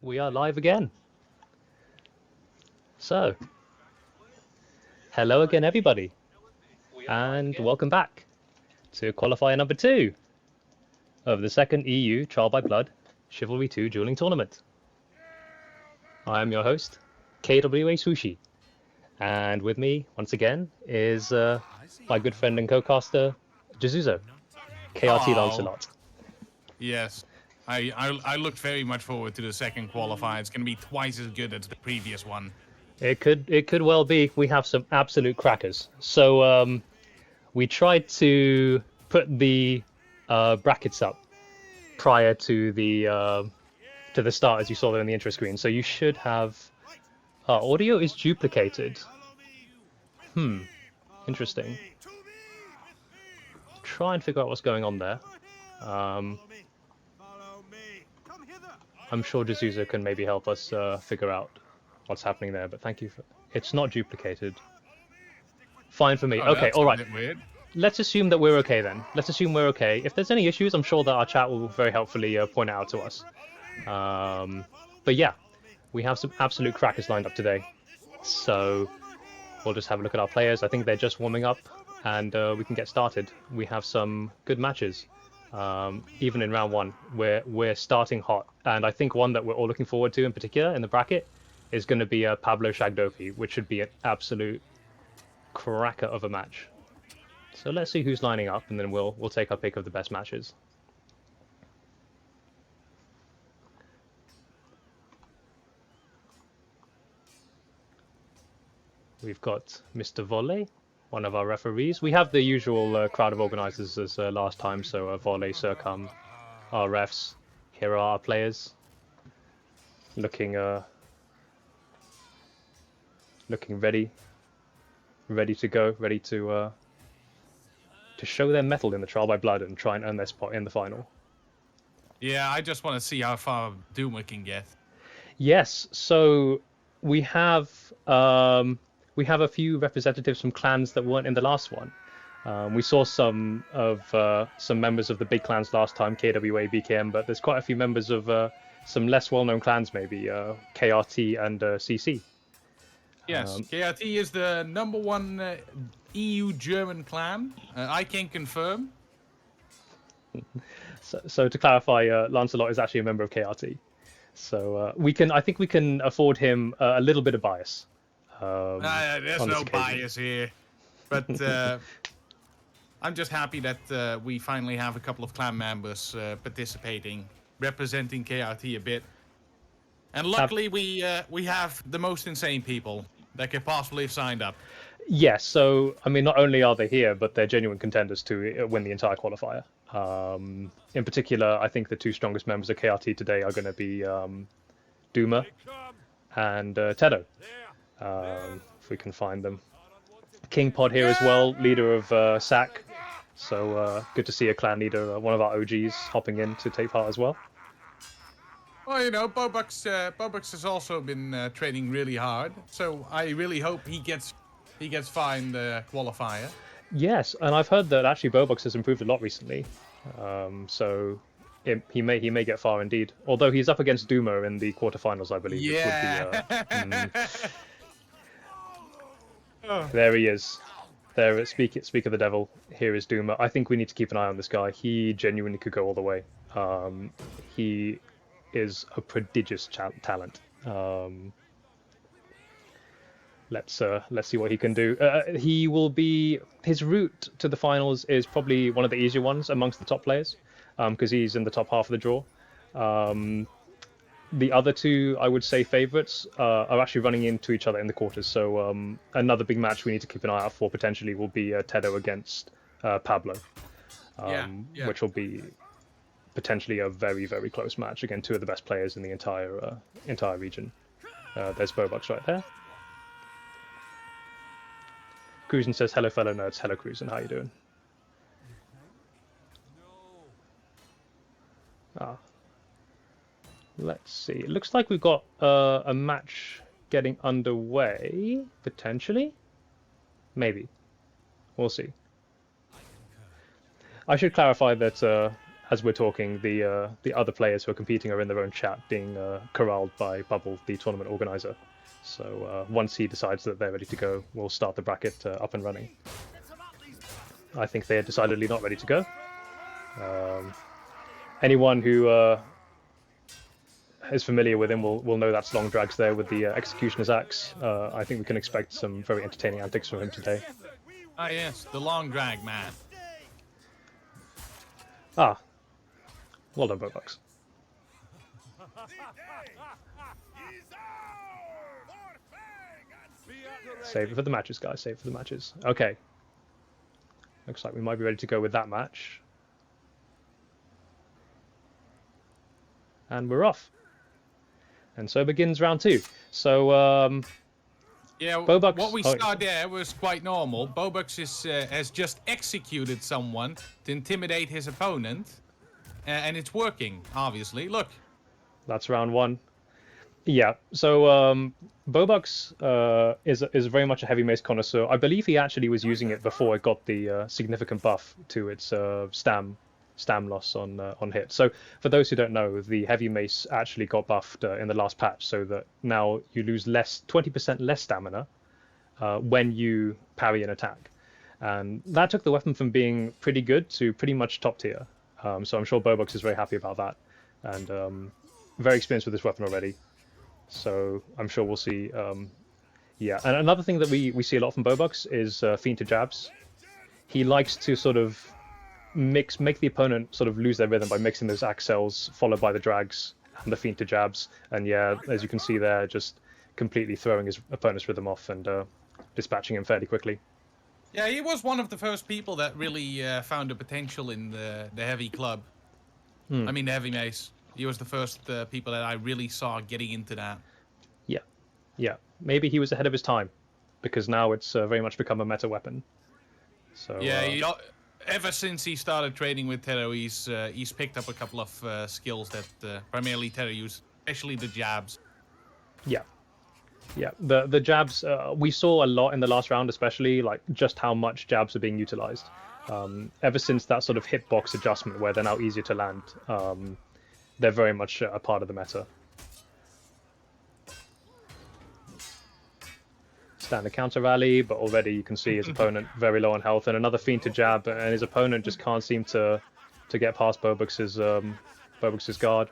We are live again. So, hello again, everybody, and welcome back to qualifier number 2 of the second EU Trial by Blood Chivalry 2 Dueling Tournament. I am your host, KWA Sushi, and with me, once again, is my good friend and co-caster, Jizuzo, KRT Lancelot. Yes. I look very much forward to the second qualifier. It's going to be twice as good as the previous one. It could well be. We have some absolute crackers. So we tried to put the brackets up prior to the start, as you saw there in the intro screen. So you should have audio is duplicated. Interesting. Try and figure out what's going on there. I'm sure Jizuzo can maybe help us figure out what's happening there, but thank you for... It's not duplicated. Fine for me. Oh, okay, all right. Weird. Let's assume that we're okay then. Let's assume we're okay. If there's any issues, I'm sure that our chat will very helpfully point it out to us. But yeah, we have some absolute crackers lined up today. So we'll just have a look at our players. I think they're just warming up, and we can get started. We have some good matches. Even in round 1, we're starting hot, and I think one that we're all looking forward to in particular in the bracket is going to be Pablo Shagdofi, which should be an absolute cracker of a match. So let's see who's lining up, and then we'll take our pick of the best matches. We've got Mr. Volley, one of our referees. We have the usual crowd of organisers as last time, so Volley, Surcom, our refs. Here are our players, looking ready to go, ready to show their mettle in the Trial by Blood and try and earn their spot in the final. Yeah, I just want to see how far Doomer can get. Yes, so we have a few representatives from clans that weren't in the last one. We saw some members of the big clans last time, KWA, BKM, but there's quite a few members of some less well-known clans, maybe KRT and CC. Yes, KRT is the #1 EU German clan. I can confirm. So to clarify, Lancelot is actually a member of KRT. So I think we can afford him a little bit of bias. There's no bias here, but I'm just happy that we finally have a couple of clan members participating, representing KRT a bit. And luckily, we have the most insane people that could possibly have signed up. Yes, so I mean, not only are they here, but they're genuine contenders to win the entire qualifier. In particular, I think the two strongest members of KRT today are going to be Duma and Tedo. If we can find them. King Pod here as well, leader of SAC. So good to see a clan leader, one of our OGs, hopping in to take part as well. Well, you know, Bobux has also been training really hard, so I really hope he gets far in the qualifier. Yes, and I've heard that actually Bobux has improved a lot recently, so he may get far indeed. Although he's up against Duma in the quarterfinals, I believe. Yeah. Which would be, There he is. There, speak of the devil. Here is Duma. I think we need to keep an eye on this guy. He genuinely could go all the way. He is a prodigious talent. Let's see what he can do. He will be... His route to the finals is probably one of the easier ones amongst the top players, because he's in the top half of the draw. The other two, I would say, favourites are actually running into each other in the quarters. So another big match we need to keep an eye out for potentially will be Tedo against Pablo, which will be potentially a very, very close match. Again, two of the best players in the entire region. There's Bobux right there. Cruisin says, hello fellow nerds. Hello Cruisin, how you doing? Let's see. It looks like we've got a match getting underway, potentially. Maybe. We'll see. I should clarify that as we're talking, the other players who are competing are in their own chat, being corralled by Bubble, the tournament organizer. So once he decides that they're ready to go, we'll start the bracket up and running. I think they are decidedly not ready to go. Anyone who is familiar with him will know that's long drags there with the Executioner's Axe. I think we can expect some very entertaining antics from him today. Ah, yes, the long drag man. Ah, well done, Bobucks. Save it for the matches, guys. Save it for the matches. Okay. Looks like we might be ready to go with that match. And we're off. And so begins round 2. So, yeah, Bobucks, what we saw there was quite normal. Bobucks has just executed someone to intimidate his opponent. And it's working, obviously. Look. That's round 1. Yeah, so Bobucks is very much a heavy mace connoisseur. I believe he actually was using it before it got the significant buff to its stam loss on hit. So for those who don't know, the heavy mace actually got buffed in the last patch, so that now you lose 20% less stamina when you parry an attack. And that took the weapon from being pretty good to pretty much top tier. So I'm sure Bobucks is very happy about that, and very experienced with this weapon already. So I'm sure we'll see. Yeah, and another thing that we see a lot from Bobucks is feint to jabs. He likes to sort of make the opponent sort of lose their rhythm by mixing those axels followed by the drags and the feint to jabs. And yeah, as you can see there, just completely throwing his opponent's rhythm off and dispatching him fairly quickly. Yeah, he was one of the first people that really found the potential in the heavy club. I mean, the heavy mace. He was the first people that I really saw getting into that. Yeah. Maybe he was ahead of his time, because now it's very much become a meta weapon. So yeah, ever since he started training with Tero, he's picked up a couple of skills that primarily Tero used, especially the jabs. Yeah, the jabs we saw a lot in the last round, especially like just how much jabs are being utilized. Ever since that sort of hitbox adjustment where they're now easier to land, they're very much a part of the meta. Standard counter rally, but already you can see his opponent very low on health, and another feint to jab, and his opponent just can't seem to get past Bobucks' guard.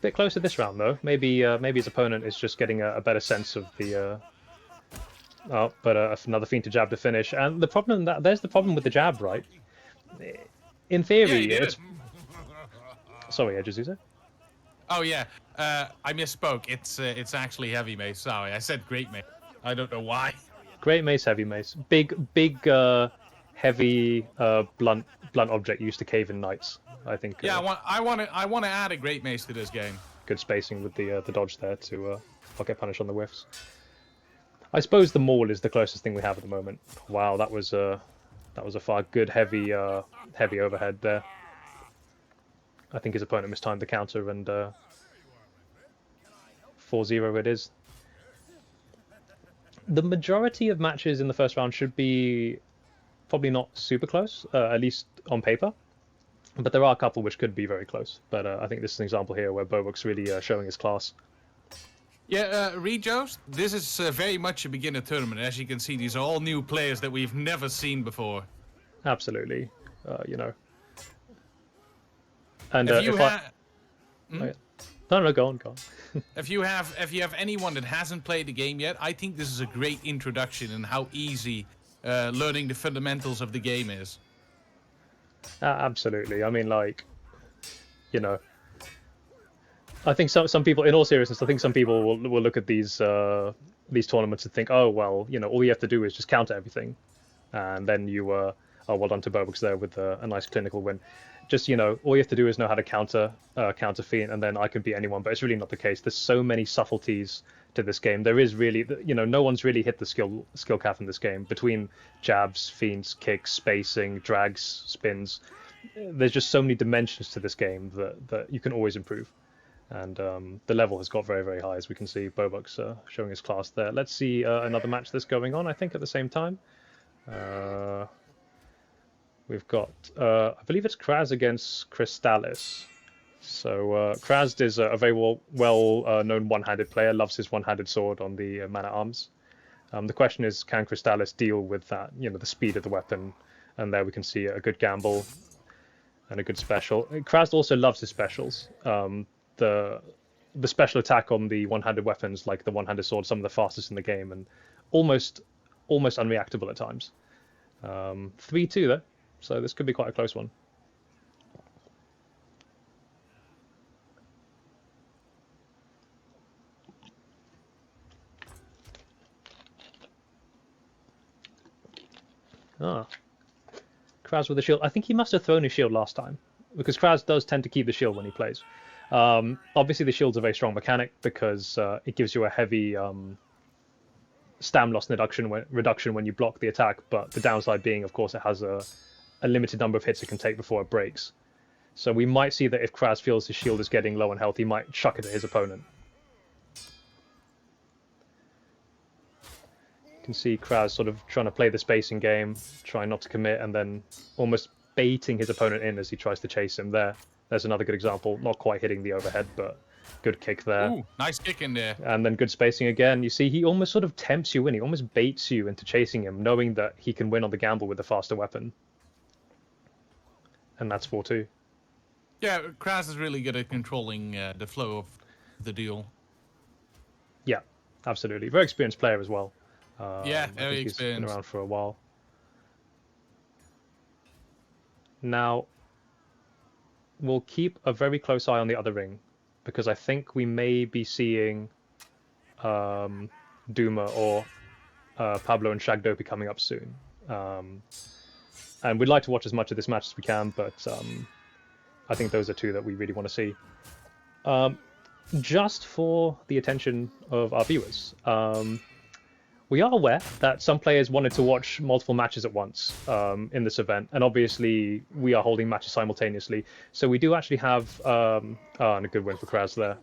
Bit closer this round though. Maybe his opponent is just getting a better sense of the. Oh, but another feint to jab to finish, and the problem there's the problem with the jab, right? In theory, yeah, it's. Sorry, Edgezuza. Oh yeah, I misspoke. It's actually heavy mace. Sorry, I said great mace. I don't know why. Great mace, heavy mace, big heavy blunt object used to cave in knights. I think. Yeah, I want to add a great mace to this game. Good spacing with the dodge there to not get punished on the whiffs. I suppose the maul is the closest thing we have at the moment. Wow, that was a far good heavy overhead there. I think his opponent mistimed the counter, and 4-0 it is. The majority of matches in the first round should be probably not super close, at least on paper. But there are a couple which could be very close. But I think this is an example here where Bobucks really showing his class. Yeah, Rejos, this is very much a beginner tournament. As you can see, these are all new players that we've never seen before. Absolutely, you know. And if you oh, yeah. No, go on. If you have anyone that hasn't played the game yet, I think this is a great introduction in how easy learning the fundamentals of the game is. Absolutely. I mean, like, you know, I think some people, in all seriousness, I think some people will look at these tournaments and think, oh well, you know, all you have to do is just counter everything, and then you oh, well done to Bobucks there with a nice clinical win. Just, you know, all you have to do is know how to counter feint, and then I can beat anyone. But it's really not the case. There's so many subtleties to this game. There is really, you know, no one's really hit the skill cap in this game between jabs, feints, kicks, spacing, drags, spins. There's just so many dimensions to this game that you can always improve. And the level has got very, very high, as we can see. Bobucks showing his class there. Let's see another match that's going on, I think, at the same time. We've got, I believe it's Kraz against Crystallis. So Kraz is a very well-known one-handed player, loves his one-handed sword on the man-at-arms. The question is, can Crystallis deal with that, the speed of the weapon? And there we can see a good gamble and a good special. Kraz also loves his specials. The special attack on the one-handed weapons, like the one-handed sword, some of the fastest in the game, and almost unreactable at times. 3-2 though, so this could be quite a close one. Kraz with the shield. I think he must have thrown his shield last time, because Kraz does tend to keep the shield when he plays. Obviously, the shield's a very strong mechanic because it gives you a heavy stam loss reduction when you block the attack, but the downside being, of course, it has a limited number of hits it can take before it breaks. So we might see that if Kraz feels his shield is getting low on health, he might chuck it at his opponent. You can see Kraz sort of trying to play the spacing game, trying not to commit, and then almost baiting his opponent in as he tries to chase him there. There's another good example, not quite hitting the overhead, but good kick there. Ooh, nice kick in there. And then good spacing again. You see, he almost sort of tempts you in. He almost baits you into chasing him, knowing that he can win on the gamble with the faster weapon. And that's 4-2. Yeah, Kraz is really good at controlling the flow of the duel. Yeah, absolutely. Very experienced player as well. Yeah, very experienced. He's been around for a while. Now, we'll keep a very close eye on the other ring, because I think we may be seeing Duma or Pablo and Shagdopi coming up soon. And we'd like to watch as much of this match as we can, but I think those are two that we really want to see. Just for the attention of our viewers, we are aware that some players wanted to watch multiple matches at once in this event, and obviously we are holding matches simultaneously. So we do actually have and a good win for Kraz there.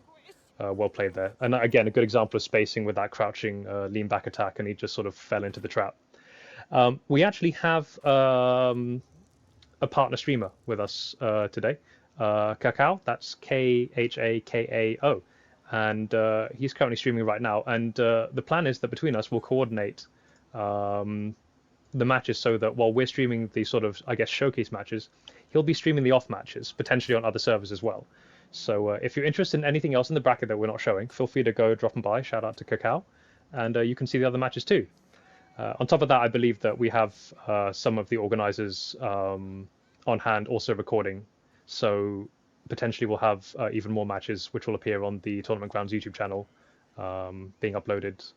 Well played there. And again, a good example of spacing with that crouching lean back attack, and he just sort of fell into the trap. We actually have a partner streamer with us today. Kakao, that's Khakao. And he's currently streaming right now. And the plan is that between us, we'll coordinate the matches so that while we're streaming the sort of, I guess, showcase matches, he'll be streaming the off matches, potentially on other servers as well. So if you're interested in anything else in the bracket that we're not showing, feel free to go drop them by. Shout out to Kakao. And you can see the other matches too. On top of that, I believe that we have some of the organizers on hand also recording. So potentially we'll have even more matches which will appear on the Tournament Grounds YouTube channel being uploaded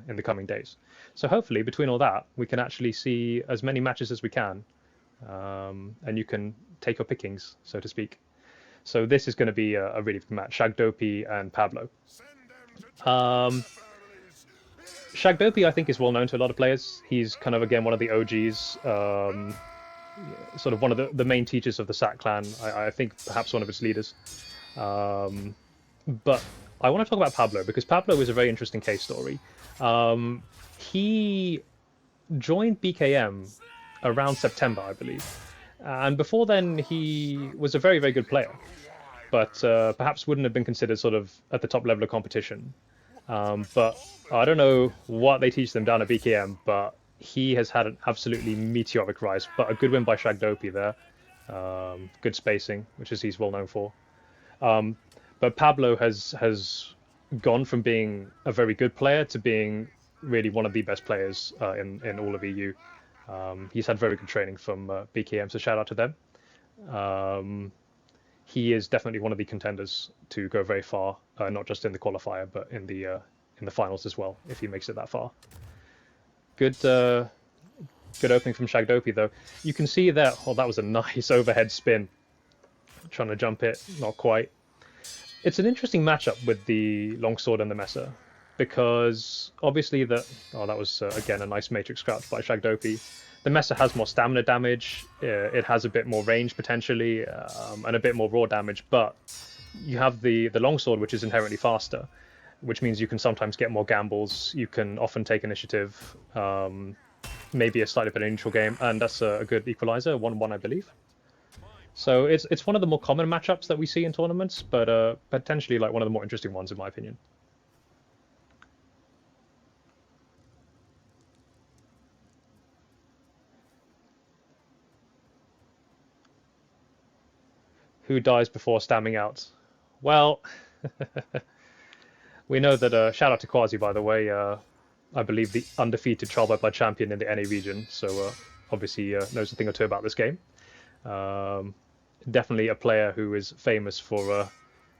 in the coming days. So hopefully between all that, we can actually see as many matches as we can, and you can take your pickings, so to speak. So this is going to be a really good match, Shagdopi and Pablo. Shagdopi, I think, is well known to a lot of players. He's kind of, again, one of the OGs, sort of one of the main teachers of the Sat clan. I think perhaps one of its leaders. But I want to talk about Pablo, because Pablo is a very interesting case story. He joined BKM around September, I believe. And before then, he was a very, very good player, but perhaps wouldn't have been considered sort of at the top level of competition. But I don't know what they teach them down at BKM, but he has had an absolutely meteoric rise. But a good win by Shagdopi there. Good spacing, which is he's well known for. But Pablo has gone from being a very good player to being really one of the best players in all of EU. He's had very good training from BKM, so shout out to them. He is definitely one of the contenders to go very far, not just in the qualifier, but in the finals as well, if he makes it that far. Good opening from Shagdopi, though. You can see there, oh, that was a nice overhead spin. Trying to jump it, not quite. It's an interesting matchup with the longsword and the Mesa, because obviously that was again a nice matrix crouch by Shagdopi. The Mesa has more stamina damage, it has a bit more range potentially, and a bit more raw damage, but you have the longsword, which is inherently faster, which means you can sometimes get more gambles, you can often take initiative, maybe a slightly better neutral game, and that's a good equalizer, 1-1, I believe. So it's one of the more common matchups that we see in tournaments, but potentially like one of the more interesting ones in my opinion. Who dies before stamming out? Well, we know that. Shout out to Quasi, by the way. I believe the undefeated Trial by Blood champion in the NA region, so obviously knows a thing or two about this game. Definitely a player who is famous for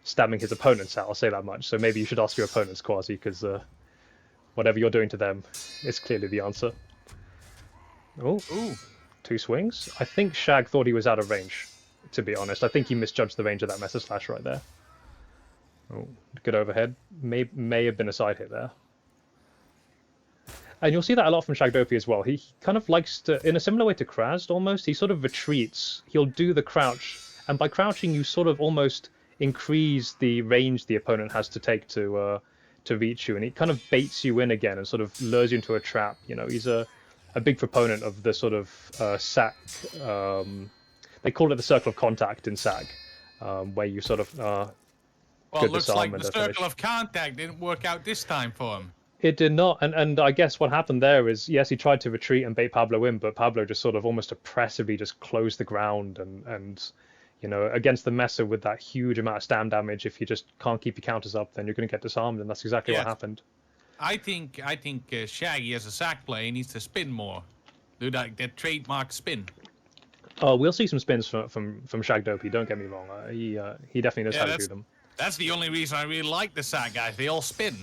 stabbing his opponents out, I'll say that much. So maybe you should ask your opponents, Quasi, because whatever you're doing to them is clearly the answer. Oh, Ooh. 2 swings. I think Shag thought he was out of range, to be honest. I think he misjudged the range of that Mesa Slash right there. Oh, good overhead. May have been a side hit there. And you'll see that a lot from Shagdopi as well. He kind of likes to, in a similar way to Krazd almost, he sort of retreats. He'll do the crouch, and by crouching you sort of almost increase the range the opponent has to take to reach you, and he kind of baits you in again and sort of lures you into a trap. You know, he's a big proponent of the sort of SAC. They call it the circle of contact in SAG, where you sort of well, it looks like the circle of contact didn't work out this time for him. It did not, and I guess what happened there is, yes, he tried to retreat and bait Pablo in, but Pablo just sort of almost oppressively just closed the ground, and you know, against the Mesa with that huge amount of stam damage, if you just can't keep your counters up, then you're going to get disarmed, and that's exactly what happened. I think Shaggy as a SAC player needs to spin more, do that trademark spin. Oh, we'll see some spins from Shagdopi. Don't get me wrong, he definitely knows how to do them. That's the only reason I really like the SAC guys. They all spin.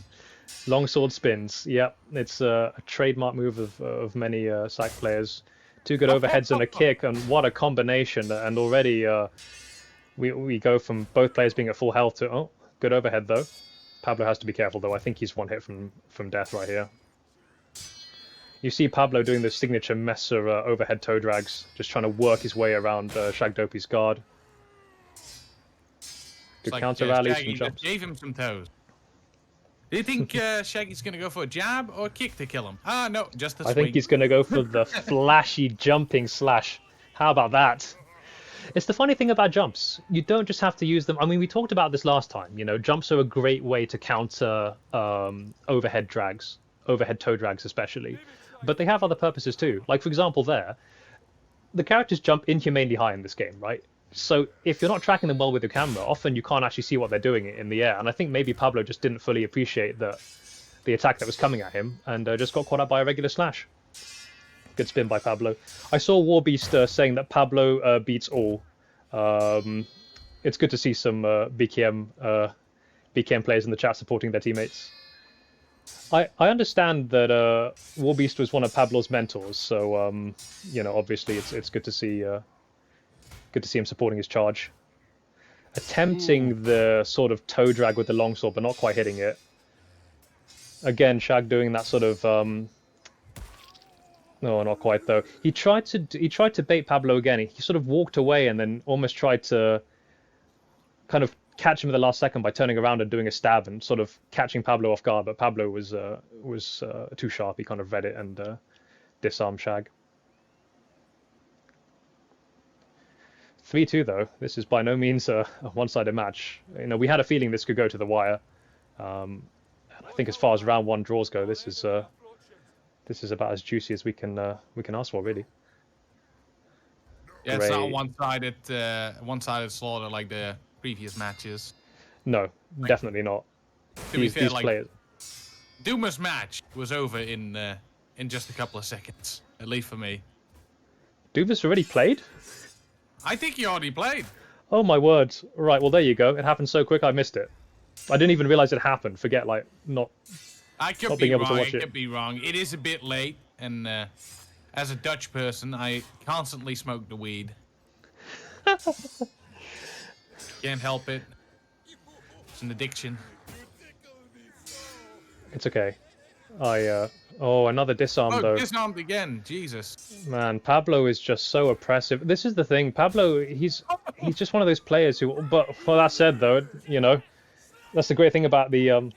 Longsword spins, yep. It's a trademark move of many SAC players. 2 good overheads and a kick, and what a combination. And already we go from both players being at full health to, oh, good overhead though. Pablo has to be careful though. I think he's 1 hit from death right here. You see Pablo doing the signature Mesa overhead toe drags, just trying to work his way around Shagdopi's guard. Good counter rallies and jumps. Gave him some toes. Do you think Shaggy's going to go for a jab or a kick to kill him? Ah, no, just a swing. I think he's going to go for the flashy jumping slash. How about that? It's the funny thing about jumps. You don't just have to use them. I mean, we talked about this last time. You know, jumps are a great way to counter overhead drags, overhead toe drags especially. But they have other purposes too. Like, for example, there, the characters jump inhumanely high in this game, right? So if you're not tracking them well with your camera, often you can't actually see what they're doing in the air. And I think maybe Pablo just didn't fully appreciate the attack that was coming at him, and just got caught up by a regular slash. Good spin by Pablo. I saw Warbeast saying that Pablo beats all. It's good to see some BKM players in the chat supporting their teammates. I understand that Warbeast was one of Pablo's mentors, so you know, obviously it's good to see him supporting his charge. Attempting the sort of toe drag with the longsword, but not quite hitting it. Again, Shag doing that sort of no, not quite though. He tried to bait Pablo again. He sort of walked away and then almost tried to kind of catch him at the last second by turning around and doing a stab and sort of catching Pablo off guard. But Pablo was too sharp. He kind of read it and disarmed Shag. 3-2 though. This is by no means a one-sided match. You know, we had a feeling this could go to the wire. And I think as far as round 1 draws go, this is about as juicy as we can ask for, really. Yeah, it's not a one-sided slaughter like the previous matches. No, definitely not. To be fair, like, players. Doomer's match was over in just a couple of seconds, at least for me. Doomer's already played? I think he already played. Oh my word! Right, well there you go. It happened so quick I missed it. I didn't even realize it happened. Forget not being able to watch it. I could be wrong. It is a bit late, and as a Dutch person, I constantly smoke the weed. Can't help it. It's an addiction. It's okay. Oh, another disarm though. Disarmed again. Jesus. Man, Pablo is just so oppressive. This is the thing. Pablo, he's just one of those players who. But for that said, though, you know, that's the great thing about the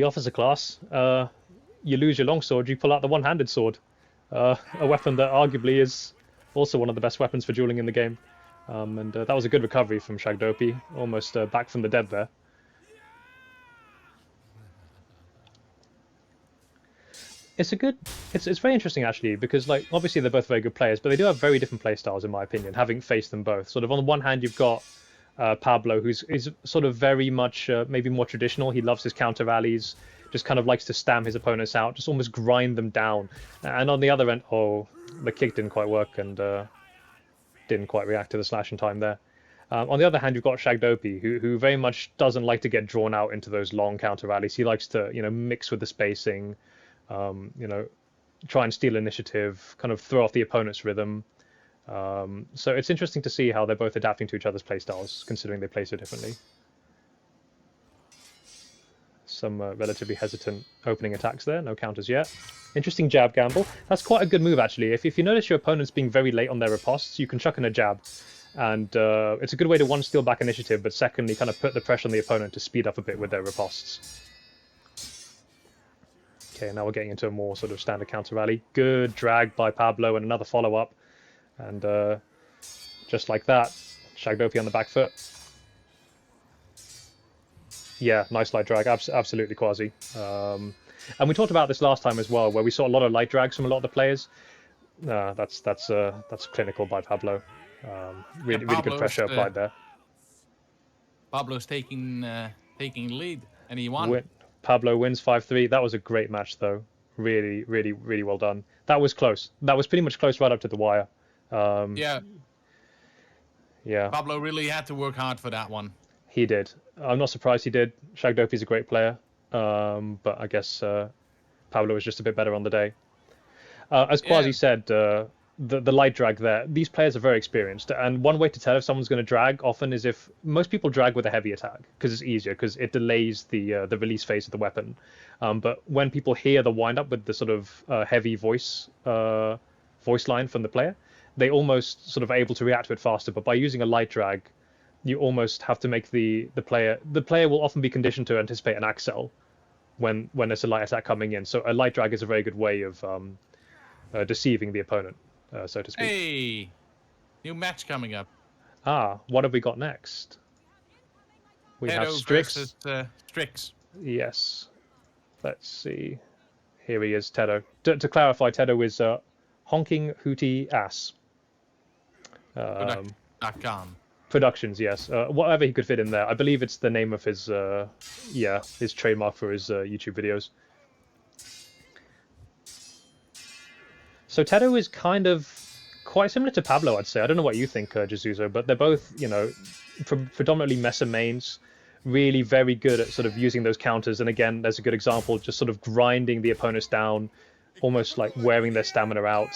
officer class. You lose your longsword, you pull out the one-handed sword. a weapon that arguably is also one of the best weapons for dueling in the game. And that was a good recovery from Shagdopi, almost back from the dead there. It's very interesting actually, because like obviously they're both very good players, but they do have very different play styles in my opinion, having faced them both. Sort of on the one hand you've got Pablo, who's sort of very much maybe more traditional. He loves his counter rallies, just kind of likes to stam his opponents out, just almost grind them down. And on the other end, oh, the kick didn't quite work and didn't quite react to the slash in time there. On the other hand, you've got Shagdopi, who very much doesn't like to get drawn out into those long counter rallies. He likes to, mix with the spacing, try and steal initiative, kind of throw off the opponent's rhythm. So it's interesting to see how they're both adapting to each other's playstyles, considering they play so differently. Some relatively hesitant opening attacks there, no counters yet. Interesting jab gamble. That's quite a good move, actually. If you notice your opponent's being very late on their ripostes, you can chuck in a jab. And it's a good way to, one, steal back initiative, but secondly, kind of put the pressure on the opponent to speed up a bit with their ripostes. Okay, now we're getting into a more sort of standard counter rally. Good drag by Pablo and another follow-up. And just like that, Shagdopi on the back foot. Yeah, nice light drag, absolutely Quasi. And we talked about this last time as well, where we saw a lot of light drags from a lot of the players. That's clinical by Pablo. Really good pressure applied there. Pablo's taking lead, and he won. Pablo wins 5-3. That was a great match, though. Really well done. That was close. That was pretty much close right up to the wire. Yeah. Pablo really had to work hard for that one. He did. I'm not surprised he did. Shagdopi's a great player, but I guess Pablo was just a bit better on the day. As Quasi said, the light drag there, these players are very experienced, and one way to tell if someone's going to drag often is if most people drag with a heavy attack, because it's easier, because it delays the release phase of the weapon. But when people hear the wind up with the sort of heavy voice line from the player, they almost sort of are able to react to it faster. But by using a light drag, you almost have to make the player will often be conditioned to anticipate an Axel when there's a light attack coming in. So a light drag is a very good way of deceiving the opponent, so to speak. Hey, new match coming up. What have we got next? We have Strix versus Strix. Yes. Let's see. Here he is, Tedo. To clarify, Tedo is honking hooty ass. Productions, yes. Whatever he could fit in there. I believe it's the name of his trademark for his YouTube videos. So Tedo is kind of quite similar to Pablo, I'd say. I don't know what you think, Jesuzo, but they're both, predominantly Mesa mains, really very good at sort of using those counters. And again, there's a good example, just sort of grinding the opponents down, almost like wearing their stamina out.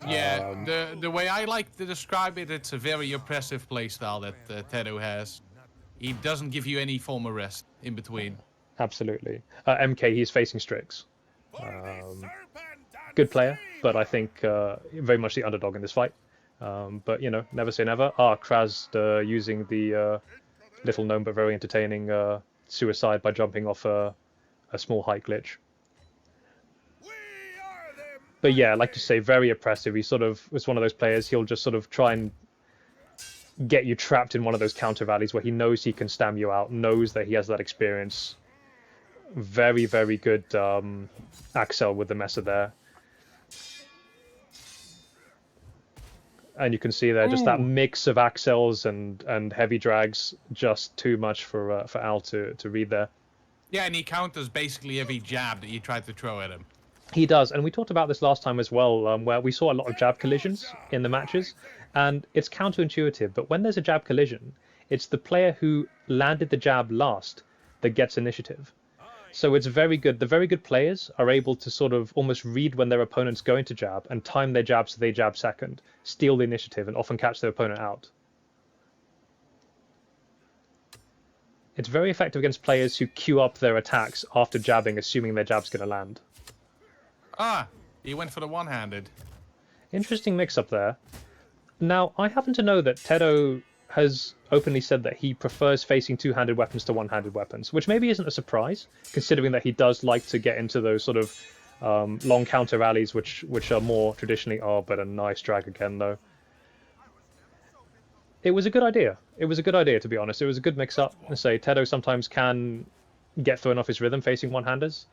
Yeah, the way I like to describe it, it's a very oppressive playstyle that Tedo has. He doesn't give you any form of rest in between. Absolutely. MK, he's facing Strix. Good player, but I think very much the underdog in this fight. But, never say never. Kraz using the little known but very entertaining suicide by jumping off a small height glitch. But yeah, like you say, very oppressive. He sort of was one of those players, he'll just sort of try and get you trapped in one of those counter rallies where he knows he can stam you out, knows that he has that experience. Very good Axel with the Mesa there. And you can see there just that mix of Axels and heavy drags, just too much for Al to read there. Yeah, and he counters basically every jab that you try to throw at him. He does, and we talked about this last time as well, where we saw a lot of jab collisions in the matches, and it's counterintuitive, but when there's a jab collision, it's the player who landed the jab last that gets initiative. So it's very good. The very good players are able to sort of almost read when their opponent's going to jab and time their jab so they jab second, steal the initiative, and often catch their opponent out. It's very effective against players who queue up their attacks after jabbing, assuming their jab's going to land. He went for the one-handed. Interesting mix-up there. Now, I happen to know that Tedo has openly said that he prefers facing two-handed weapons to one-handed weapons, which maybe isn't a surprise, considering that he does like to get into those sort of long counter rallies, which are more traditionally. Oh, but a nice drag again though. It was a good idea. It was a good idea, to be honest. It was a good mix-up. I say Tedo sometimes can get thrown off his rhythm facing one-handers,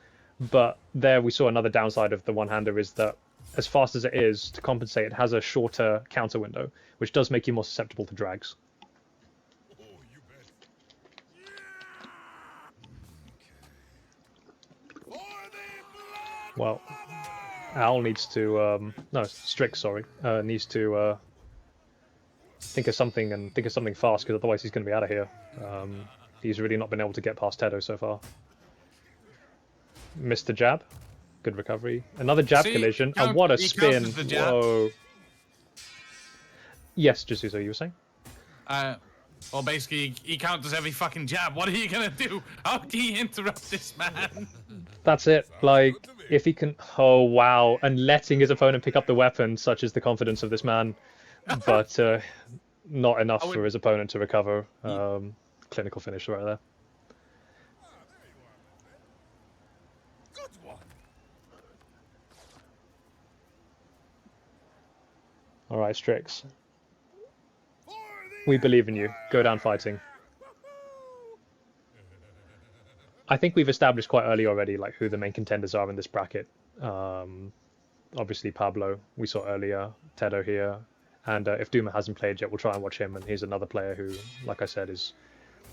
but there we saw another downside of the one-hander is that as fast as it is, to compensate, it has a shorter counter window, which does make you more susceptible to drags. Well, Al needs to no, Strix, sorry, needs to think of something fast, because otherwise he's going to be out of here. He's really not been able to get past Tedo so far. Missed the jab. Good recovery. Another jab collision. And what a spin. Whoa. Yes, Jasuzo, you were saying? Well, basically, he counters every fucking jab. What are you going to do? How can you interrupt this man? That's it. Like, if he can... Oh, wow. And letting his opponent pick up the weapon, such is the confidence of this man. But not enough for his opponent to recover. Clinical finish right there. All right, Strix. We believe in you. Go down fighting. I think we've established quite early already like who the main contenders are in this bracket. Obviously Pablo, we saw earlier, Tedo here, and if Duma hasn't played yet, we'll try and watch him, and he's another player who, like I said, is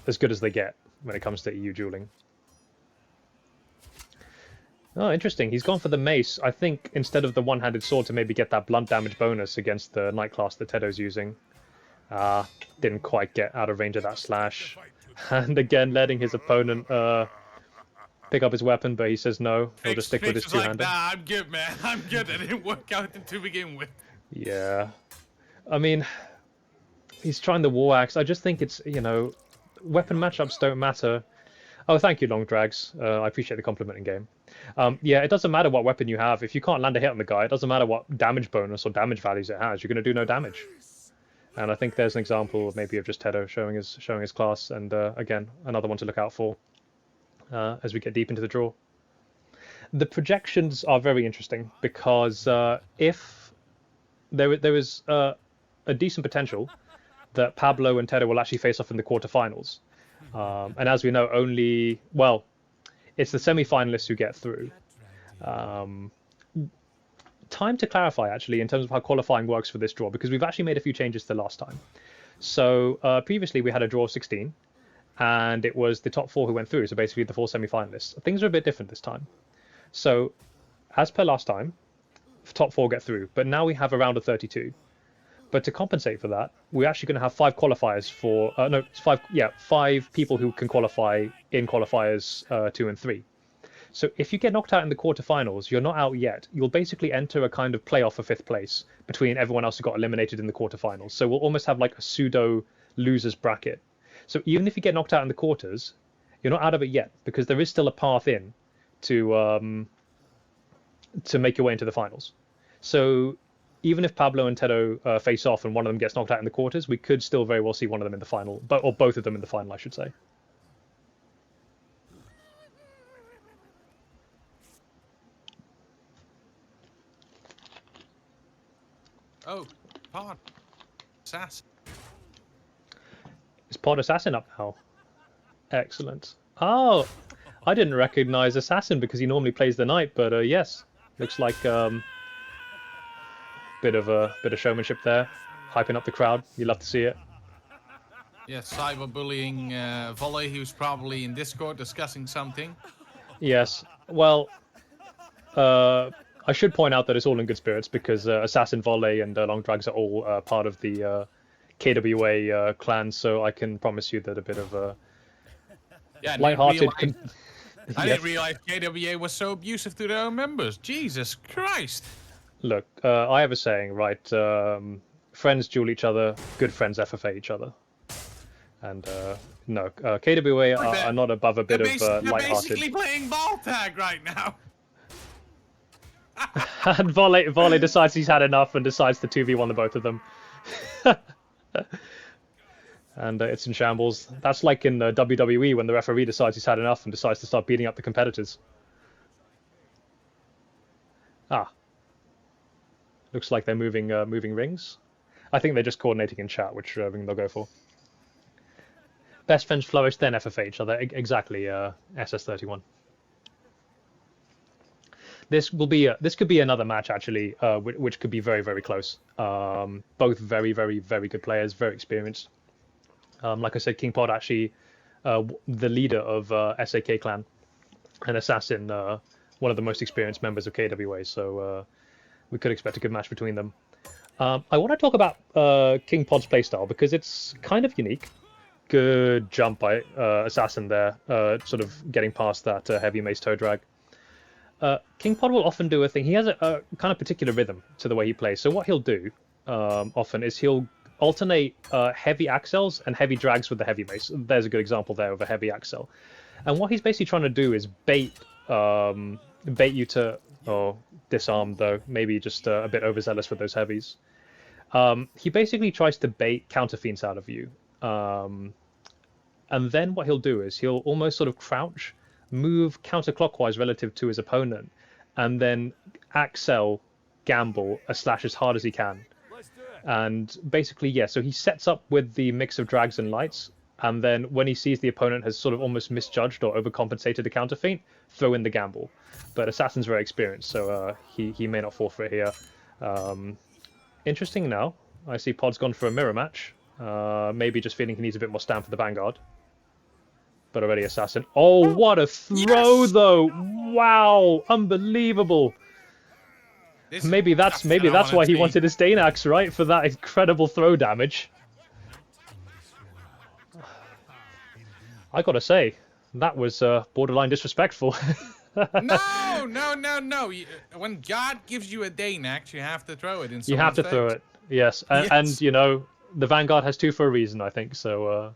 as good as they get when it comes to EU dueling. Oh, interesting. He's gone for the mace, I think, instead of the one-handed sword to maybe get that blunt damage bonus against the knight class that Tedo's using. Didn't quite get out of range of that slash. And again, letting his opponent pick up his weapon, but he says no. He'll just stick with his two-handed. Like, nah, I'm good, man. I'm good. I didn't work out to begin with. Yeah. I mean, he's trying the war axe. I just think it's, you know, weapon matchups don't matter. Oh, thank you, Long Drags. I appreciate the compliment in game. Yeah, it doesn't matter what weapon you have. If you can't land a hit on the guy, it doesn't matter what damage bonus or damage values it has. You're going to do no damage. And I think there's an example of maybe of just Tedo showing his class, and again, another one to look out for as we get deep into the draw. The projections are very interesting because if there is a decent potential that Pablo and Tedo will actually face off in the quarterfinals. And as we know, it's the semi-finalists who get through. Time to clarify, actually, in terms of how qualifying works for this draw, because we've actually made a few changes to last time. So previously we had a draw of 16, and it was the top 4 who went through, so basically the 4 semi-finalists. Things are a bit different this time. So, as per last time, top 4 get through, but now we have a round of 32. But to compensate for that, we're actually going to have 5 qualifiers for... five people who can qualify in qualifiers 2 and 3. So if you get knocked out in the quarterfinals, you're not out yet. You'll basically enter a kind of playoff for 5th place between everyone else who got eliminated in the quarterfinals. So we'll almost have like a pseudo losers bracket. So even if you get knocked out in the quarters, you're not out of it yet, because there is still a path in to make your way into the finals. So even if Pablo and Tedo face off and one of them gets knocked out in the quarters, we could still very well see one of them in the final, or both of them in the final, I should say. Oh, Pod. Assassin. Is Pod Assassin up now? Excellent. Oh, I didn't recognize Assassin because he normally plays the knight, but yes, looks like bit of showmanship there, hyping up the crowd. You love to see it. Yes, cyberbullying Volley. He was probably in Discord discussing something. Yes. Well, I should point out that it's all in good spirits because Assassin, Volley, and Long Drags are all part of the KWA clan, so I can promise you that a bit of lighthearted. I didn't realize KWA was so abusive to their own members. Jesus Christ! Look, I have a saying, right? Friends duel each other, good friends FFA each other. And no, KWA are not above a bit of lighthearted. You're basically playing ball tag right now. And Volley decides he's had enough and decides to 2v1 the both of them. And it's in shambles. That's like in WWE when the referee decides he's had enough and decides to start beating up the competitors. Ah, looks like they're moving rings. I think they're just coordinating in chat which ring they'll go for. Best Friends Flourish, then FFH. Are they exactly SS31? This could be another match actually, which could be very very close. Both very very very good players, very experienced. Like I said, King Pod actually the leader of SAK clan, and Assassin one of the most experienced members of KWA. So we could expect a good match between them. I want to talk about King Pod's playstyle because it's kind of unique. Good jump by Assassin there, sort of getting past that heavy mace toe drag. King Pod will often do a thing. He has a kind of particular rhythm to the way he plays. So what he'll do often is he'll alternate heavy axels and heavy drags with the heavy mace. There's a good example there of a heavy axel. And what he's basically trying to do is bait you to disarm, though maybe just a bit overzealous with those heavies. He basically tries to bait counter fiends out of you. And then what he'll do is he'll almost sort of crouch, move counterclockwise relative to his opponent, and then axel gamble a slash as hard as he can. And basically, yeah, so he sets up with the mix of drags and lights, and then when he sees the opponent has sort of almost misjudged or overcompensated the counter feint, throw in the gamble. But Assassin's very experienced, so he may not fall for it here. Interesting now. I see Pod's gone for a mirror match. Maybe just feeling he needs a bit more stamp for the Vanguard. But already Assassin. Oh, what a throw, yes! Though! Wow, unbelievable. Maybe that's why he wanted his Danax, right? For that incredible throw damage. I gotta say, that was borderline disrespectful. No. When God gives you a Danax, you have to throw it in someone's face. You have to throw it, yes. And you know, the Vanguard has 2 for a reason, I think, so...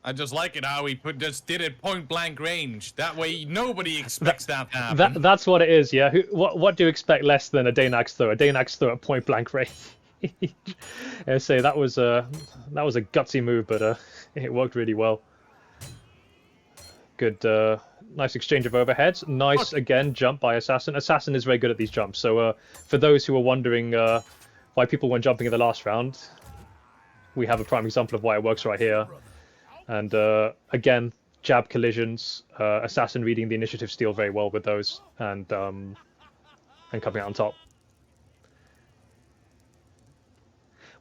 I just like it how he just did it point blank range. That way nobody expects that to happen. That's what it is, yeah. What do you expect less than a Danax throw? A Danax throw at point blank range. I say that was a gutsy move, but it worked really well. Good, nice exchange of overheads. Nice again jump by Assassin. Assassin is very good at these jumps. So for those who are wondering why people weren't jumping in the last round, we have a prime example of why it works right here. And again, jab collisions, Assassin reading the initiative steal very well with those, and coming out on top.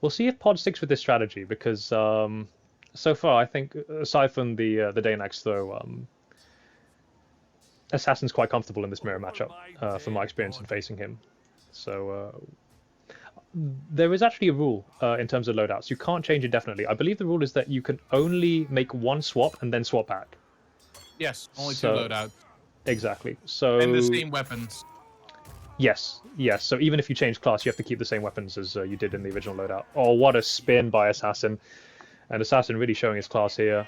We'll see if Pod sticks with this strategy because so far I think aside from the Danax throw, Assassin's quite comfortable in this mirror matchup from my experience in facing him. So. There is actually a rule in terms of loadouts. You can't change indefinitely. I believe the rule is that you can only make 1 swap and then swap back. Yes, only 2 loadouts. Exactly. So. And the same weapons. Yes. So even if you change class, you have to keep the same weapons as you did in the original loadout. Oh, what a spin by Assassin. And Assassin really showing his class here.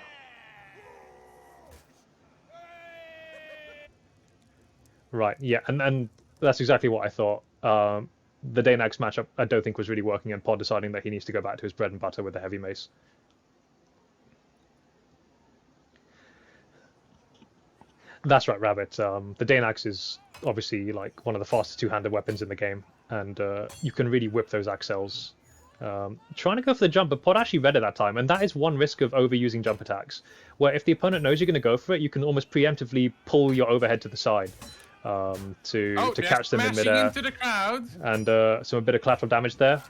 Right, yeah, and that's exactly what I thought. The Danax matchup I don't think was really working, and Pod deciding that he needs to go back to his bread and butter with the heavy mace. That's right, Rabbit. The Danax is obviously like one of the fastest two-handed weapons in the game, and you can really whip those axels. Trying to go for the jump, but Pod actually read it that time, and that is one risk of overusing jump attacks, where if the opponent knows you're going to go for it, you can almost preemptively pull your overhead to the side. To catch them in midair, into the crowd. And a bit of collateral damage there.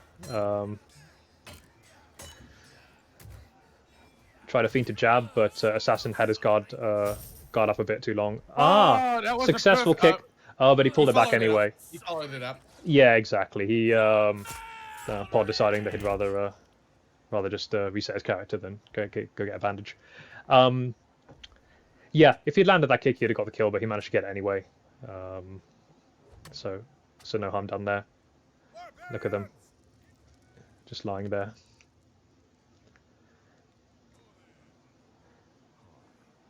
Tried to feint to jab, but Assassin had his guard up a bit too long. That was successful kick. But he pulled it back anyway. He followed it up. Yeah, exactly. He Pod deciding that he'd rather just reset his character than go get a bandage. Yeah, if he'd landed that kick, he'd have got the kill, but he managed to get it anyway. So no harm done there. Look at them, just lying there.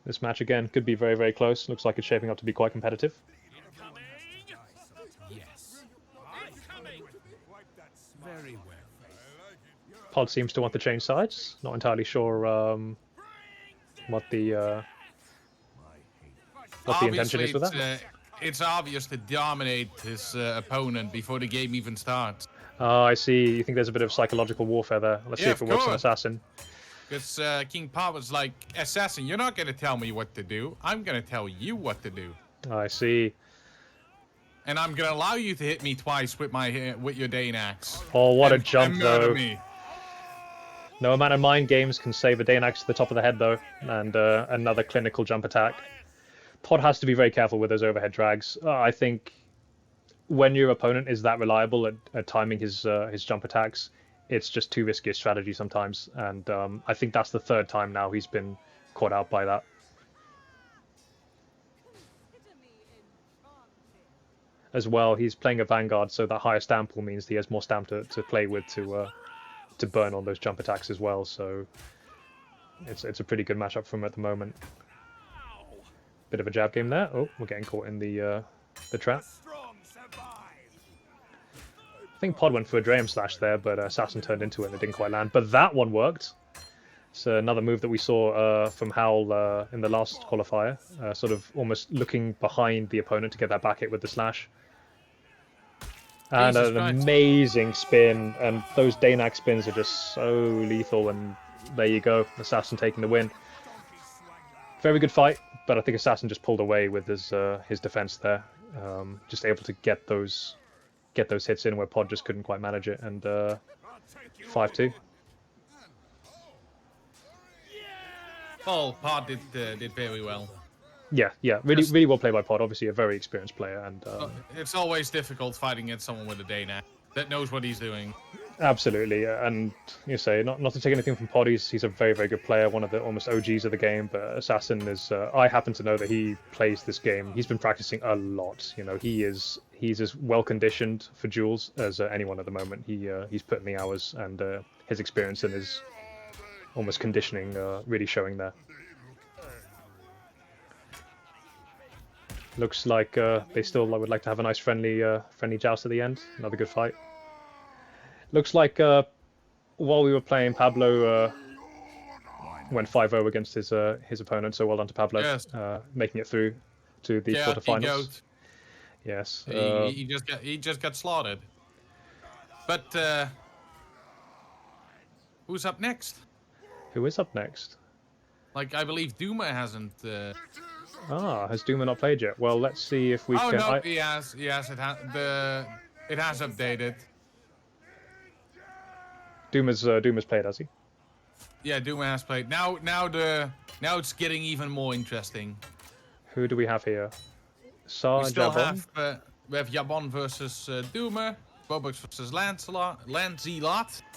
This match again could be very, very close. Looks like it's shaping up to be quite competitive. Yes. Very well. Pod seems to want to change sides. Not entirely sure what the intention is with that. it's obvious to dominate his opponent before the game even starts. Oh, I see. You think there's a bit of psychological warfare there. Let's see Yeah, if of it works on course. Assassin. Because King Pa was like, Assassin, you're not going to tell me what to do. I'm going to tell you what to do. I see. And I'm going to allow you to hit me twice with your Dane axe. Oh, what a And jump, murder though. me. No amount of mind games can save a Dane axe to the top of the head, though. And another clinical jump attack. Pod has to be very careful with those overhead drags. I think when your opponent is that reliable at timing his jump attacks, it's just too risky a strategy sometimes. And I think that's the third time now he's been caught out by that. As well, he's playing a Vanguard, so that higher stamp pool means he has more stamp to play with to burn on those jump attacks as well. So it's a pretty good matchup for him at the moment. Bit of a jab game there. Oh, we're getting caught in the trap. I think Pod went for a Draham Slash there, but Assassin turned into it and it didn't quite land. But that one worked. It's another move that we saw from Howl in the last qualifier, sort of almost looking behind the opponent to get that back hit with the slash. And an amazing spin, and those Danac spins are just so lethal, and there you go, Assassin taking the win. Very good fight, but I think Assassin just pulled away with his defense there, just able to get those hits in where Pod just couldn't quite manage it, and 5-2. Oh, Pod did very well. Yeah, really well played by Pod. Obviously, a very experienced player, and it's always difficult fighting against someone with a Dana that knows what he's doing. Absolutely, and you say not to take anything from Pod. He's a very very good player, one of the almost OGs of the game. But Assassin is. I happen to know that he plays this game. He's been practicing a lot. You know, he's as well conditioned for duels as anyone at the moment. He's put in the hours, and his experience and his almost conditioning really showing there. Looks like they still would like to have a nice friendly joust at the end. Another good fight. Looks like while we were playing, Pablo went 5-0 against his opponent. So well done to Pablo, yes. Making it through to the quarterfinals. Yes. He just got slaughtered. But who's up next? Who is up next? Like, I believe Duma hasn't. Has Duma not played yet? Well, let's see if we can. Oh no, he has. Yes, it has updated. Duma's played, has he? Yeah, Duma has played. Now it's getting even more interesting. Who do we have here? Jabon? We have Jabon versus Duma, Bobux versus Lancelot,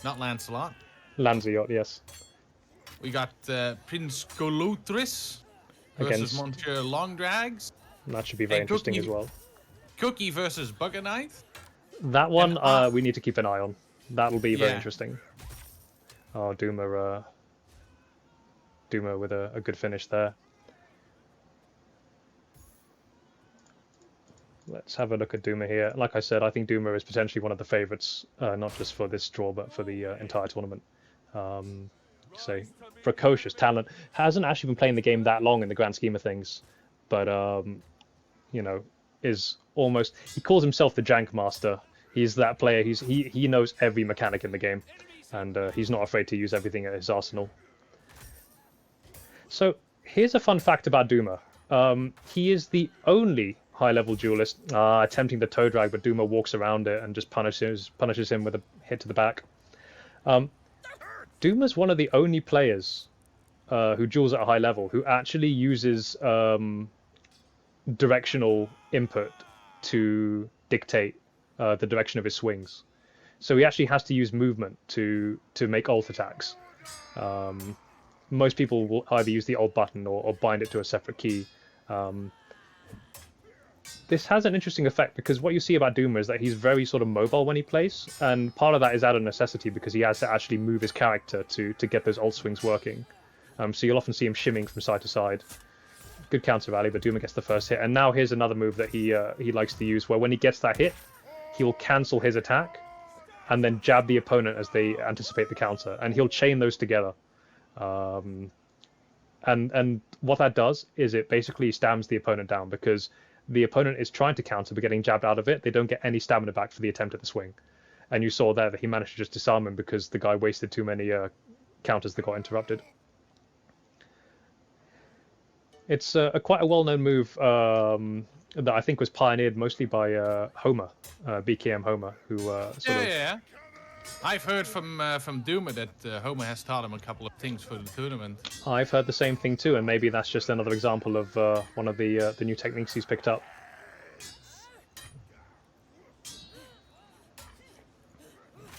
not Lancelot. Lancelot, yes. We got Prince Golutris versus Monsieur Longdrags. That should be very interesting as well. Cookie versus Bugger Knight. That one we need to keep an eye on. That'll be very interesting. Oh, Duma with a good finish there. Let's have a look at Duma here. Like I said, I think Duma is potentially one of the favourites, not just for this draw, but for the entire tournament. Say, precocious talent. Hasn't actually been playing the game that long in the grand scheme of things, but you know, is almost. He calls himself the Jank Master. He's that player. He knows every mechanic in the game, and he's not afraid to use everything at his arsenal. So here's a fun fact about Duma. He is the only high-level duelist attempting the toe drag, but Duma walks around it and just punishes him with a hit to the back. Duma's one of the only players who duels at a high level who actually uses directional input to dictate the direction of his swings. So he actually has to use movement to make ult attacks. Most people will either use the ult button or bind it to a separate key. This has an interesting effect because what you see about Duma is that he's very sort of mobile when he plays, and part of that is out of necessity because he has to actually move his character to get those ult swings working. So you'll often see him shimming from side to side. Good counter rally, but Duma gets the first hit. And now here's another move that he likes to use, where when he gets that hit, he will cancel his attack and then jab the opponent as they anticipate the counter, and he'll chain those together. And what that does is it basically stamps the opponent down because the opponent is trying to counter but getting jabbed out of it, they don't get any stamina back for the attempt at the swing. And you saw there that he managed to just disarm him because the guy wasted too many counters that got interrupted. It's quite a well-known move that I think was pioneered mostly by Homer, BKM Homer, who Yeah. I've heard from Duma that Homer has taught him a couple of things for the tournament. I've heard the same thing too, and maybe that's just another example of one of the new techniques he's picked up.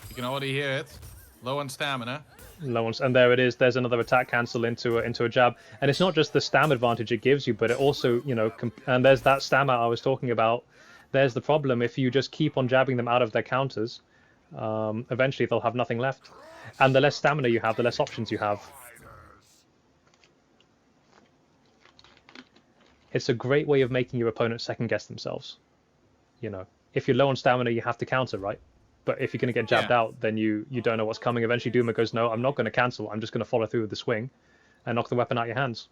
You can already hear it. Low on stamina. Low on, and there it is. There's another attack cancel into a jab, and it's not just the stam advantage it gives you, but it also, you know, and there's that stamina I was talking about. There's the problem: if you just keep on jabbing them out of their counters, eventually they'll have nothing left. And the less stamina you have, the less options you have. It's a great way of making your opponent second guess themselves. You know, if you're low on stamina, you have to counter, right? But if you're going to get jabbed out, then you don't know what's coming. Eventually Duma goes, no, I'm not going to cancel. I'm just going to follow through with the swing and knock the weapon out your hands.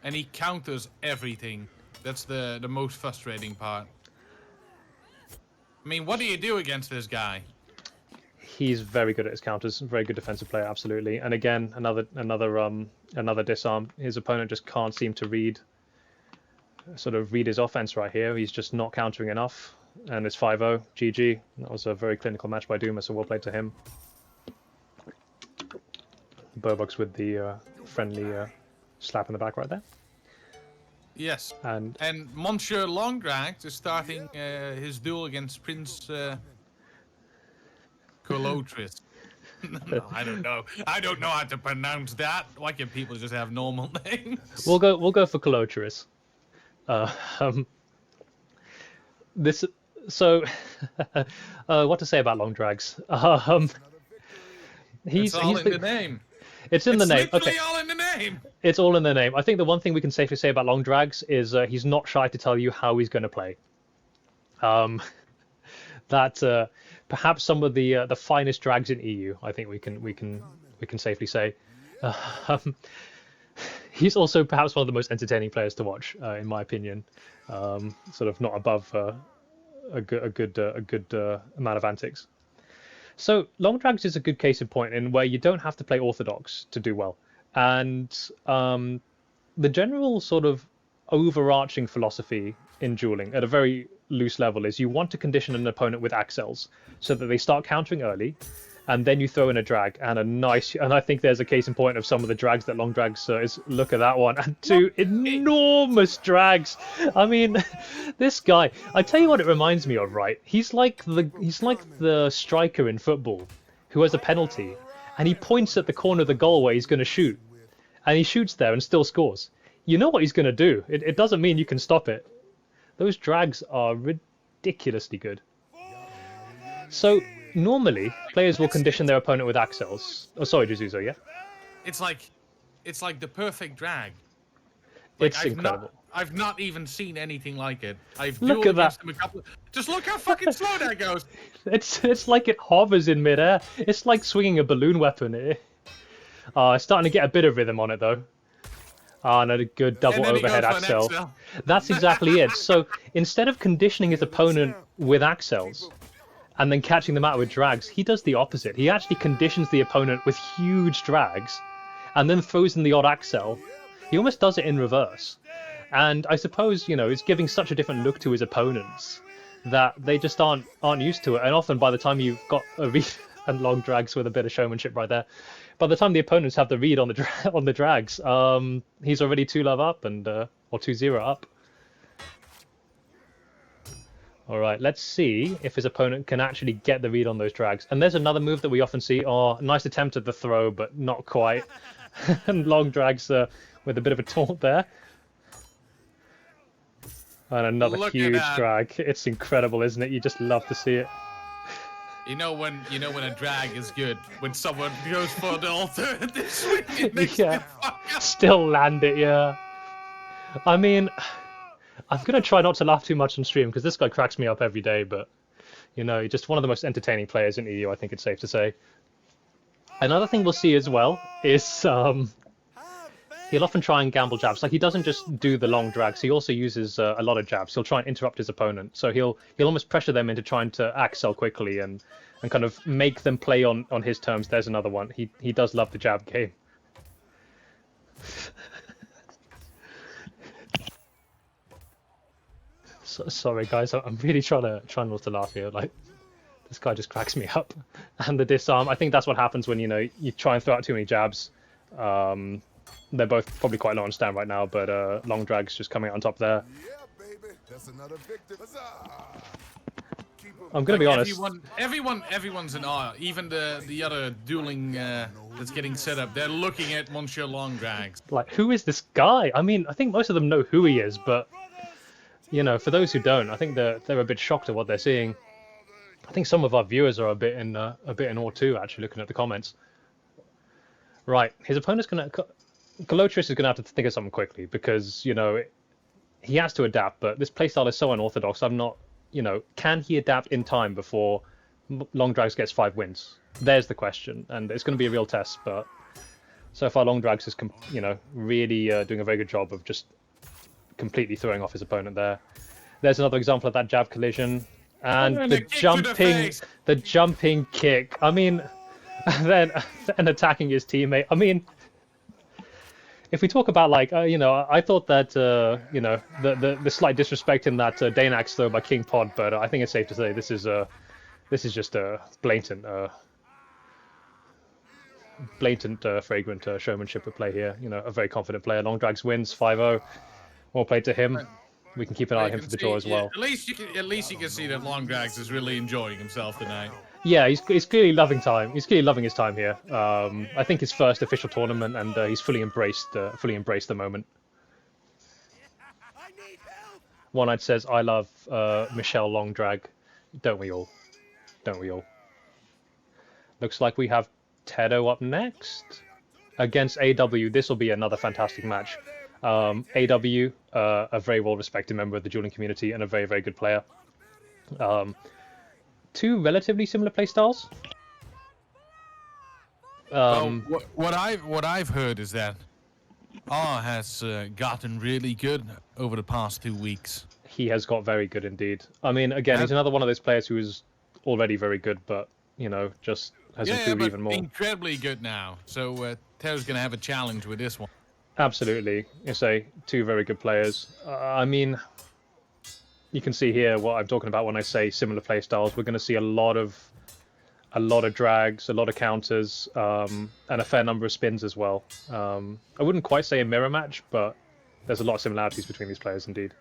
And he counters everything. That's the most frustrating part. I mean, what do you do against this guy? He's very good at his counters. Very good defensive player, absolutely. And again, another disarm. His opponent just can't seem to read his offense right here. He's just not countering enough. And it's 5-0. GG. That was a very clinical match by Duma, so well played to him. Bobox with the friendly slap in the back right there. Yes. And Monsieur Longdrag is starting his duel against Prince Colotris. No, I don't know. I don't know how to pronounce that. Why can't people just have normal names? We'll go for Colotris. What to say about Longdrags? It's all in the name. It's in the name. Literally all in the name. It's all in the name. I think the one thing we can safely say about Longdrags is he's not shy to tell you how he's going to play. That perhaps some of the finest drags in EU. I think we can safely say. He's also perhaps one of the most entertaining players to watch, in my opinion. Sort of not above a good amount of antics. So Longdrags is a good case in point in where you don't have to play orthodox to do well, and the general sort of overarching philosophy in dueling at a very loose level is you want to condition an opponent with accels so that they start countering early, and then you throw in a drag and and I think there's a case in point of some of the drags that Longdrags is. Look at that one, and two enormous drags. I mean, this guy, I tell you what it reminds me of, right? He's like the striker in football who has a penalty and he points at the corner of the goal where he's going to shoot, and he shoots there and still scores. You know what he's going to do. It doesn't mean you can stop it. Those drags are ridiculously good. So normally, players will condition their opponent with accels. Oh, sorry, Jizuzo, yeah? It's like the perfect drag. It's incredible. I've not even seen anything like it. I've look at that. Him a couple. Just look how fucking slow that goes. It's like it hovers in midair. It's like swinging a balloon weapon. It's starting to get a bit of rhythm on it though. And a good double overhead accel. That's exactly it. So instead of conditioning his opponent with accels and then catching them out with drags, he does the opposite. He actually conditions the opponent with huge drags and then throws in the odd accel. He almost does it in reverse. And I suppose, you know, it's giving such a different look to his opponents that they just aren't used to it. And often by the time you've got a read and long drags with a bit of showmanship right there, by the time the opponents have the read on the drags, he's already 2-love up and or 2-0 up. All right, let's see if his opponent can actually get the read on those drags. And there's another move that we often see. Oh, nice attempt at the throw, but not quite. And long drags with a bit of a taunt there. And another huge drag. It's incredible, isn't it? You just love to see it. You know when a drag is good when someone goes for the alternative swing. It makes me fuck up. Still land it, yeah. I mean, I'm gonna try not to laugh too much on stream because this guy cracks me up every day. But you know, just one of the most entertaining players in EU. I think it's safe to say. Another thing we'll see as well is he'll often try and gamble jabs. Like, he doesn't just do the long drags, he also uses a lot of jabs. He'll try and interrupt his opponent. So he'll almost pressure them into trying to accel quickly and kind of make them play on his terms. There's another one. He does love the jab game. Sorry guys, I'm really trying not to laugh here. Like, this guy just cracks me up. And the disarm, I think that's what happens when, you know, you try and throw out too many jabs. They're both probably quite low on stand right now, but long drag's just coming out on top there. Yeah, baby. That's another victim. I'm gonna be honest. Everyone's in awe. Even the other dueling that's getting set up, they're looking at Monsieur Long Drags. Like, who is this guy? I mean, I think most of them know who he is, but you know, for those who don't, I think they're a bit shocked at what they're seeing. I think some of our viewers are a bit in awe too, actually, looking at the comments. Right, his opponent's gonna. Galotris is gonna have to think of something quickly because, you know, he has to adapt, but this playstyle is so unorthodox. I'm not, you know, can he adapt in time before Long Drags gets 5 wins? There's the question, and it's going to be a real test. But so far, Long Drags is, you know, really doing a very good job of just completely throwing off his opponent there. There's another example of that jab collision, and the jumping kick. I mean, then attacking his teammate. I mean, if we talk about, like, you know, I thought that, you know, the slight disrespect in that Danax throw by King Pod, but I think it's safe to say this is just a blatant, flagrant showmanship at play here. You know, a very confident player. Long Drags wins 5-0. Well played to him. We can keep an eye on him for the draw as well. At least you can see that Long Drags is really enjoying himself tonight. Yeah, he's clearly loving time. He's clearly loving his time here. I think his first official tournament, and he's fully embraced the moment. One Eyed says, "I love Michelle Long Drag." Don't we all? Don't we all? Looks like we have Tedo up next against AW. This will be another fantastic match. AW, a very well-respected member of the dueling community and a very, very good player. Two relatively similar playstyles. What I've heard is that R has gotten really good over the past 2 weeks. He has got very good indeed. I mean, again, he's another one of those players who is already very good, but, you know, just has improved even more. Incredibly good now. So Teo's going to have a challenge with this one. Absolutely. You say two very good players. I mean, you can see here what I'm talking about when I say similar play styles. We're going to see a lot of drags, a lot of counters, and a fair number of spins as well. I wouldn't quite say a mirror match, but there's a lot of similarities between these players indeed.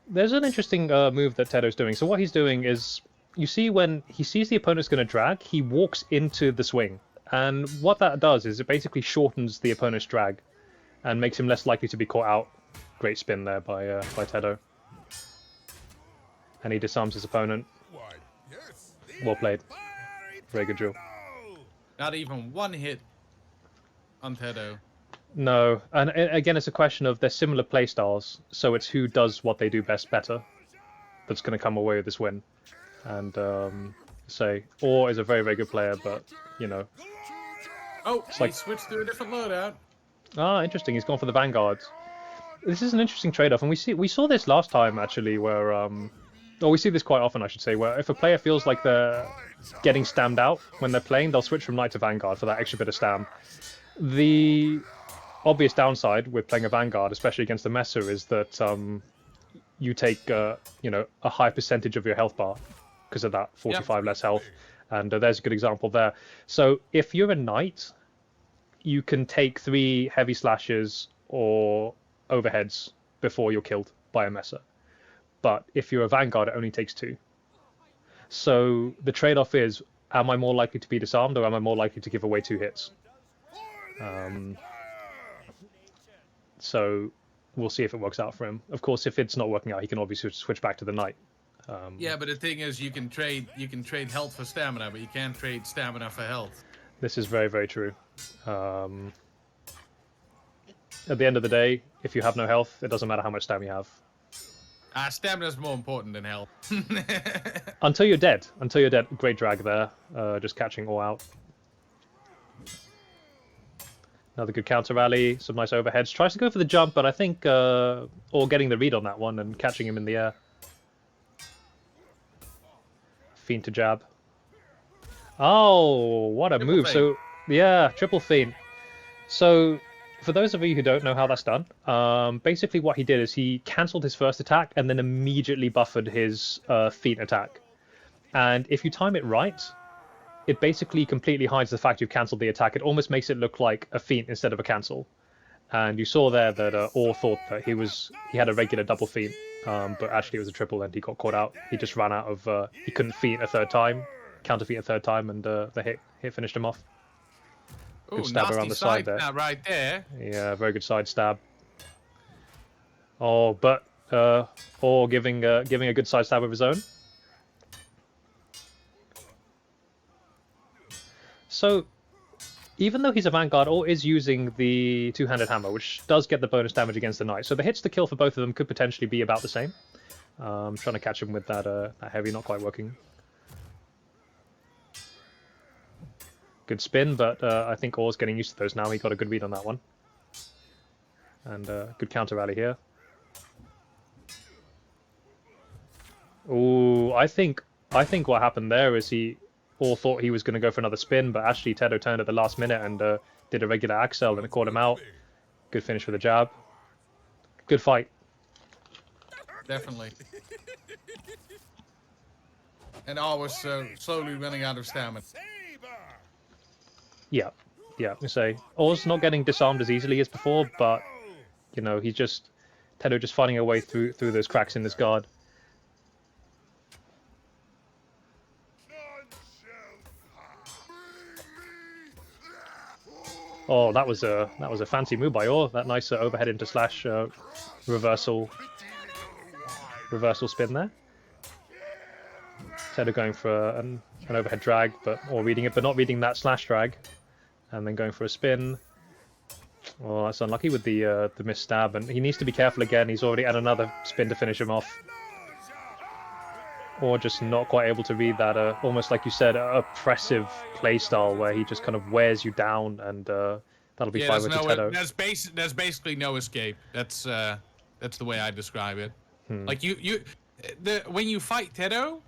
There's an interesting move that Tedo's doing. So what he's doing is, you see when he sees the opponent's going to drag, he walks into the swing. And what that does is it basically shortens the opponent's drag and makes him less likely to be caught out. Great spin there by Tedo. And he disarms his opponent. Well played. Very good duel. Not even one hit on Tedo. No, and again, it's a question of they're similar playstyles, so it's who does what they do best better that's going to come away with this win. And say, Orr is a very, very good player, but, you know. Oh, he switched to a different loadout. Ah, interesting. He's gone for the Vanguard. This is an interesting trade-off, and we saw this last time actually, where or we see this quite often, I should say, where if a player feels like they're getting stammed out when they're playing, they'll switch from Knight to Vanguard for that extra bit of stam. The obvious downside with playing a Vanguard, especially against the Messer, is that you take you know, a high percentage of your health bar because of that 45 less health, and there's a good example there. So if you're a Knight, you can take 3 heavy slashes or overheads before you're killed by a Messer. But if you're a Vanguard, it only takes 2. So the trade-off is, am I more likely to be disarmed, or am I more likely to give away 2 hits? So we'll see if it works out for him. Of course, if it's not working out, he can obviously switch back to the Knight. Yeah, but the thing is, you can trade health for stamina, but you can't trade stamina for health. This is very, very true. At the end of the day, if you have no health, it doesn't matter how much stamina you have. Stamina is more important than health. Until you're dead. Until you're dead. Great drag there. Just catching all out. Another good counter rally, some nice overheads. Tries to go for the jump, but I think or getting the read on that one and catching him in the air. Feint to jab. Oh, what a Triple move! feint. So yeah, triple feint. So for those of you who don't know how that's done, basically what he did is he cancelled his first attack and then immediately buffered his feint attack. And if you time it right, it basically completely hides the fact you've cancelled the attack. It almost makes it look like a feint instead of a cancel. And you saw there that Orr thought that he had a regular double feint, but actually it was a triple, and he got caught out. He just ran out of he couldn't feint a third time, counter feint a third time, and the hit finished him off. Good Ooh, stab nasty around the side there. stab right there. Yeah, very good side stab. Oh, but Orr giving a good side stab of his own. So, even though he's a Vanguard, Orr is using the two-handed hammer, which does get the bonus damage against the knight. So the hits to kill for both of them could potentially be about the same. Trying to catch him with that heavy, not quite working. Good spin, but I think Orr's getting used to those now. He got a good read on that one. And good counter rally here. Ooh, I think what happened there is Orr thought he was going to go for another spin, but actually Tedo turned at the last minute and did a regular axel and it caught him out. Good finish with a jab. Good fight. Definitely. And Orr was slowly running out of stamina. Yeah, I say Orr's not getting disarmed as easily as before, but you know Tedo just finding a way through those cracks in his guard. Oh, that was a fancy move by Orr. That nice overhead into slash reversal spin there. Tedo going for an overhead drag, but reading it, but not reading that slash drag, and then going for a spin. Oh, that's unlucky with the missed stab, and he needs to be careful again. He's already had another spin to finish him off. Or just not quite able to read that, almost like you said, oppressive playstyle where he just kind of wears you down, and that'll be 5 to Tedo. There's basically no escape. That's the way I describe it. Like when you fight Tedo,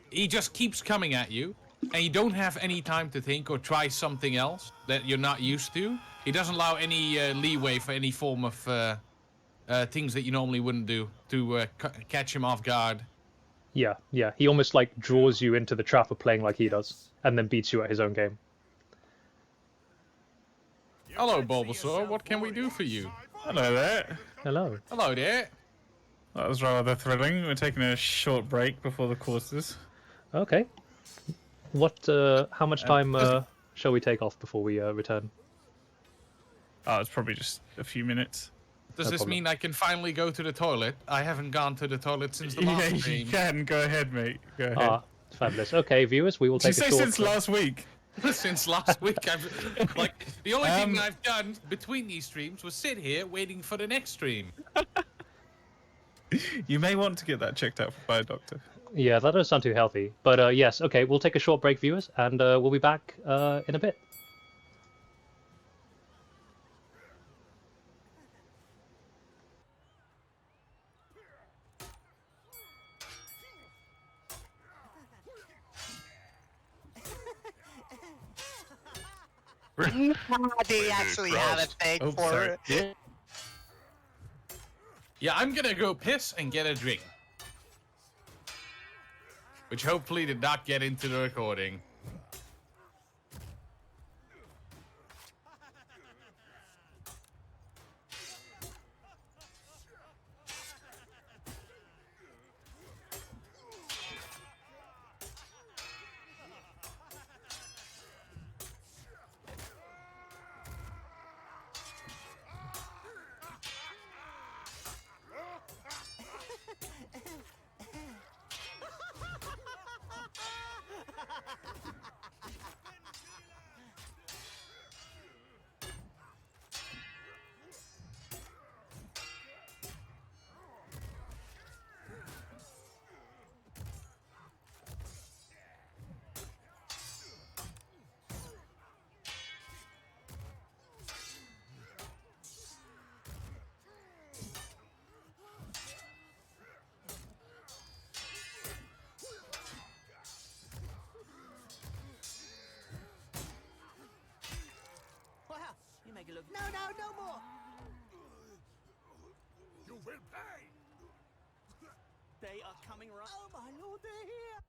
he just keeps coming at you, and you don't have any time to think or try something else that you're not used to. He doesn't allow any leeway for any form of things that you normally wouldn't do to catch him off guard. Yeah. He almost like draws you into the trap of playing like he does, and then beats you at his own game. Hello, Bulbasaur. What can we do for you? Hello there. Hello. Hello there. That was rather thrilling. We're taking a short break before the courses. Okay. What? How much time shall we take off before we return? Oh, it's probably just a few minutes. Does No this problem. mean I can finally go to the toilet? I haven't gone to the toilet since the Yeah, last you stream. can. Go ahead, mate. Go ahead. Ah, fabulous. Okay, viewers, we will Did you take a say short. since last week? Since last week, I've like the only thing I've done between these streams was sit here waiting for the next stream. You may want to get that checked out by a doctor. Yeah, that doesn't sound too healthy. But yes, okay, we'll take a short break, viewers, and we'll be back in a bit. Do you actually have a thing Oh, for sorry. it? Yeah, I'm gonna go piss and get a drink. Which hopefully did not get into the recording. No, no, no more. You will pay! They are coming right. Oh my lord, they're here.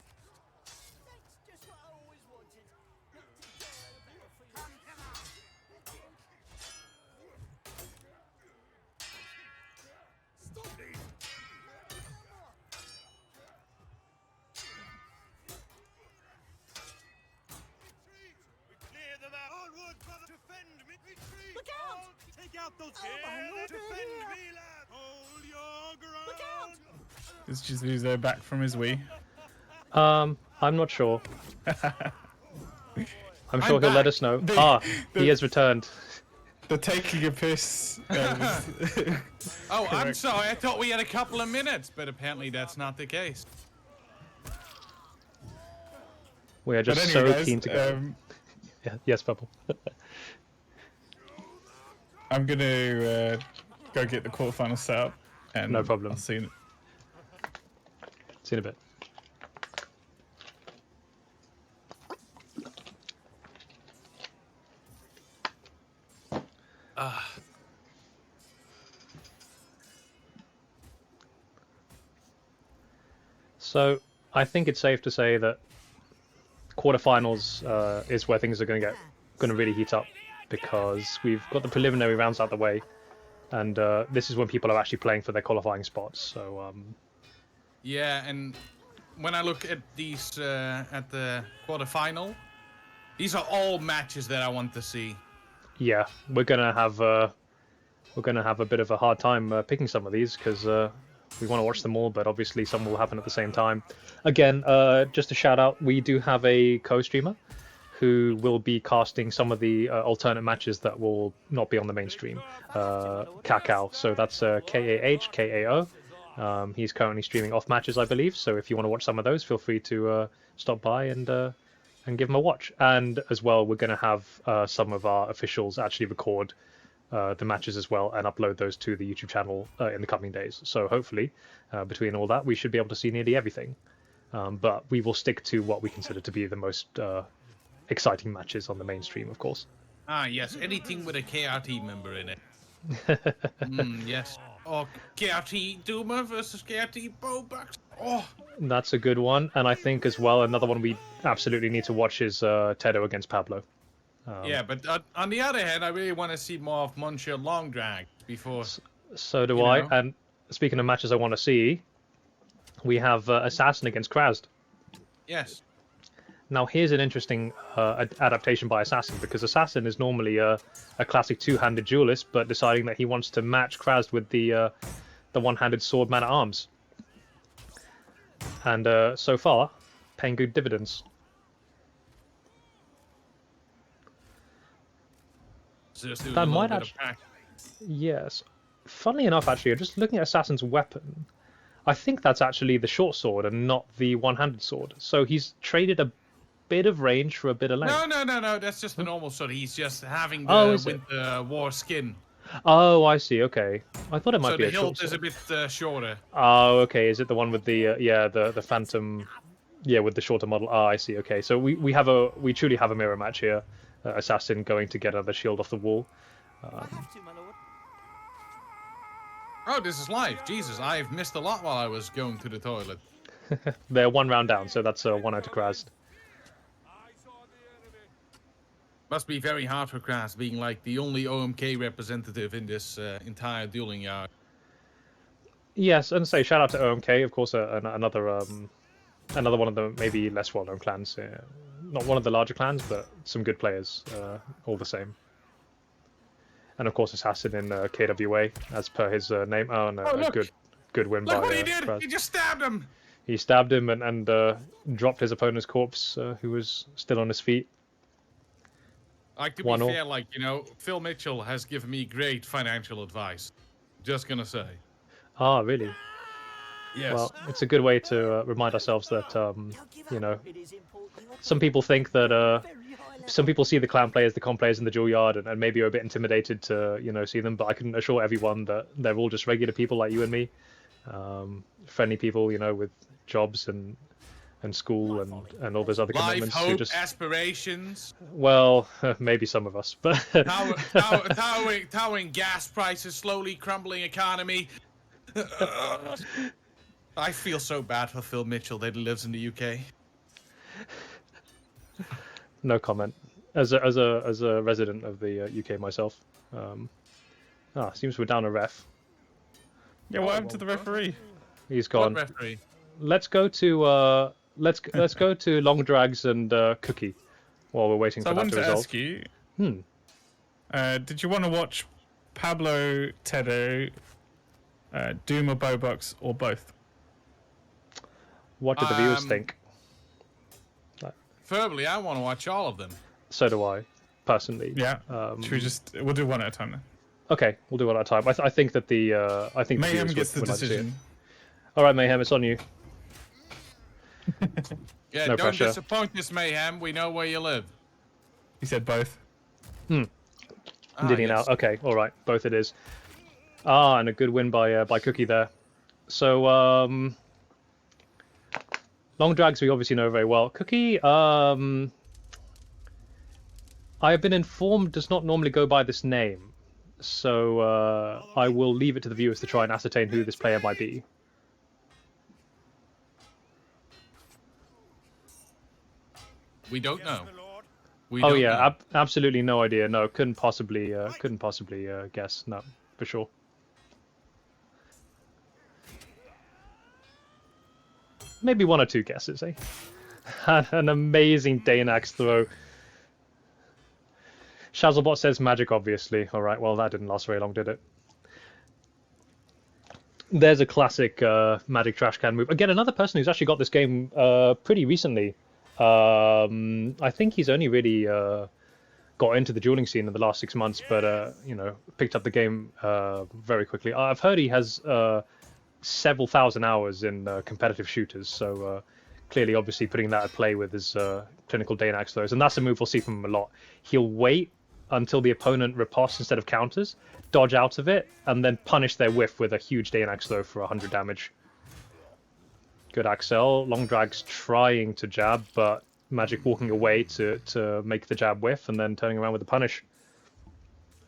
That's just what I always wanted. Not to die on the battlefield. Stop it! Clear them out. Onward, brother. Defend me. Retreat. Look out! Take out those Oh, my lord, they're Defend here. me, lad. Hold your ground. Look out! Is Chizuzo back from his Wii? I'm not sure. I'm sure he'll let back. us know. He has returned. The taking a piss. Oh, I'm sorry. I thought we had a couple of minutes, but apparently that's not the case. We are But just anyway, so guys, keen to go. Yeah, yes, Purple. I'm gonna go get the quarterfinal set up, and No problem. I'll see you. See you in a bit. So I think it's safe to say that quarterfinals is where things are going to really heat up, because we've got the preliminary rounds out the way, and this is when people are actually playing for their qualifying spots. So Yeah, and when I look at these at the quarterfinal, these are all matches that I want to see. yeah, we're gonna have a bit of a hard time picking some of these, because we want to watch them all, but obviously some will happen at the same time. Again, just a shout out, we do have a co-streamer who will be casting some of the alternate matches that will not be on the mainstream. Kakao, so that's Kahkao. He's currently streaming off matches, I believe, so if you want to watch some of those, feel free to stop by and give him a watch. And as well, we're going to have some of our officials actually record the matches as well and upload those to the YouTube channel in the coming days. So hopefully, between all that, we should be able to see nearly everything. But we will stick to what we consider to be the most exciting matches on the mainstream, of course. Ah, yes, anything with a KRT member in it. Yes. Oh, KRT Duma versus KRT Bobucks. Oh, That's a good one. And I think as well, another one we absolutely need to watch is Tedo against Pablo. yeah, but on the other hand, I really want to see more of Monsieur Long Drag before. So do You I. know. And speaking of matches I want to see, we have Assassin against Krazd. Yes. Now here's an interesting adaptation by Assassin, because Assassin is normally a classic two-handed duelist, but deciding that he wants to match Krazd with the one-handed sword man-at-arms. And so far, paying good dividends. So just doing That a little might bit of actu- practice. Yes. Funnily enough, actually, I'm just looking at Assassin's weapon. I think that's actually the short sword and not the one-handed sword. So he's traded a bit of range for a bit of length. No. That's just the normal sword. He's just having Oh, the is it? Winter War skin. Oh, I see. Okay. I thought it might So be the a short hilt is a sword. bit shorter. Oh, okay. Is it the one with the the Phantom? Yeah, with the shorter model. Ah, I see. Okay. So we truly have a mirror match here. Assassin going to get another shield off the wall. I have to, my lord. Oh, this is live. Jesus, I've missed a lot while I was going to the toilet. They're one round down, so that's 1-0 to Krazd. Must be very hard for Kras being like the only OMK representative in this entire dueling yard. Yes, and say shout out to OMK, of course, another one of the maybe less well-known clans. Not one of the larger clans, but some good players, all the same. And of course, Assassin in KWA, as per his name. Oh no, Oh, a look! good win Look by what he did! Kraz. He just stabbed him! He stabbed him and dropped his opponent's corpse, who was still on his feet. Like, to be 1-0. fair, like, you know, Phil Mitchell has given me great financial advice. Just gonna say. Ah, really? Yes. Well, it's a good way to remind ourselves that, you know, It is important you some people think that, very high level. some people see the clan players, the con players in the dual yard, and maybe are a bit intimidated to, you know, see them. But I can assure everyone that they're all just regular people like you and me, friendly people, you know, with jobs and school and all those other Life, commitments who hope, just, aspirations, well, maybe some of us, but towering gas prices, slowly crumbling economy. I feel so bad for Phil Mitchell that he lives in the UK. no comment. As a resident of the UK myself, seems we're down a ref. Yeah, what happened to the referee? He's What gone. referee? Let's go to let's go to Long Drags and Cookie while we're waiting So I for that wanted to to resolve. ask you, Hmm. did you want to watch Pablo, Tedo, Doom or Bobucks, or both? What did the viewers Um, think? Verbally, I want to watch all of them. So do I, personally. Yeah. Should we just... We'll do one at a time then. Okay, we'll do one at a time. I think that the the Mayhem viewers gets the would like to see it. decision. All right, Mayhem, it's on you. Yeah, No don't pressure. disappoint us, Mayhem. We know where you live. He said both. Ah, Did he now? yes. Okay, all right, both it is. And a good win by Cookie there. So Long Drags we obviously know very well. Cookie, I have been informed does not normally go by this name, so I will leave it to the viewers to try and ascertain who this player might be. We don't know. my lord. We Oh don't yeah, know. absolutely no idea. No, couldn't possibly guess. No, for sure. Maybe one or two guesses, eh? An amazing Danax throw. Shazzlebot says magic, obviously. All right, well that didn't last very long, did it? There's a classic magic trash can move. Again, another person who's actually got this game pretty recently. I think he's only really got into the dueling scene in the last 6 months, but you know, picked up the game very quickly. I've heard he has several thousand hours in competitive shooters, so clearly, obviously, putting that at play with his clinical Danax throws, and that's a move we'll see from him a lot. He'll wait until the opponent riposts instead of counters, dodge out of it, and then punish their whiff with a huge Danax throw for 100 damage. Good Axel. Long Drag's trying to jab, but Magic walking away to make the jab whiff and then turning around with the punish.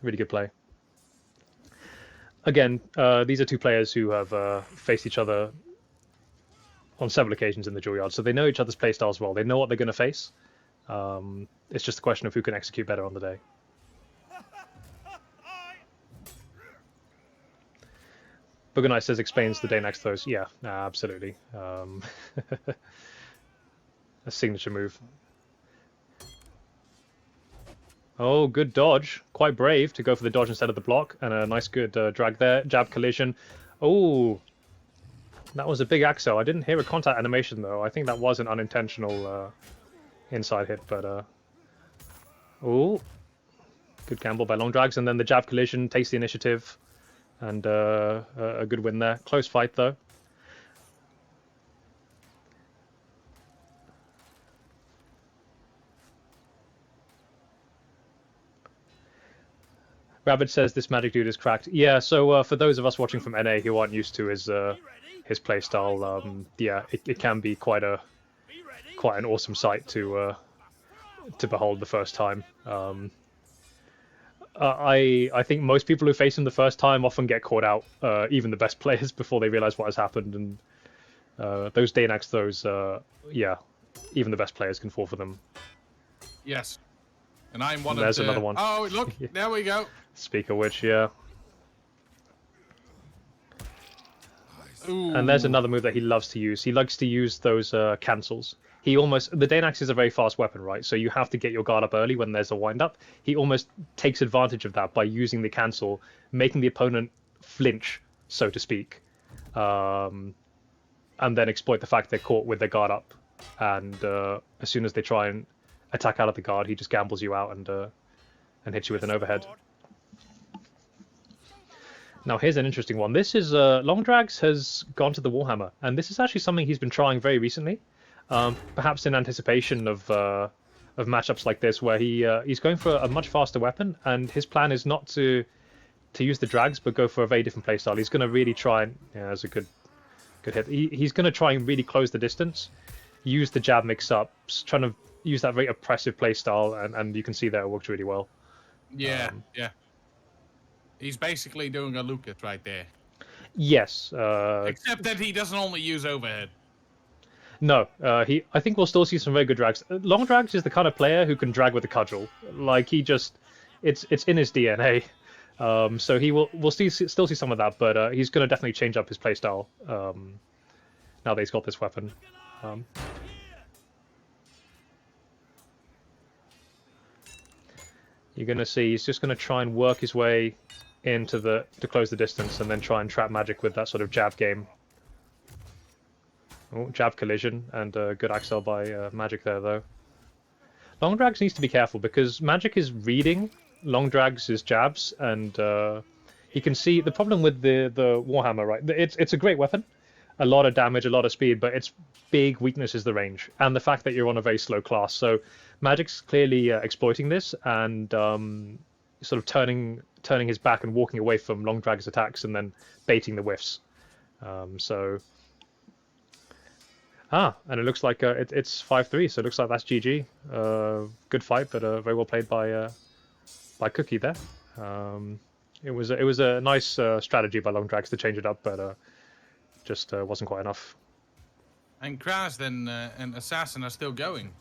Really good play. Again, these are two players who have faced each other on several occasions in the dual yard, so they know each other's playstyles well. They know what they're going to face. It's just a question of who can execute better on the day. Booger Knight says explains the Danax throws. Yeah, absolutely. A signature move. Oh, good dodge. Quite brave to go for the dodge instead of the block. And a nice good drag there. Jab collision. Oh, that was a big Axel. I didn't hear a contact animation, though. I think that was an unintentional inside hit. But, oh, good gamble by Long Drags. And then the jab collision takes the initiative. And a good win there. Close fight, though. Rabbit says this magic dude is cracked. Yeah, so for those of us watching from NA who aren't used to his playstyle, yeah, it can be quite an awesome sight to behold the first time. I think most people who face him the first time often get caught out, even the best players, before they realize what has happened. And those Danax throws, yeah, even the best players can fall for them. Yes. And I'm one There's of the... another one. Oh, look, there we go. Speak of which, yeah. Ooh. And there's another move that he loves to use. He likes to use those cancels. The Danax is a very fast weapon, right? So you have to get your guard up early when there's a wind-up. He almost takes advantage of that by using the cancel, making the opponent flinch, so to speak. and then exploit the fact they're caught with their guard up. And as soon as they try and attack out of the guard, he just gambles you out and hits you with an overhead. Now here's an interesting one. This is Long Drags has gone to the Warhammer, and this is actually something he's been trying very recently, perhaps in anticipation of matchups like this, where he's going for a much faster weapon, and his plan is not to use the drags, but go for a very different playstyle. He's going to really try and that's a good hit. He's going to try and really close the distance, use the jab mix-ups, trying to use that very oppressive playstyle, and you can see that it worked really well. Yeah, yeah. He's basically doing a Lucas right there. Yes. Except that he doesn't only use overhead. No, I think we'll still see some very good drags. Long Drags is the kind of player who can drag with a cudgel. Like it's in his DNA. So we'll still see some of that, but he's going to definitely change up his playstyle now that he's got this weapon. You're going to see he's just going to try and work his way into to close the distance, and then try and trap magic with that sort of jab game. Oh, jab collision, and good axel by magic there though. Long Drags needs to be careful because magic is reading Long Drags is jabs, and he can see the problem with the Warhammer, right? It's a great weapon, a lot of damage, a lot of speed, but its big weakness is the range and the fact that you're on a very slow class. So Magic's clearly exploiting this and sort of turning his back and walking away from Long Drag's attacks and then baiting the whiffs. And it looks like it's 5-3, so it looks like that's GG. Good fight, but very well played by Cookie there. It was a nice strategy by Long Drags to change it up, but just wasn't quite enough. And Kraz and Assassin are still going.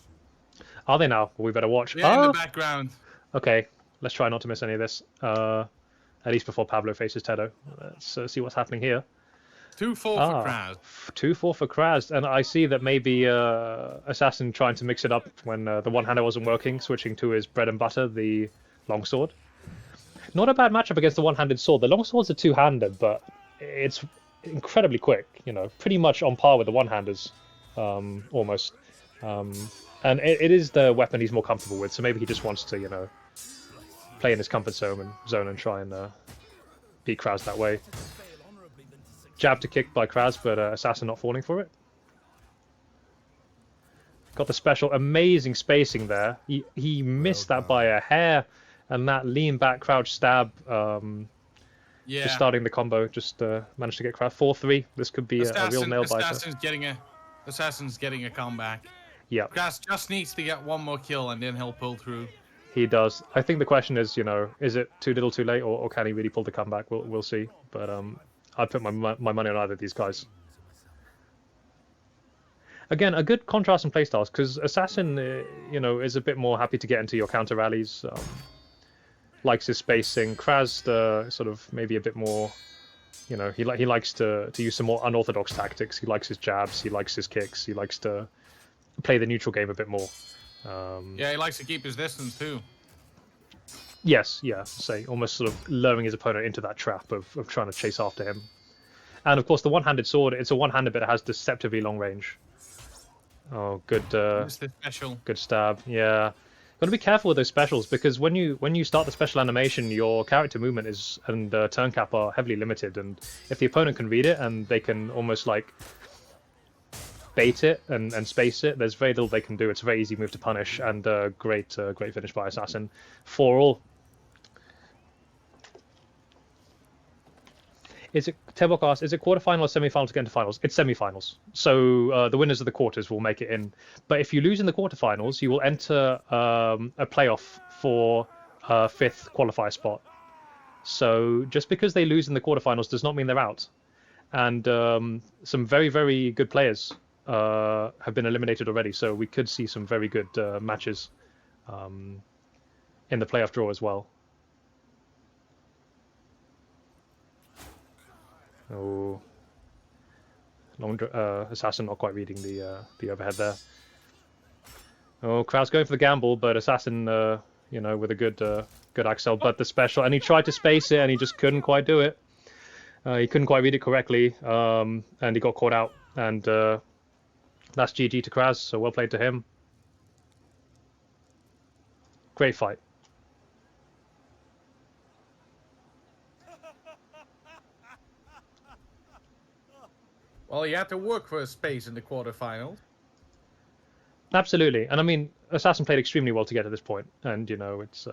Are they now? Well, we better watch. Yeah, in the background. Okay, let's try not to miss any of this. At least before Pablo faces Tedo. Let's see what's happening here. 2-4 for Kraz. 2-4 for Kraz, and I see that maybe Assassin trying to mix it up when the one-hander wasn't working, switching to his bread and butter, the longsword. Not a bad matchup against the one-handed sword. The longsword's a two-handed, but it's incredibly quick. You know, pretty much on par with the one-handers, almost. And it is the weapon he's more comfortable with, so maybe he just wants to, play in his comfort zone and try and beat Kraz that way. Jab to kick by Kraz, but Assassin not falling for it. Got the special, amazing spacing there. He missed that by a hair, and that lean back crouch stab. Just starting the combo, just managed to get Kraz 4-3. This could be a real nail biter. Assassin's getting a comeback. Yeah. Kraz just needs to get one more kill, and then he'll pull through. He does. I think the question is, is it too little, too late, or can he really pull the comeback? We'll see. But I'd put my money on either of these guys. Again, a good contrast in playstyles, because Assassin, is a bit more happy to get into your counter rallies. Likes his spacing. Kraz, sort of maybe a bit more, he likes to use some more unorthodox tactics. He likes his jabs. He likes his kicks. He likes to play the neutral game a bit more. Yeah, he likes to keep his distance too. Yes, yeah, almost sort of luring his opponent into that trap of trying to chase after him. And of course, the one-handed sword, it's a one-handed, but it has deceptively long range. Oh, good. It's the special. Good stab. Yeah, got to be careful with those specials because when you start the special animation, your character movement and turn cap are heavily limited, and if the opponent can read it and they can almost like bait it and space it, there's very little they can do. It's a very easy move to punish, and great finish by Assassin. 4-all. Tebok asks, is it quarterfinal or semi-final to get into finals? It's semi-finals. So the winners of the quarters will make it in. But if you lose in the quarterfinals, you will enter a playoff for a 5th qualifier spot. So just because they lose in the quarterfinals does not mean they're out. And some very, very good players have been eliminated already. So we could see some very good matches in the playoff draw as well. Oh, Assassin not quite reading the overhead there. Oh, Kraz going for the gamble, but Assassin, with a good axel, but the special, and he tried to space it, and he just couldn't quite do it. He couldn't quite read it correctly, and he got caught out. And that's GG to Kraz, so well played to him. Great fight. Well, he had to work for a space in the quarterfinals. Absolutely, and I mean, Assassin played extremely well to get to this point, and you know, it's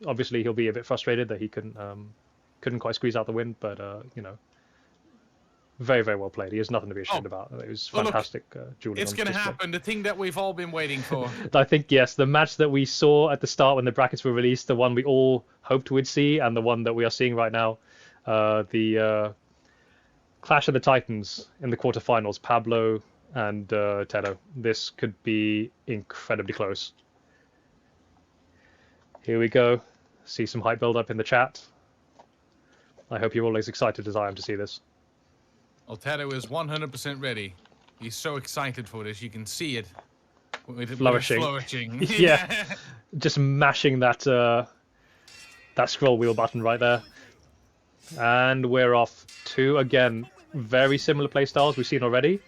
obviously he'll be a bit frustrated that he couldn't quite squeeze out the win, but you know, very very well played. He has nothing to be ashamed about. It was Well, look, fantastic dueling. It's on going to display. happen. The thing that we've all been waiting for. I think yes, the match that we saw at the start when the brackets were released, the one we all hoped we'd see, and the one that we are seeing right now, the Clash of the Titans in the quarterfinals, Pablo and Tedo. This could be incredibly close. Here we go. See some hype build up in the chat. I hope you're all as excited as I am to see this. Altero is 100% ready. He's so excited for this. You can see it. With Flourishing. Flourishing. Yeah. Just mashing that that scroll wheel button right there. And we're off. Two, again, very similar playstyles we've seen already.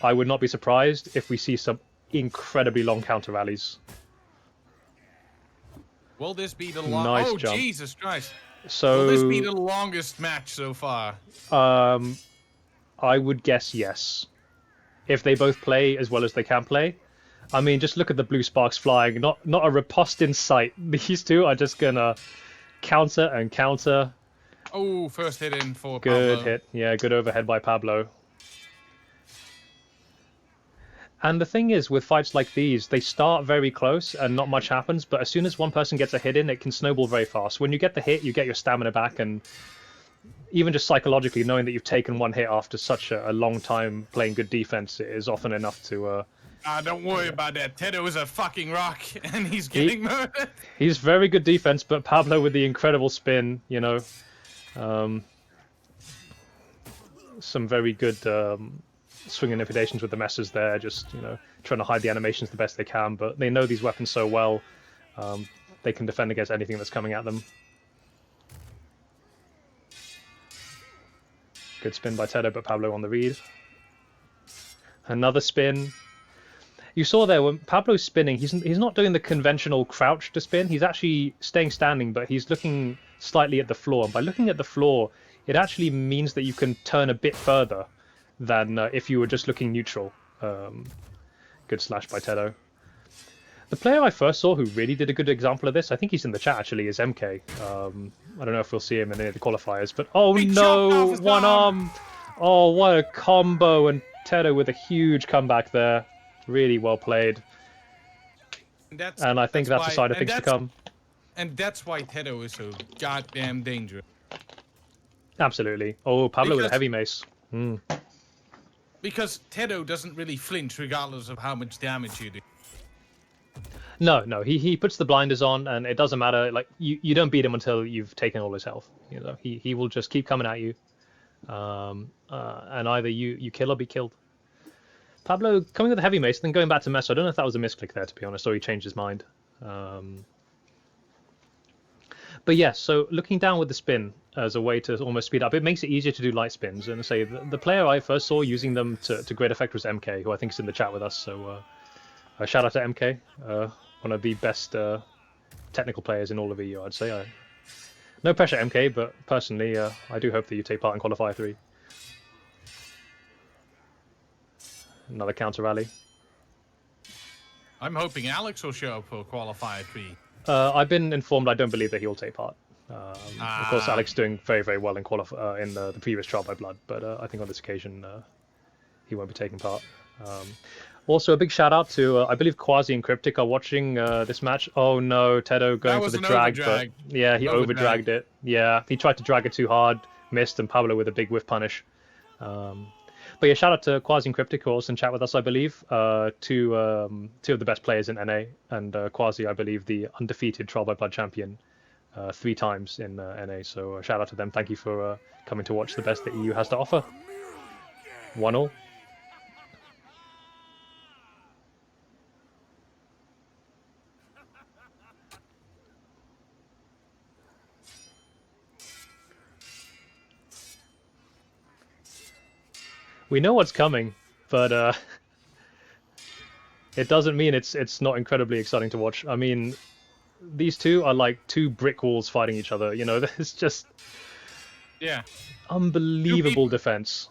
I would not be surprised if we see some incredibly long counter rallies. Will this be the Nice Oh, jump. Jesus Christ. So Will this be the longest match so far? I would guess yes. If they both play as well as they can play. I mean, just look at the blue sparks flying. Not a riposte in sight. These two are just gonna counter and counter. Oh, first hit in for Good Pablo. hit. Yeah, good overhead by Pablo. And the thing is, with fights like these, they start very close and not much happens, but as soon as one person gets a hit in, it can snowball very fast. When you get the hit, you get your stamina back, and even just psychologically, knowing that you've taken one hit after such a long time playing good defense is often enough to... Don't worry about that. Tedo is a fucking rock, and he's getting murdered. He's very good defense, but Pablo with the incredible spin, you know... some very good swinging imputations with the messes there, just, you know, trying to hide the animations the best they can, but they know these weapons so well, they can defend against anything that's coming at them. Good spin by Tedo, but Pablo on the read. Another spin. You saw there when Pablo's spinning, he's not doing the conventional crouch to spin, he's actually staying standing, but he's looking slightly at the floor. And by looking at the floor, it actually means that you can turn a bit further than if you were just looking neutral. Good slash by Tedo. The player I first saw who really did a good example of this, I think he's in the chat actually, is MK. I don't know if we'll see him in any of the qualifiers, but oh He no, chopped off his one arm! Oh, what a combo, and Tedo with a huge comeback there. Really well played. And I think that's a sign of things to come. And that's why Tedo is so goddamn dangerous. Absolutely. Oh, Pablo with a Because- heavy mace. Because Tedo doesn't really flinch regardless of how much damage you do. No, he puts the blinders on, and it doesn't matter. Like you don't beat him until you've taken all his health. You know, he will just keep coming at you, and either you kill or be killed. Pablo coming with a heavy mace, then going back to Meso. I don't know if that was a misclick there, to be honest, or he changed his mind. But yes, so looking down with the spin as a way to almost speed up, it makes it easier to do light spins. And say the player I first saw using them to great effect was MK, who I think is in the chat with us. So shout out to MK, one of the best technical players in all of EU, I'd say. No pressure, MK, but personally, I do hope that you take part in Qualifier 3. Another counter rally. I'm hoping Alex will show up for Qualifier 3. I've been informed I don't believe that he'll take part. Of course, Alex doing very, very well in the previous Trial by Blood, but I think on this occasion he won't be taking part. Also, a big shout out to, I believe Quasi and Cryptic are watching this match. Oh no, Tedo going for was the an drag, overdrag. but yeah, he overdragged it. Yeah, he tried to drag it too hard, missed, and Pablo with a big whiff punish. But yeah, shout out to Quasi and Cryptic, who are also in chat with us, I believe. Two of the best players in NA, and Quasi, I believe, the undefeated Trial by Blood champion 3 times in NA. So shout out to them. Thank you for coming to watch the best that EU has to offer. 1-1. We know what's coming, but it doesn't mean it's not incredibly exciting to watch. I mean, these two are like two brick walls fighting each other. You know, there's just Yeah. unbelievable defense.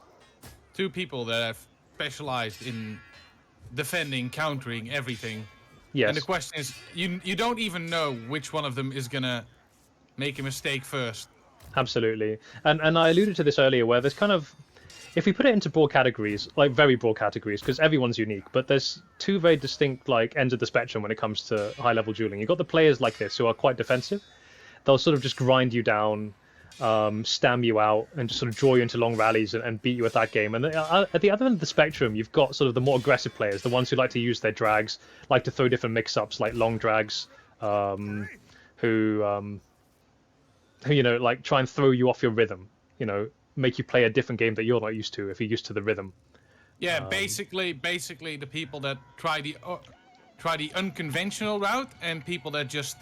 Two people that have specialized in defending, countering everything. Yes. And the question is, you don't even know which one of them is gonna make a mistake first. Absolutely. And I alluded to this earlier, where there's kind of, if we put it into broad categories, like very broad categories, because everyone's unique, but there's two very distinct like ends of the spectrum when it comes to high-level dueling. You've got the players like this who are quite defensive. They'll sort of just grind you down, stam you out, and just sort of draw you into long rallies and beat you at that game. And at the other end of the spectrum, you've got sort of the more aggressive players, the ones who like to use their drags, like to throw different mix-ups, like long drags, who you know, like try and throw you off your rhythm, you know, make you play a different game that you're not used to if you're used to the rhythm. Yeah, basically the people that try the unconventional route and people that just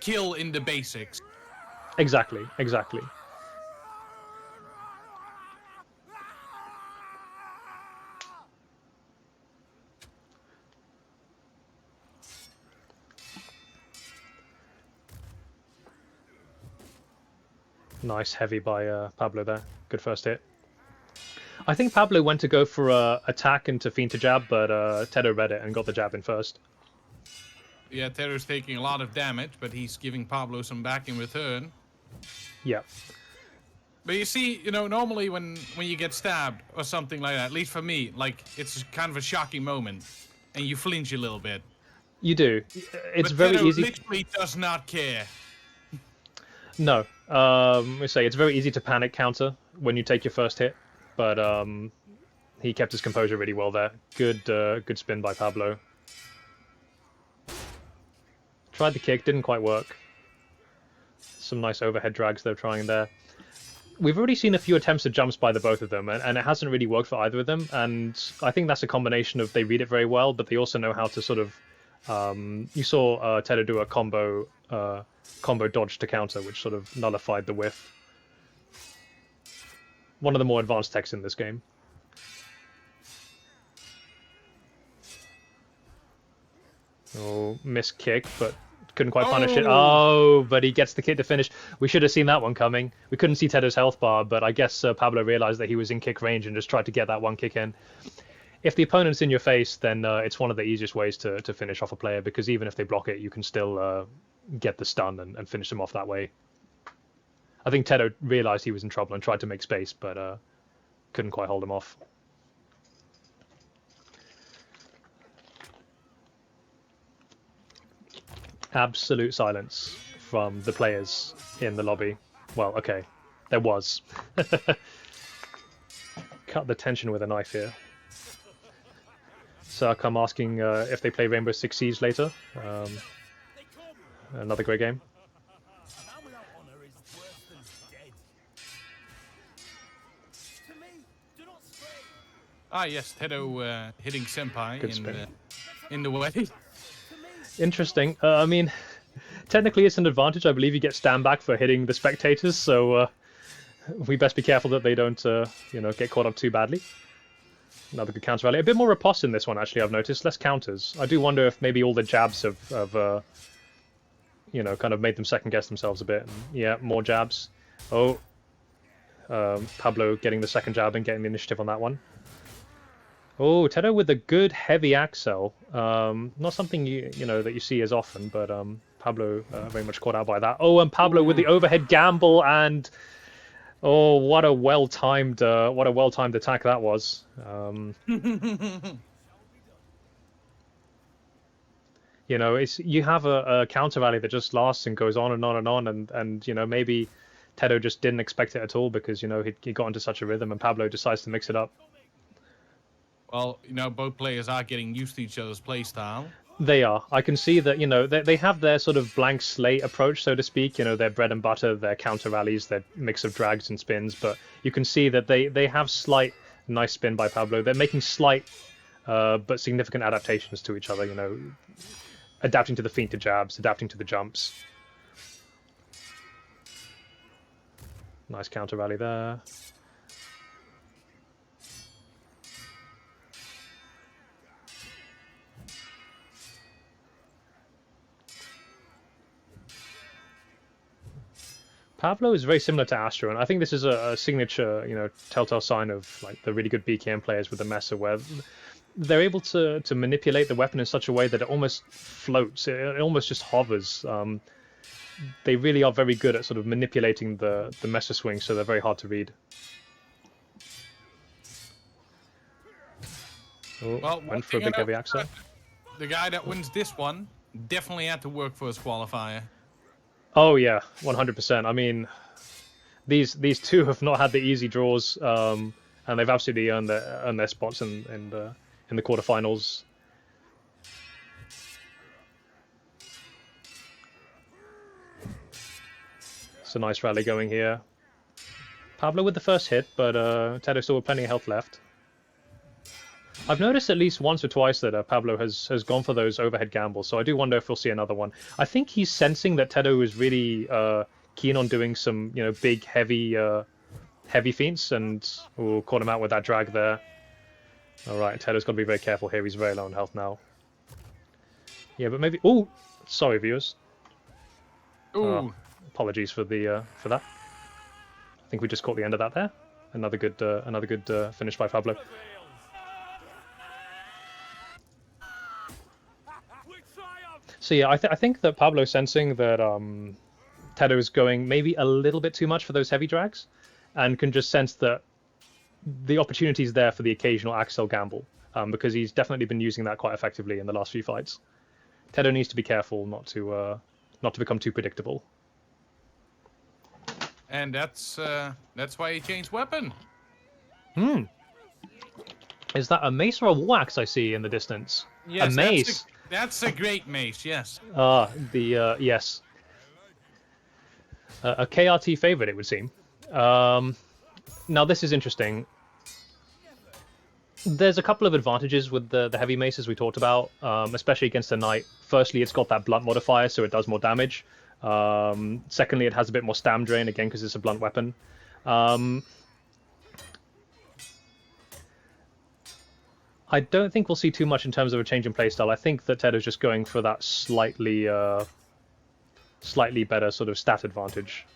kill in the basics. Exactly, exactly. Nice heavy by Pablo there. Good first hit. I think Pablo went to go for a attack and to feint to jab, but Tedo read it and got the jab in first. Yeah, Terror's taking a lot of damage, but he's giving Pablo some back in return. Yeah. But you see, you know, normally when you get stabbed or something like that, at least for me, like, it's kind of a shocking moment, and you flinch a little bit. You do. It's But very Tedo easy. literally does not care. No. We say it's very easy to panic counter when you take your first hit, but he kept his composure really well there. Good spin by Pablo. Tried the kick, didn't quite work. Some nice overhead drags they're trying there. We've already seen a few attempts at jumps by the both of them, and it hasn't really worked for either of them. And I think that's a combination of they read it very well, but they also know how to sort of. You saw Tedo do a combo dodge to counter, which sort of nullified the whiff. One of the more advanced techs in this game. Oh, missed kick, but couldn't quite punish it. Oh, but he gets the kick to finish. We should have seen that one coming. We couldn't see Tedo's health bar, but I guess Pablo realized that he was in kick range and just tried to get that one kick in. If the opponent's in your face, then it's one of the easiest ways to finish off a player, because even if they block it, you can still get the stun and finish them off that way. I think Tedo realized he was in trouble and tried to make space, but couldn't quite hold him off. Absolute silence from the players in the lobby. Well, okay, there was. Cut the tension with a knife here. Sarkam asking if they play Rainbow Six Siege later. Another great game. Ah, yes, Tedo hitting Senpai in the way. Interesting. I mean, technically it's an advantage. I believe you get stand back for hitting the spectators, so we best be careful that they don't, you know, get caught up too badly. Another good counter rally. A bit more riposte in this one, actually, I've noticed. Less counters. I do wonder if maybe all the jabs have you know, kind of made them second-guess themselves a bit. And, yeah, more jabs. Oh, Pablo getting the second jab and getting the initiative on that one. Oh, Tedo with a good heavy axel. Not something you know that you see as often, but Pablo very much caught out by that. Oh, and Pablo with the overhead gamble, and oh, what a well-timed attack that was. You know, you have a counter rally that just lasts and goes on and on and on, and you know, maybe Tedo just didn't expect it at all because, you know, he got into such a rhythm, and Pablo decides to mix it up. Well, you know, both players are getting used to each other's playstyle. They are. I can see that, you know, they have their sort of blank slate approach, so to speak, you know, their bread and butter, their counter rallies, their mix of drags and spins, but you can see that they have slight, nice spin by Pablo. They're making slight but significant adaptations to each other, you know, adapting to the feint to jabs, adapting to the jumps. Nice counter rally there. Pablo is very similar to Astro, and I think this is a signature, telltale sign of like the really good BKM players with the Mesa, where they're able to manipulate the weapon in such a way that it almost floats, it almost just hovers. They really are very good at sort of manipulating the Mesa swing, so they're very hard to read. Oh, Well, went for a big heavy axe. The guy that wins this one definitely had to work for his qualifier. Oh yeah, 100%. I mean, these two have not had the easy draws, and they've absolutely earned their spots in the quarterfinals. It's a nice rally going here. Pablo with the first hit, but Tedo still with plenty of health left. I've noticed at least once or twice that Pablo has gone for those overhead gambles, so I do wonder if we'll see another one. I think he's sensing that Tedo is really keen on doing some, big, heavy feints, and we'll caught him out with that drag there. All right, Tedo's got to be very careful here. He's very low on health now. Yeah, but maybe. Oh, sorry, viewers. Ooh. Apologies for that. I think we just caught the end of that there. Another good finish by Pablo. So yeah, I think that Pablo's sensing that Tedo is going maybe a little bit too much for those heavy drags, and can just sense that the opportunity is there for the occasional Axel gamble, because he's definitely been using that quite effectively in the last few fights. Tedo needs to be careful not to become too predictable. And that's why he changed weapon. Is that a mace or a war axe I see in the distance? Yes, a mace. That's a great mace. Yes. Yes. A KRT favorite, it would seem. Now this is interesting. There's a couple of advantages with the heavy mace, as we talked about, especially against the knight. Firstly, it's got that blunt modifier, so it does more damage. Secondly, it has a bit more stam drain, again, because it's a blunt weapon. I don't think we'll see too much in terms of a change in playstyle. I think that Tedo's just going for that slightly better sort of stat advantage.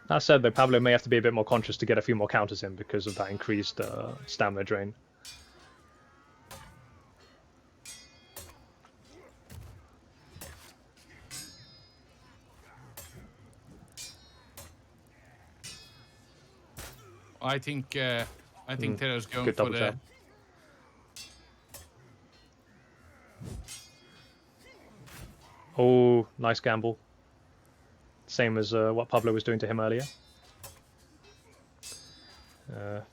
That said, though, Pablo may have to be a bit more conscious to get a few more counters in because of that increased stamina drain. I think Tedo's going Good for double the. jab. Oh, nice gamble. Same as what Pablo was doing to him earlier.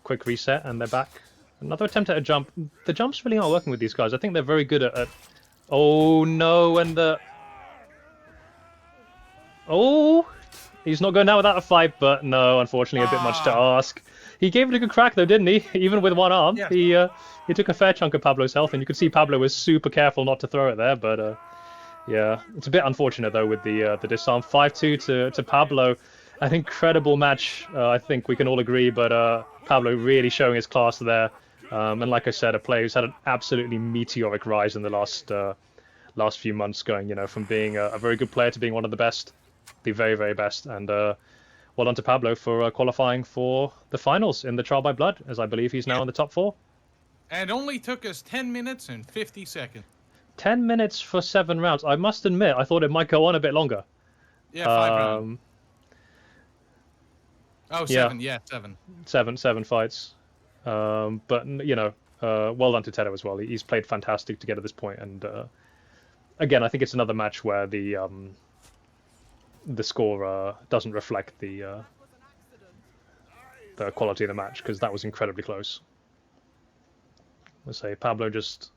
Quick reset, and they're back. Another attempt at a jump. The jumps really aren't working with these guys. I think they're very good at... Oh, no, and the... Oh! He's not going down without a fight, but no, unfortunately, a bit much to ask. He gave it a good crack, though, didn't he? Even with one arm. Yes. He took a fair chunk of Pablo's health, and you could see Pablo was super careful not to throw it there, but... yeah, it's a bit unfortunate, though, with the disarm. 5-2 to Pablo. An incredible match, I think we can all agree, but Pablo really showing his class there. And like I said, a player who's had an absolutely meteoric rise in the last few months, going, from being a very good player to being one of the best, the very, very best. And well done to Pablo for qualifying for the finals in the Trial by Blood, as I believe he's now in the top 4. And it only took us 10 minutes and 50 seconds. 10 minutes for 7 rounds. I must admit, I thought it might go on a bit longer. Yeah, 5 rounds. Oh, 7. Yeah, 7. 7 fights. But, well done to Tedo as well. He's played fantastic to get to this point. And, again, I think it's another match where the score doesn't reflect the quality of the match, because that was incredibly close. Let's say Pablo just...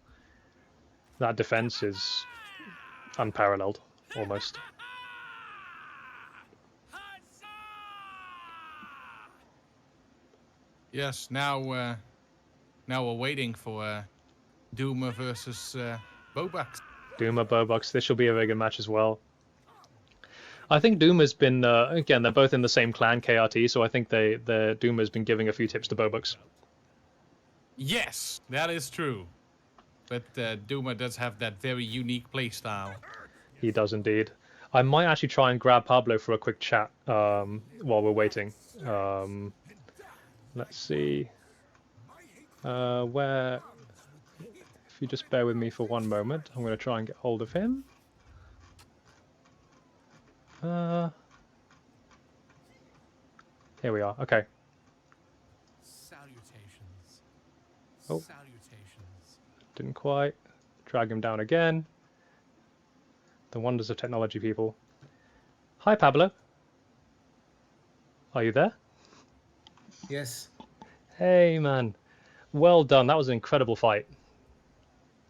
That defense is unparalleled, almost. Yes, now we're waiting for Duma versus Bobux. Duma, Bobux. This will be a very good match as well. I think Duma's been, again, they're both in the same clan, KRT, so I think Duma's been giving a few tips to Bobux. Yes, that is true. But Duma does have that very unique playstyle. He does indeed. I might actually try and grab Pablo for a quick chat while we're waiting. Let's see. Where? If you just bear with me for one moment, I'm going to try and get hold of him. Here we are. Okay. Salutations. Oh. Salutations. Didn't quite. Drag him down again. The wonders of technology, people. Hi, Pablo. Are you there? Yes. Hey, man. Well done. That was an incredible fight.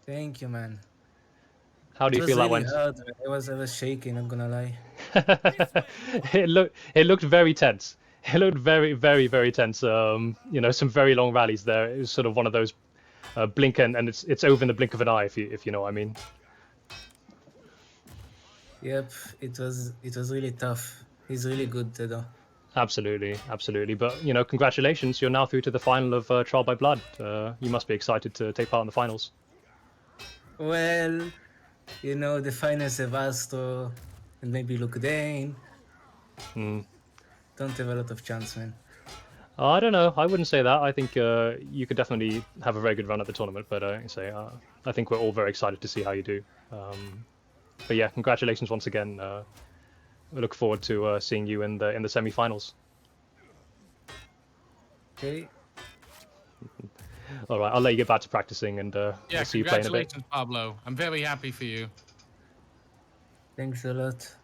Thank you, man. How do It you was feel that really went? hard. I was shaking. I'm gonna lie. It looked very tense. It looked very, very, very tense. You know, some very long rallies there. It was sort of one of those blink and it's over in the blink of an eye, if you know what I mean. Yep. It was really tough. He's really good, Tedo. Absolutely, absolutely. But you know, congratulations. You're now through to the final of Trial by Blood. You must be excited to take part in the finals. Well, you know, the finals have Astro and maybe Luke Dane. Don't have a lot of chance, man. I don't know. I wouldn't say that. I think you could definitely have a very good run at the tournament. But I think we're all very excited to see how you do. But yeah, congratulations once again. We look forward to seeing you in the semi-finals. Okay. All right, I'll let you get back to practicing, and Yeah, I'll see you playing a bit. congratulations, Pablo. I'm very happy for you. Thanks a lot.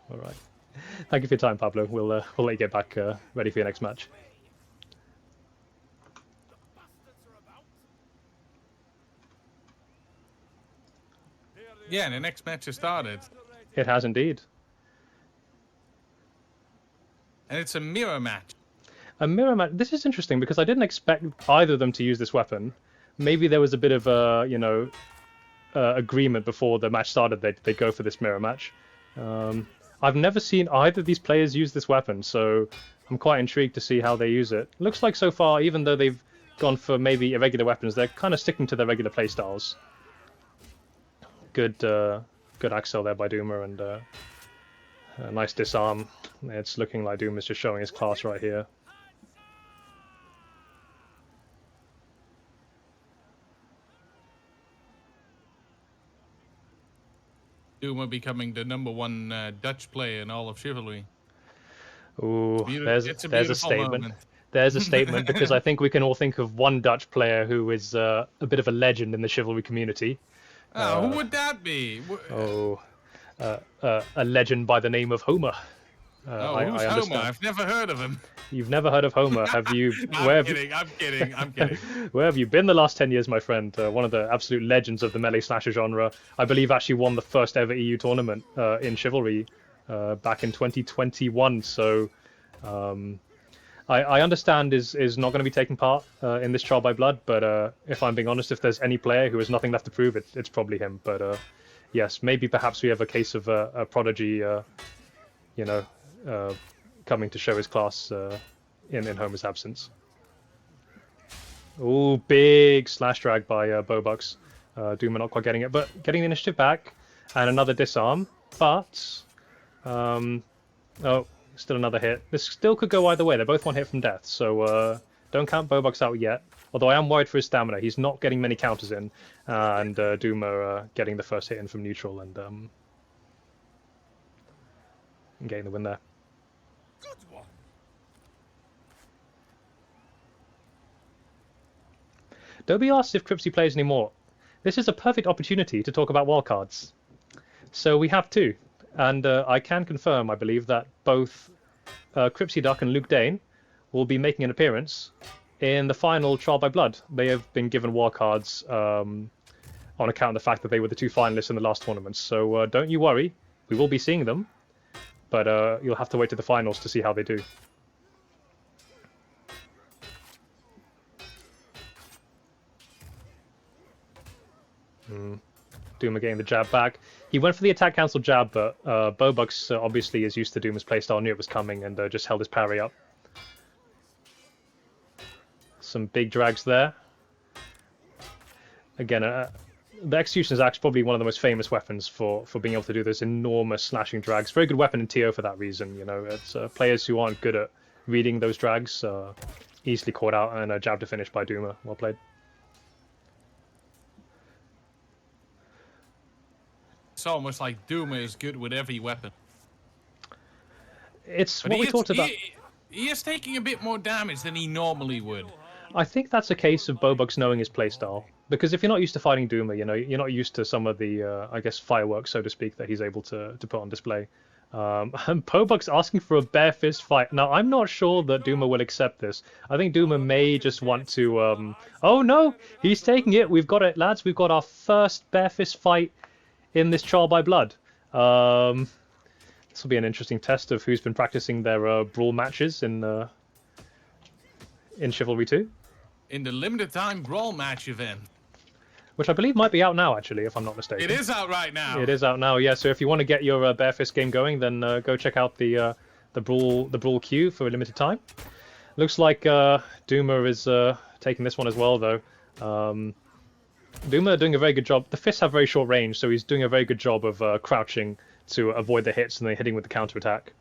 All right. Thank you for your time, Pablo. We'll let you get back ready for your next match. Yeah, the next match has started. It has indeed. And it's a mirror match. A mirror match. This is interesting because I didn't expect either of them to use this weapon. Maybe there was a bit of a, you know, agreement before the match started. They go for this mirror match. I've never seen either of these players use this weapon, so I'm quite intrigued to see how they use it. Looks like so far, even though they've gone for maybe irregular weapons, they're kind of sticking to their regular playstyles. Good Axel there by Duma, and a nice disarm. It's looking like Duma's just showing his class right here. Duma becoming the #1 Dutch player in all of Chivalry. Ooh, there's a statement. Moment. There's a statement because I think we can all think of one Dutch player who is a bit of a legend in the Chivalry community. Oh, who would that be? A legend by the name of Homer. Who's Homer? I've never heard of him. You've never heard of Homer, have you? I'm kidding. Where have you been the last 10 years, my friend? One of the absolute legends of the melee slasher genre. I believe actually won the first ever EU tournament in Chivalry back in 2021. So I understand is not going to be taking part in this Trial by Blood, but if I'm being honest, if there's any player who has nothing left to prove, it's probably him. But yes, maybe perhaps we have a case of a prodigy, you know, coming to show his class in Homer's absence. Ooh, big slash drag by Bobucks. Duma not quite getting it, but getting the initiative back, and another disarm. But oh, still another hit. This still could go either way. They're both one hit from death, so don't count Bobucks out yet. Although I am worried for his stamina. He's not getting many counters in, and Duma getting the first hit in from neutral and getting the win there. Good one. Dobie asks if Cripsy plays anymore. This is a perfect opportunity to talk about wildcards. So we have two, and I can confirm, I believe, that both Cripsy Duck and Luke Dane will be making an appearance in the final Trial by Blood. They have been given wildcards on account of the fact that they were the two finalists in the last tournament. So don't you worry, we will be seeing them, but you'll have to wait to the finals to see how they do. Duma getting the jab back. He went for the attack cancel jab, but Bobucks obviously is used to Duma's playstyle, knew it was coming, and just held his parry up. Some big drags there. Again, the Execution is actually probably one of the most famous weapons for being able to do those enormous slashing drags. Very good weapon in TO for that reason. You know, it's players who aren't good at reading those drags easily caught out, and a jab to finish by Duma. Well played. It's almost like Duma is good with every weapon. It's But what we talked about. He is taking a bit more damage than he normally would. I think that's a case of Bobucks knowing his playstyle. Because if you're not used to fighting Duma, you know, you're not used to some of the, I guess, fireworks, so to speak, that he's able to put on display. And Bobucks asking for a bare fist fight. Now, I'm not sure that Duma will accept this. I think Duma may just want to... Oh, no! He's taking it! We've got it, lads! We've got our first bare fist fight in this Trial by Blood. This will be an interesting test of who's been practicing their brawl matches in Chivalry 2. In the limited time brawl match event. Which I believe might be out now, actually, if I'm not mistaken. It is out right now. It is out now, yeah. So if you want to get your bare fist game going, then go check out the brawl queue for a limited time. Looks like Duma is taking this one as well, though. Duma doing a very good job. The fists have very short range, so he's doing a very good job of crouching to avoid the hits and then hitting with the counter attack.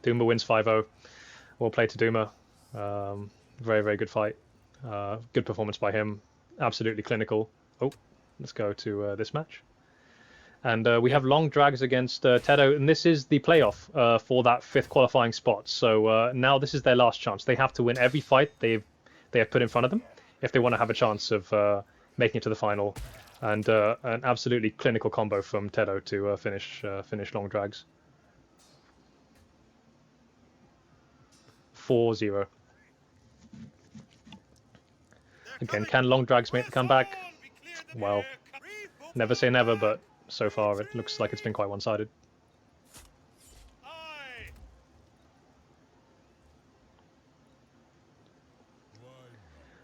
Duma wins 5-0. Well played to Duma. Very, very good fight. Good performance by him. Absolutely clinical. Oh, let's go to this match. And we have long drags against Tedo, and this is the playoff for that 5th qualifying spot. So now this is their last chance. They have to win every fight they have put in front of them if they want to have a chance of making it to the final. And an absolutely clinical combo from Tedo to finish long drags. 4-0. Again, can long drags make the comeback? Well, never say never, but so far it looks like it's been quite one-sided.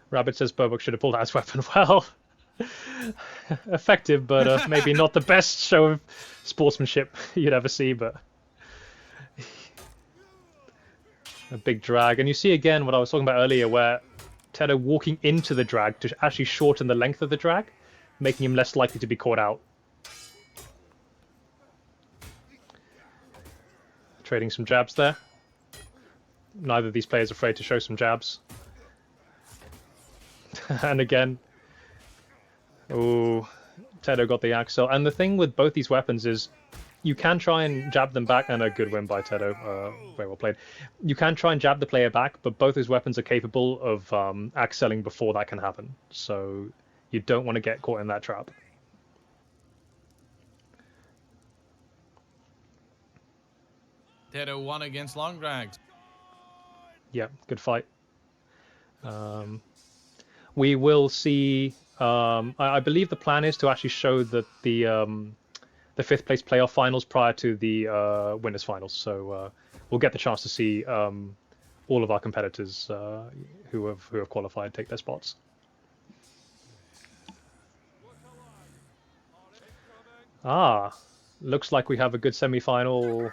Rabbit says Bobuck should have pulled out his weapon. Well, effective, but maybe not the best show of sportsmanship you'd ever see, but a big drag. And you see again what I was talking about earlier, where Tedo walking into the drag to actually shorten the length of the drag, making him less likely to be caught out. Trading some jabs there. Neither of these players are afraid to show some jabs. And again, oh, Tedo got the axle. And the thing with both these weapons is you can try and jab them back, and a good win by Tedo. Very well played. You can try and jab the player back, but both his weapons are capable of axelling before that can happen. So you don't want to get caught in that trap. Tedo won against long drags. Yeah, good fight. We will see. I believe the plan is to actually show that the 5th place playoff finals prior to the winners finals. So we'll get the chance to see all of our competitors who have qualified take their spots. Looks like we have a good semi-final.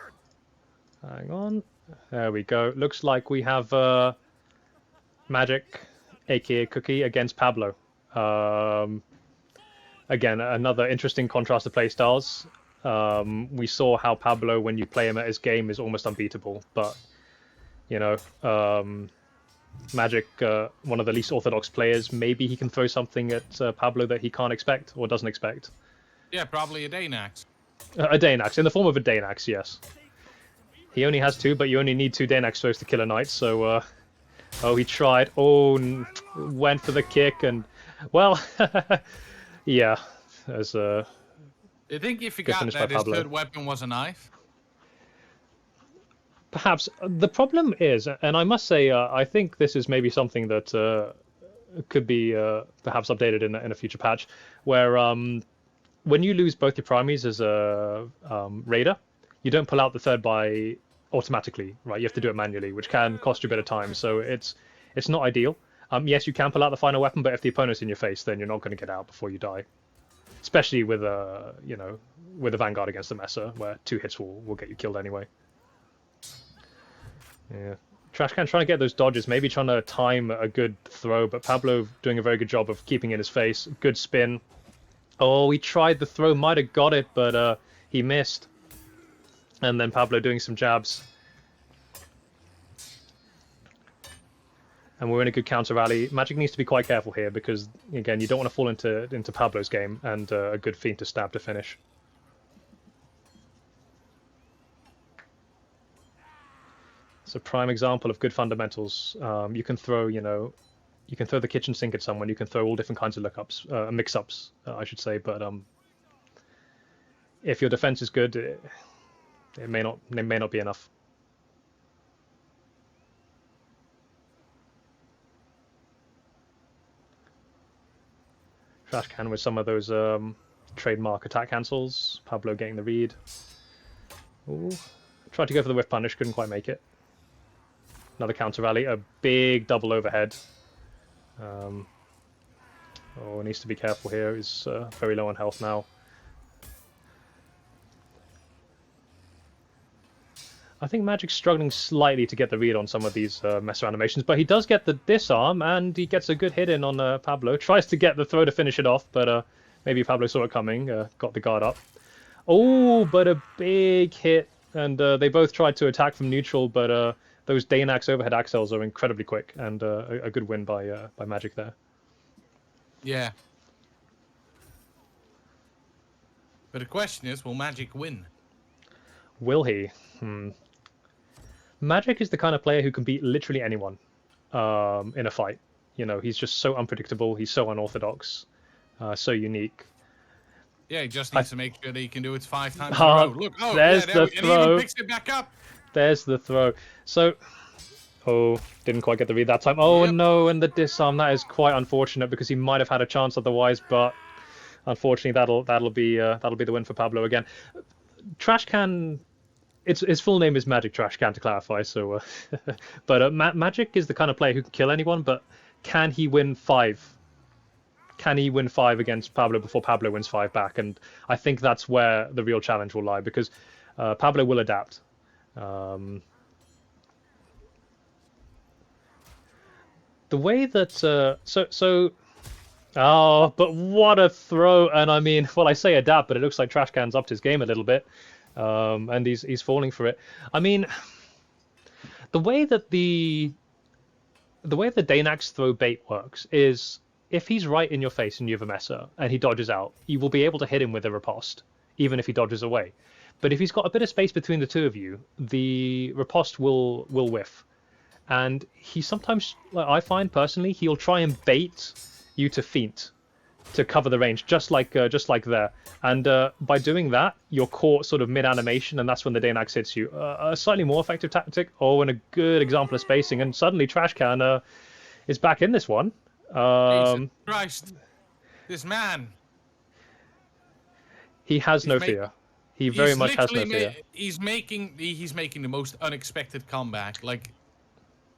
Hang on, there we go. Looks like we have Magic, aka Cookie, against Pablo. Again, another interesting contrast to playstyles. We saw how Pablo, when you play him at his game, is almost unbeatable. But, you know, Magic, one of the least orthodox players, maybe he can throw something at Pablo that he can't expect or doesn't expect. Yeah, probably a Danax. A Danax, in the form of a Danax, yes. He only has 2, but you only need 2 Danax throws to kill a knight, so... oh, he tried. Oh, went for the kick, and... Well, yeah. There's a... I think he forgot that his third weapon was a knife. Perhaps. The problem is, and I must say, I think this is maybe something that could be perhaps updated in a future patch, where when you lose both your primaries as a raider, you don't pull out the third by automatically, right? You have to do it manually, which can cost you a bit of time. So it's not ideal. Yes, you can pull out the final weapon, but if the opponent's in your face, then you're not going to get out before you die. Especially with a Vanguard against the Messer, where 2 hits will get you killed anyway. Yeah, Trashcan trying to get those dodges, maybe trying to time a good throw, but Pablo doing a very good job of keeping in his face. Good spin. Oh, he tried the throw, might have got it, but he missed. And then Pablo doing some jabs. And we're in a good counter rally. Magic needs to be quite careful here because, again, you don't want to fall into Pablo's game, and a good feint to stab to finish. It's a prime example of good fundamentals. You can throw, you can throw the kitchen sink at someone. You can throw all different kinds of lookups, mix-ups, I should say. But if your defense is good, it may not be enough. Trashcan with some of those trademark attack cancels. Pablo getting the read. Ooh. Tried to go for the whiff punish, couldn't quite make it. Another counter rally, a big double overhead. Oh, needs to be careful here. He's very low on health now. I think Magic's struggling slightly to get the read on some of these messer animations, but he does get the disarm, and he gets a good hit in on Pablo. Tries to get the throw to finish it off, but maybe Pablo saw it coming, got the guard up. Oh, but a big hit, and they both tried to attack from neutral, but those Danax overhead axels are incredibly quick, and a good win by Magic there. Yeah. But the question is, will Magic win? Will he? Magic is the kind of player who can beat literally anyone in a fight. He's just so unpredictable. He's so unorthodox, so unique. Yeah, he just needs to make sure that he can do it 5 times in a row. Look, there's the and he throw. even picks it back up. There's the throw. So, didn't quite get the read that time. Oh, Yep. No, and the disarm. That is quite unfortunate because he might have had a chance otherwise, but unfortunately that'll be the win for Pablo again. Trashcan. His full name is Magic Trashcan, to clarify. So, but Magic is the kind of player who can kill anyone. But can he win 5? Can he win 5 against Pablo before Pablo wins 5 back? And I think that's where the real challenge will lie, because Pablo will adapt. The way that oh, but what a throw! And I mean, well, I say adapt, but it looks like Trashcan's upped his game a little bit. And he's falling for it. I mean, the way the Danax throw bait works is if he's right in your face and you have a messer and he dodges out, you will be able to hit him with a riposte, even if he dodges away. But if he's got a bit of space between the two of you, the riposte will whiff. And he sometimes, I find personally, he'll try and bait you to feint to cover the range, just like there. And by doing that, you're caught sort of mid-animation, and that's when the Danax hits you. A slightly more effective tactic, and a good example of spacing, and suddenly Trashcan is back in this one. Jesus Christ. This man. He has no fear. He very much has no fear. He's making the most unexpected comeback. Like,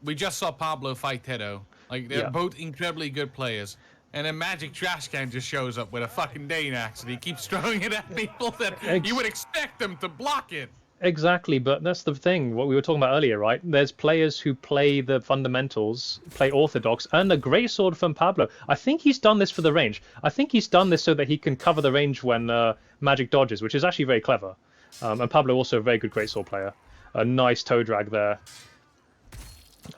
we just saw Pablo fight Tedo. Like, they're both incredibly good players. And then Magic Trashcan just shows up with a fucking Danax, and he keeps throwing it at people that you would expect them to block it. Exactly, but that's the thing, what we were talking about earlier, right? There's players who play the fundamentals, play orthodox, and a great sword from Pablo. I think he's done this for the range. I think he's done this so that he can cover the range when Magic dodges, which is actually very clever. And Pablo also a very good greatsword player. A nice toe drag there.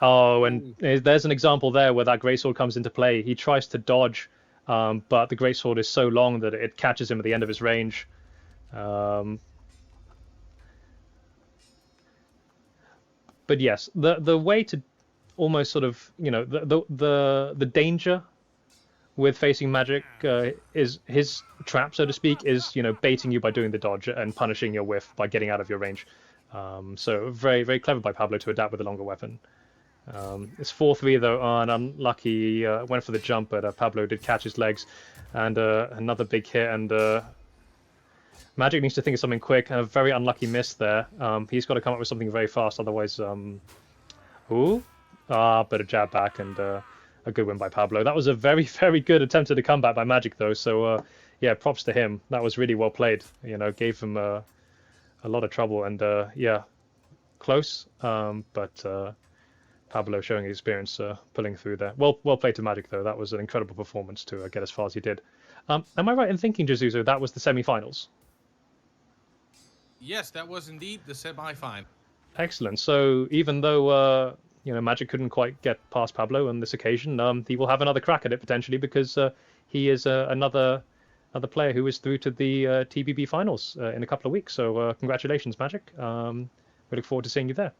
Oh, and there's an example there where that greatsword comes into play. He tries to dodge, but the greatsword is so long that it catches him at the end of his range. But yes, the way to almost sort of, the danger with facing Magic is his trap, so to speak, is baiting you by doing the dodge and punishing your whiff by getting out of your range. So very, very clever by Pablo to adapt with a longer weapon. It's 4-3 though, and unlucky. Went for the jump, but Pablo did catch his legs, and another big hit. And Magic needs to think of something quick. A very unlucky miss there. He's got to come up with something very fast, otherwise. But a jab back, and a good win by Pablo. That was a very, very good attempt at a comeback by Magic though. So yeah, props to him. That was really well played. Gave him a lot of trouble, and yeah, close. But Pablo showing his experience, pulling through there. Well played to Magic though. That was an incredible performance to get as far as he did. Am I right in thinking, Jesuzo, that was the semi-finals? Yes, that was indeed the semi-final. Excellent. So even though Magic couldn't quite get past Pablo on this occasion, he will have another crack at it potentially because he is another player who is through to the TBB finals in a couple of weeks. So congratulations, Magic. We look forward to seeing you there.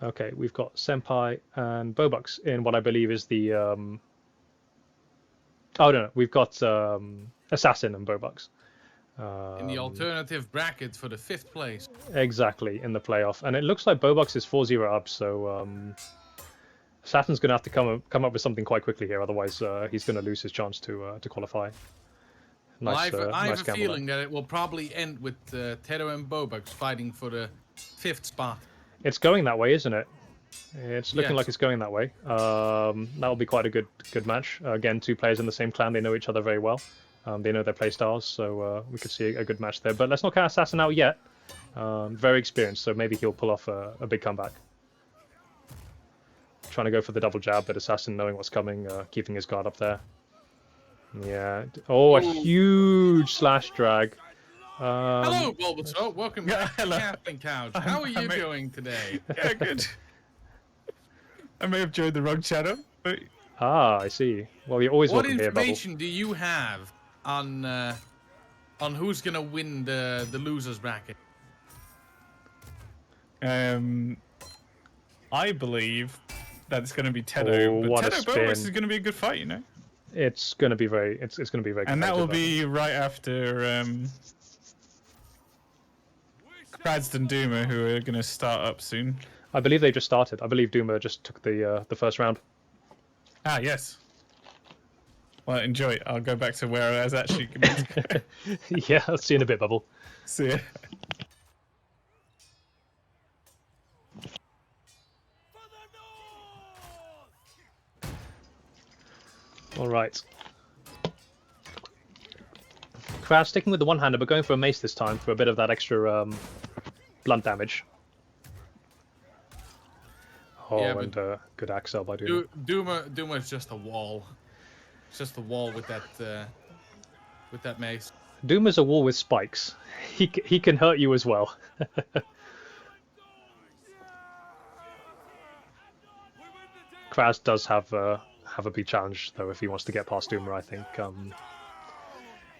Okay, we've got Senpai and Bobucks in what I believe is the oh no, we've got Assassin and Bobucks. In the alternative bracket for the 5th place. Exactly, in the playoff. And it looks like Bobucks is 4-0 up, so Assassin's going to have to come up with something quite quickly here, otherwise he's going to lose his chance to qualify. Nice, Well, I have a gamble feeling that it will probably end with Tedo and Bobucks fighting for the 5th spot. It's going that way, isn't it? It's looking Yes. like it's going that way. That'll be quite a good match. Again, two players in the same clan, they know each other very well. They know their play styles, so we could see a good match there. But let's not count Assassin out yet. Very experienced, so maybe he'll pull off a big comeback. Trying to go for the double jab, but Assassin knowing what's coming, keeping his guard up there. Yeah. Oh, a huge slash drag. Hello, Bulbasaur. Welcome back to hello. Captain Couch. How are you I'm- doing today? Yeah, good. I may have joined the wrong channel, but Ah, I see. Well, you're always What welcome here, Bubble. information do you have on who's gonna win the losers bracket? I believe that it's going to be Tedo. Oh, but what a Tedo spin. Bobucks is going to be a good fight, you know. It's going to be very. It's going to be very. And that will competitive, I be right after Krads and Duma, who are going to start up soon. think. I believe they just started. I believe Duma just took the first round. Ah, yes. Well, enjoy. I'll go back to where I was actually going to go. Yeah, I'll see you in a bit, Bubble. See ya. For the north! All right. Kraus sticking with the one-hander, but going for a mace this time for a bit of that extra blunt damage. Oh, Yeah, and good axle by Duma. Duma is just a wall. It's just a wall with that mace. Duma's a wall with spikes. He can hurt you as well. Kraz does have a big challenge though if he wants to get past Duma. I think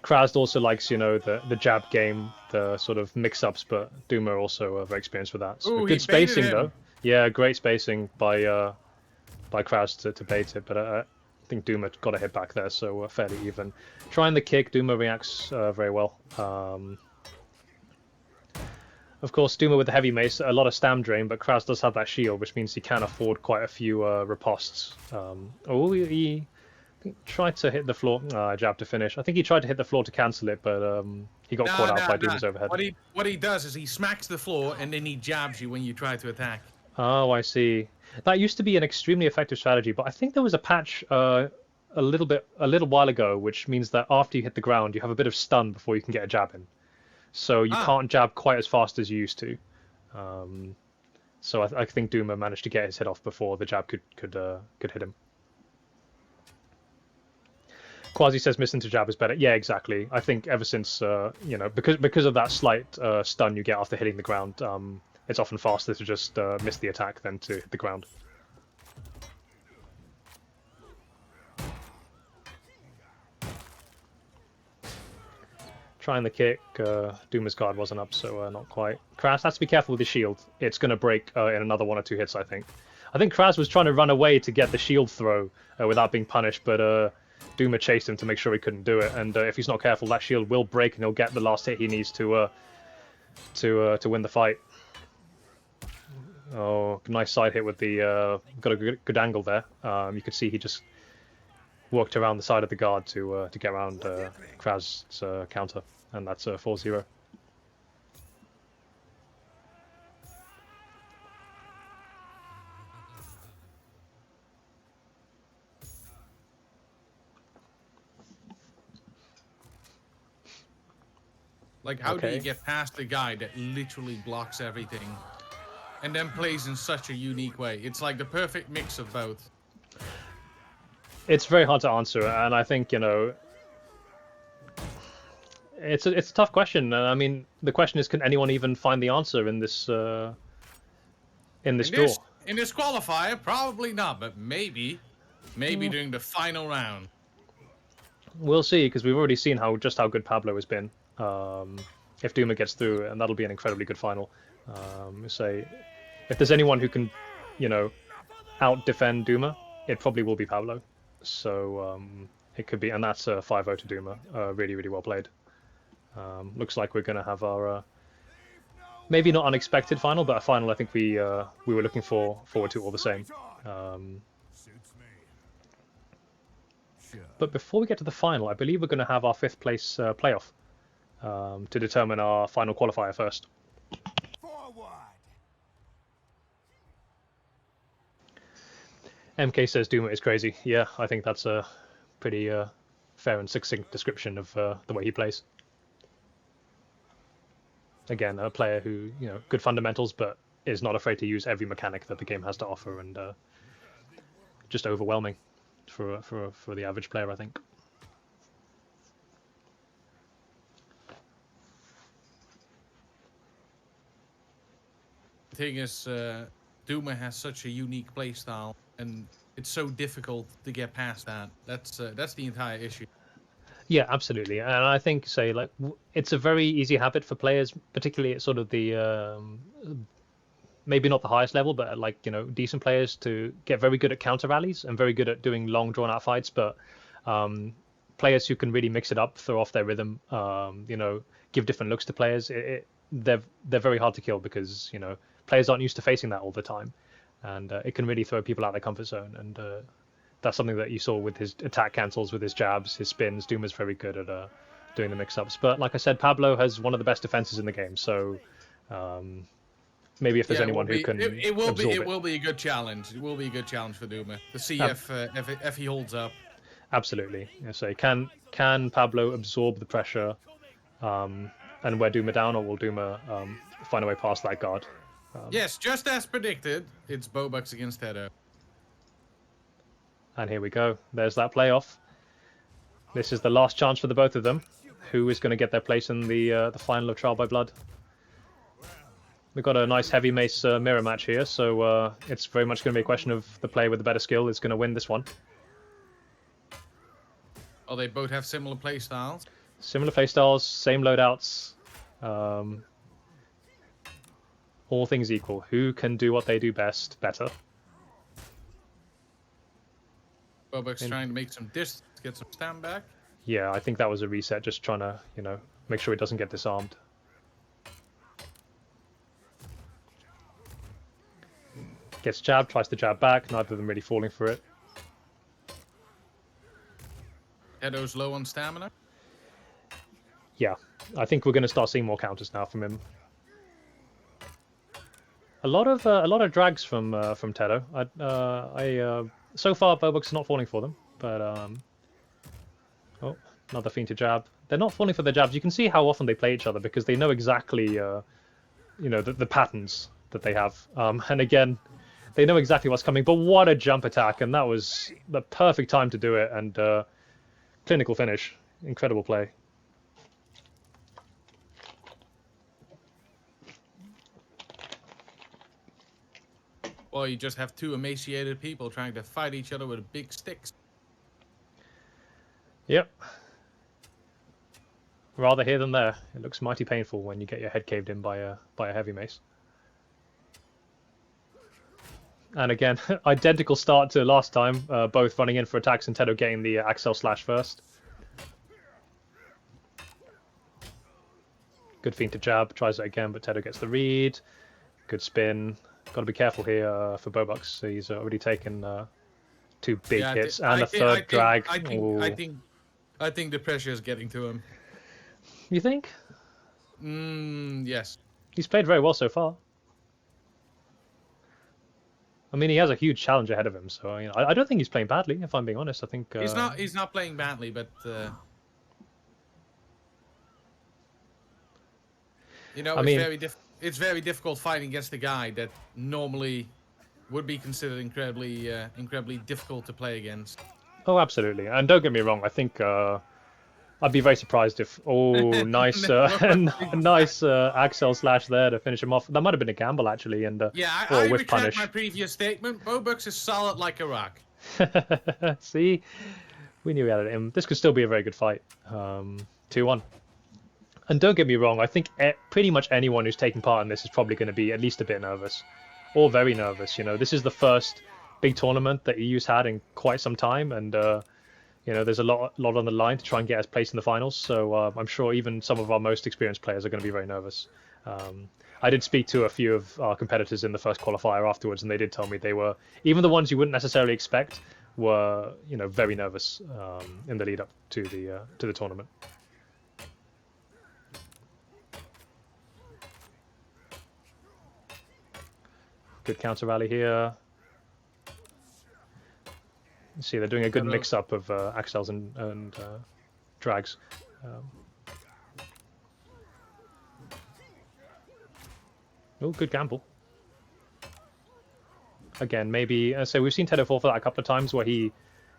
Kraz also likes the jab game, the sort of mix-ups, but Duma also very experienced with that. So Ooh, he good spacing baited him. though. Yeah, great spacing by Kraz to bait it, but I think Duma got a hit back there, so fairly even. Trying the kick, Duma reacts very well. Of course, Duma with the heavy mace, a lot of stam drain, but Kraz does have that shield, which means he can afford quite a few riposts. He I think tried to hit the floor. Jab to finish. I think he tried to hit the floor to cancel it, but he got caught out by Duma's overhead. What he does is he smacks the floor and then he jabs you when you try to attack. Oh, I see. That used to be an extremely effective strategy, but I think there was a patch a little while ago, which means that after you hit the ground, you have a bit of stun before you can get a jab in. So you can't jab quite as fast as you used to. So I think Duma managed to get his hit off before the jab could hit him. Quasi says missing to jab is better. Yeah, exactly. I think ever since because of that slight stun you get after hitting the ground, it's often faster to just miss the attack than to hit the ground. Trying the kick, Duma's guard wasn't up, so not quite. Kraz has to be careful with the shield. It's going to break in another 1 or 2 hits, I think. I think Kraz was trying to run away to get the shield throw without being punished, but Duma chased him to make sure he couldn't do it. And if he's not careful, that shield will break, and he'll get the last hit he needs to win the fight. Oh, nice side hit with the got a good angle there. You could see he just walked around the side of the guard to get around Kraz's counter, and that's 4-0. Like, how do you Okay. get past the guy that literally blocks everything and then plays in such a unique way? It's like the perfect mix of both. It's very hard to answer, and I think, you know, it's a tough question. And I mean, the question is, can anyone even find the answer in this draw? In this qualifier, probably not, but maybe during the final round. We'll see, because we've already seen just how good Pablo has been. If Duma gets through, and that'll be an incredibly good final. Say, if there's anyone who can, you know, out defend Duma, it probably will be Pablo. So it could be, and that's a 5-0 to Duma. Really, really well played. Looks like we're going to have our maybe not unexpected final, but a final I think we were looking forward to all the same. Suits me. Sure. But before we get to the final, I believe we're going to have our 5th place playoff to determine our final qualifier first. Forward. MK says Duma is crazy. Yeah, I think that's a pretty fair and succinct description of the way he plays. Again, a player who, you know, good fundamentals, but is not afraid to use every mechanic that the game has to offer, and just overwhelming for the average player, I think. The thing is, Duma has such a unique playstyle, and it's so difficult to get past that. That's the entire issue. Yeah, absolutely, and I think, say, like, it's a very easy habit for players, particularly at sort of the maybe not the highest level, but at, like, you know, decent players, to get very good at counter rallies and very good at doing long drawn out fights. But players who can really mix it up, throw off their rhythm, you know, give different looks to players, they're very hard to kill, because, you know, players aren't used to facing that all the time, and it can really throw people out of their comfort zone. And that's something that you saw with his attack cancels, with his jabs, his spins. Duma's very good at doing the mix-ups. But like I said, Pablo has one of the best defenses in the game, so maybe if there's anyone who can it will absorb it will be a good challenge. It will be a good challenge for Duma to see if he holds up. Absolutely. Yeah, so can Pablo absorb the pressure and wear Duma down, or will Duma find a way past that guard? Yes, just as predicted, it's Bobucks against Tedo. And here we go. There's that playoff. This is the last chance for the both of them. Who is going to get their place in the final of Trial by Blood? We've got a nice heavy mace mirror match here, so it's very much going to be a question of the player with the better skill is going to win this one. Oh, they both have similar play styles. Similar playstyles, same loadouts. All things equal, who can do what they do best better? Bobucks trying to make some distance, get some stand back. Yeah, I think that was a reset, just trying to, you know, make sure he doesn't get disarmed. Gets jabbed, tries to jab back, neither of them really falling for it. Tedo's low on stamina. Yeah, I think we're going to start seeing more counters now from him. A lot of drags from Tedo. So far Bobucks not falling for them, but oh, another fiend to jab. They're not falling for their jabs. You can see how often they play each other, because they know exactly you know, the patterns that they have. And again, they know exactly what's coming. But what a jump attack, and that was the perfect time to do it, and clinical finish. Incredible play. Well, you just have two emaciated people trying to fight each other with big sticks. Yep. Rather here than there. It looks mighty painful when you get your head caved in by a heavy mace. And again, identical start to last time, both running in for attacks and Tedo getting the Axel slash first. Good feint to jab, tries it again, but Tedo gets the read. Good spin. Got to be careful here for Bobucks. So he's already taken 2 big hits and a third drag. I think the pressure is getting to him. You think? Yes. He's played very well so far. I mean, he has a huge challenge ahead of him, so you know, I don't think he's playing badly. If I'm being honest, I think he's not playing badly, but You know, I mean, it's very difficult fighting against a guy that normally would be considered incredibly difficult to play against. oh, absolutely. And don't get me wrong, I think I'd be very surprised if nice nice Axel slash there to finish him off. That might have been a gamble actually, and Yeah, or I whiff retract punish. my previous statement. Bobux is solid like a rock. See, we knew we had it in him. This could still be a very good fight. 2-1. And don't get me wrong, I think pretty much anyone who's taking part in this is probably going to be at least a bit nervous, or very nervous. You know, this is the first big tournament that EU's had in quite some time, and you know, there's a lot on the line to try and get us placed in the finals. So I'm sure even some of our most experienced players are going to be very nervous. I did speak to a few of our competitors in the first qualifier afterwards, and they did tell me they were, even the ones you wouldn't necessarily expect, were, you know, very nervous in the lead up to the tournament. Good counter rally here. You see, they're doing a good mix-up of Axels and drags. Oh, good gamble. Again, maybe so we've seen Tedo fall for that a couple of times, where he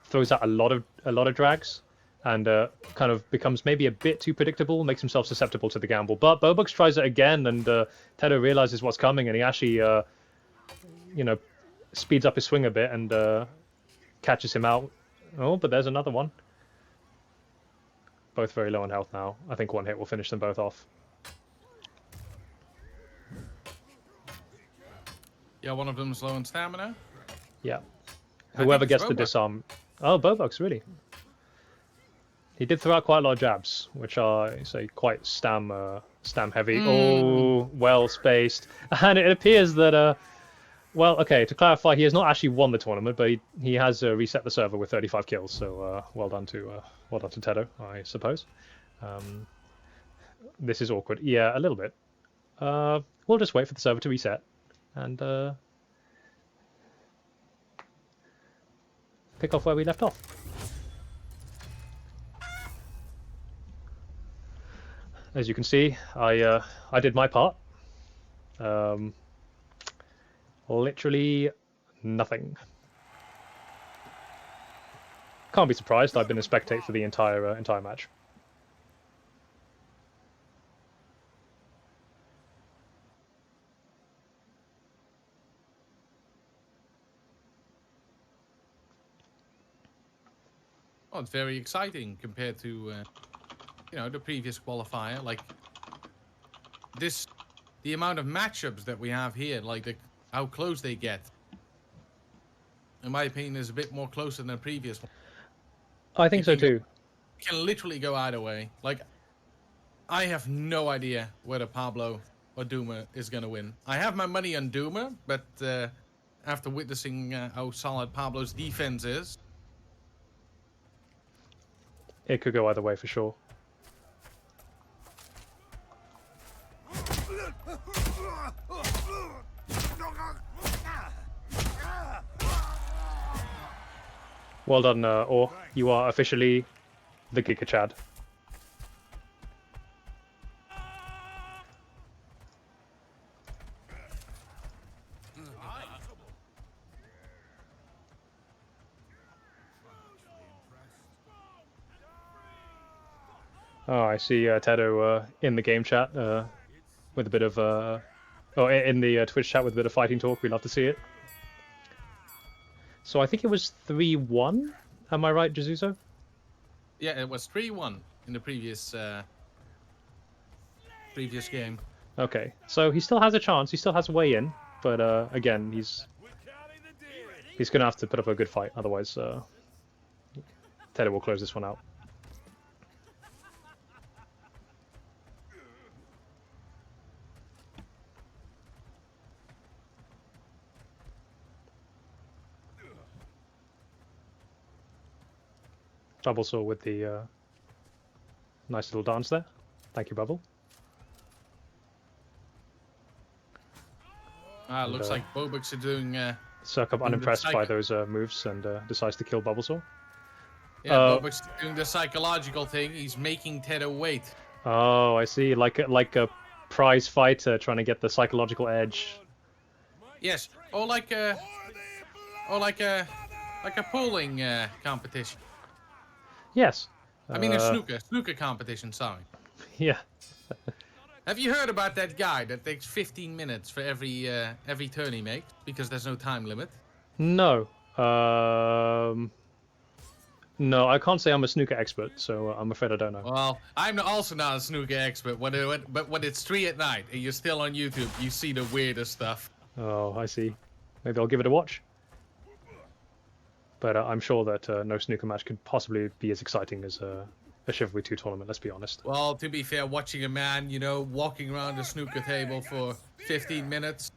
throws out a lot of drags, and kind of becomes maybe a bit too predictable, makes himself susceptible to the gamble. But Bobux tries it again, and Tedo realizes what's coming, and he actually, you know, speeds up his swing a bit and catches him out. Oh, but there's another one. Both very low on health now. I think one hit will finish them both off. Yeah, one of them's low on stamina. Yeah. I Whoever think it's gets the Bobux. disarm. Oh, Bobux, really? He did throw out quite a lot of jabs, which are, say, quite stam heavy. Oh, well spaced. And it appears that well, okay, to clarify, he has not actually won the tournament, but he has reset the server with 35 kills. So well done to Tedo, I suppose. This is awkward. Yeah, a little bit. We'll just wait for the server to reset and pick off where we left off. As you can see, I did my part. Literally nothing. Can't be surprised. I've been a spectator for the entire match. Oh, it's very exciting compared to, you know, the previous qualifier. Like the amount of matchups that we have here, like how close they get, in my opinion, is a bit more closer than the previous one. I think so too. It can literally go either way. Like, I have no idea whether Pablo or Duma is gonna win. I have my money on Duma, but after witnessing how solid Pablo's defense is, It could go either way for sure. Well done, Or. You are officially the Giga Chad. Oh, I see Tedo in the game chat with a bit of... in the Twitch chat with a bit of fighting talk. We love to see it. So I think it was 3-1. Am I right, Jesuso? yeah, it was 3-1 in the previous game. Okay, so he still has a chance. He still has a way in, but again, he's gonna have to put up a good fight. Otherwise, Tedo will close this one out. Double saw with the nice little dance there. Thank you, Bubble. Looks like Bobux are doing... Circup unimpressed by those moves and decides to kill Bubblesaw. Yeah, Bobux doing the psychological thing. He's making Tedo wait. Oh, I see. Like a prize fighter trying to get the psychological edge. Yes, or like a pulling competition. Yes. I mean a snooker competition. Sorry. Yeah. Have you heard about that guy that takes 15 minutes for every turn he makes because there's no time limit? No. No, I can't say I'm a snooker expert, so I'm afraid I don't know. Well, I'm also not a snooker expert, but when it's 3 at night and you're still on YouTube, you see the weirdest stuff. Oh, I see. Maybe I'll give it a watch. But I'm sure that no snooker match could possibly be as exciting as a Chivalry 2 tournament, let's be honest. Well, to be fair, watching a man, walking around a snooker table for 15 minutes,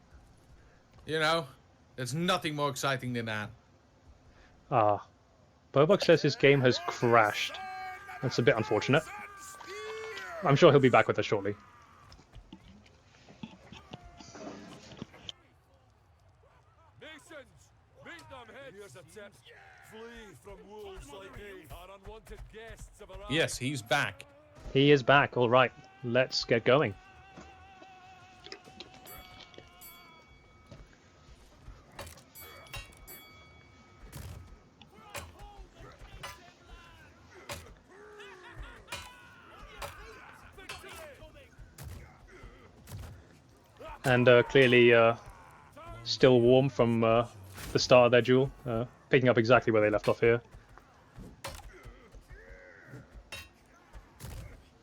there's nothing more exciting than that. Ah. Bobok says his game has crashed. That's a bit unfortunate. I'm sure he'll be back with us shortly. Masons, make them head. Here's a tip. Flee from wolves like me. Our unwanted guests have arrived. Yes, he's back. He is back, alright. Let's get going. And clearly still warm from the start of their duel, picking up exactly where they left off here.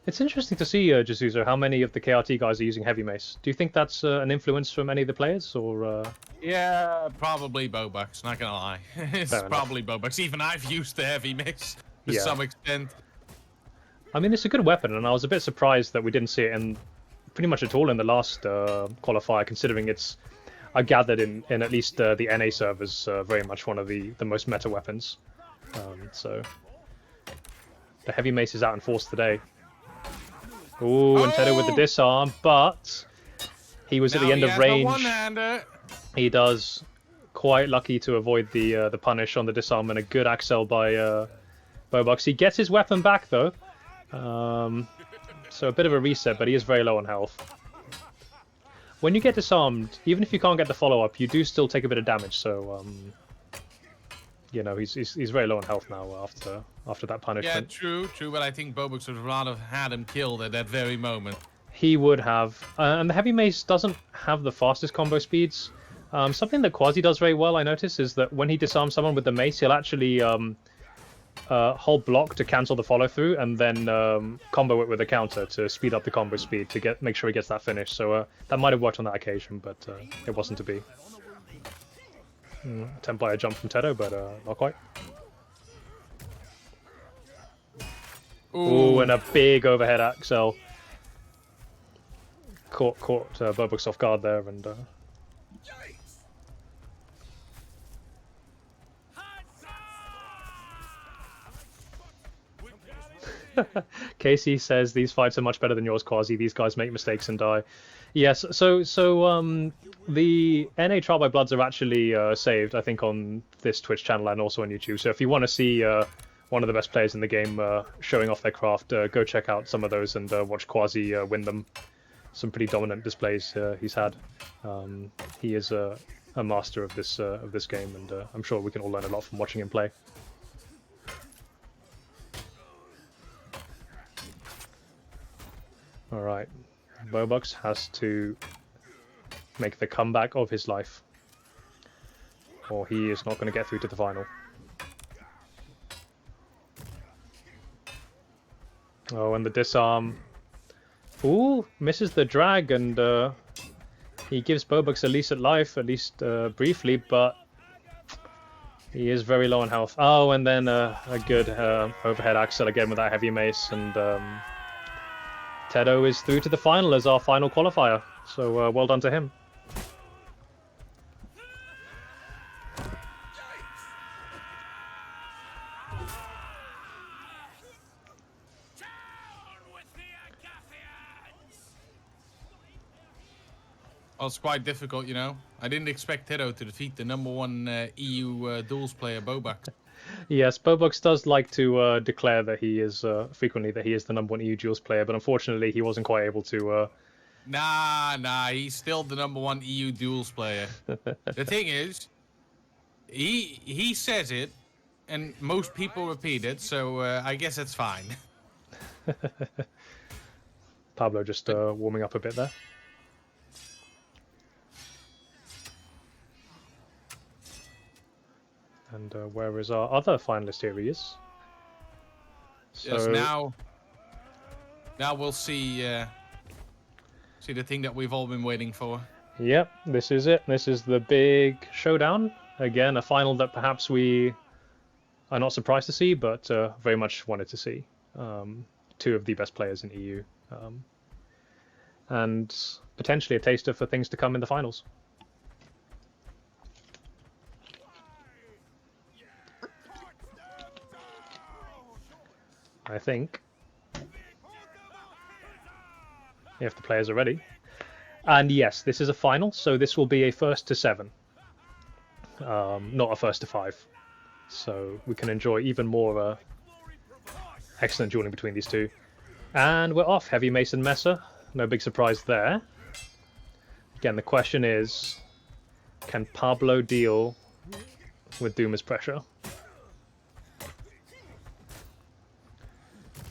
It's interesting to see, Jasuzo, how many of the KRT guys are using heavy mace. Do you think that's an influence from any of the players, or...? Yeah, probably Bobucks, not gonna lie. It's Fair enough. probably Bobucks. Even I've used the heavy mix to some extent. I mean, it's a good weapon, and I was a bit surprised that we didn't see it in pretty much at all in the last qualifier, considering it's, I gathered, in at least the NA servers, very much one of the most meta weapons. So, the heavy mace is out in force today. Ooh, and Tedo with the disarm, but he was at the end of range. He does quite lucky to avoid the punish on the disarm, and a good Axel by Bobucks. He gets his weapon back though, so a bit of a reset, but he is very low on health. When you get disarmed, even if you can't get the follow up, you do still take a bit of damage. So you know, he's very low on health now after that punishment. Yeah, true, but I think Bobucks would rather have had him killed at that very moment. He would have, and the heavy mace doesn't have the fastest combo speeds. Something that Quasi does very well, I notice, is that when he disarms someone with the mace, he'll actually hold block to cancel the follow through, and then combo it with a counter to speed up the combo speed to make sure he gets that finish. So that might have worked on that occasion, but it wasn't to be. Attempt by a jump from Tedo, but not quite. Ooh, and a big overhead Axel. Caught Bobucks off guard there, and Casey says these fights are much better than yours, Quasi. These guys make mistakes and die. Yes, so the NA Trial by Bloods are actually saved, I think, on this Twitch channel and also on YouTube. So if you want to see one of the best players in the game showing off their craft, go check out some of those and watch Quasi win them. Some pretty dominant displays he's had. He is a master of this game, and I'm sure we can all learn a lot from watching him play. All right, Bobucks has to make the comeback of his life, or he is not going to get through to the final. Oh, and the disarm. Ooh, misses the drag, and he gives Bobucks a least at life, at least briefly, but he is very low on health. Oh, and then a good overhead Axel again with that heavy mace, and Tedo is through to the final as our final qualifier. So well done to him. Well, it's quite difficult, you know. I didn't expect Tedo to defeat the #1 EU duels player, Bobucks. Yes, Bobucks does like to declare that he is frequently that he is the #1 EU duels player, but unfortunately he wasn't quite able to Nah, he's still the #1 EU duels player. The thing is, he says it, and most people repeat it, so I guess it's fine. Pablo just warming up a bit there. And where is our other finalist? Here he is. So, Yes, now we'll see the thing that we've all been waiting for. Yep, this is it. This is the big showdown. Again, a final that perhaps we are not surprised to see, but very much wanted to see. Two of the best players in EU. And potentially a taster for things to come in the finals. I think, if the players are ready. And yes, this is a final, so this will be a 1st to 7, not a 1st to 5. So we can enjoy even more excellent dueling between these two. And we're off. Heavy Mason Messer. No big surprise there. Again, the question is, can Pablo deal with Duma's pressure?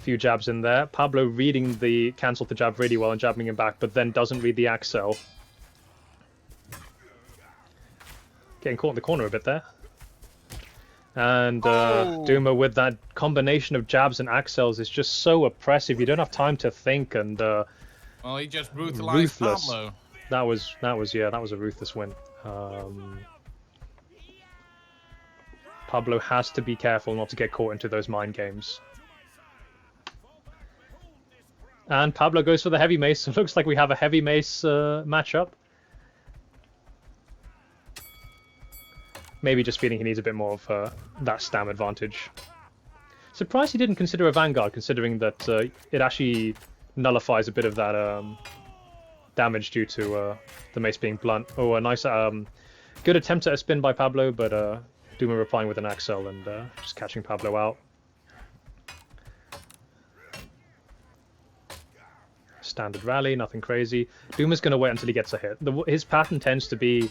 Few jabs in there. Pablo reading the cancel to jab really well and jabbing him back, but then doesn't read the Axel. Getting caught in the corner a bit there. And Duma with that combination of jabs and Axels is just so oppressive. You don't have time to think, and well, he just brutalized ruthless. Pablo. That was a ruthless win. Pablo has to be careful not to get caught into those mind games. And Pablo goes for the heavy mace. So it looks like we have a heavy mace matchup. Maybe just feeling he needs a bit more of that stam advantage. Surprised he didn't consider a Vanguard, considering that it actually nullifies a bit of that damage due to the mace being blunt. Oh, a nice good attempt at a spin by Pablo, but Duma replying with an Axel and just catching Pablo out. Standard rally, nothing crazy. Duma's going to wait until he gets a hit. His pattern tends to be,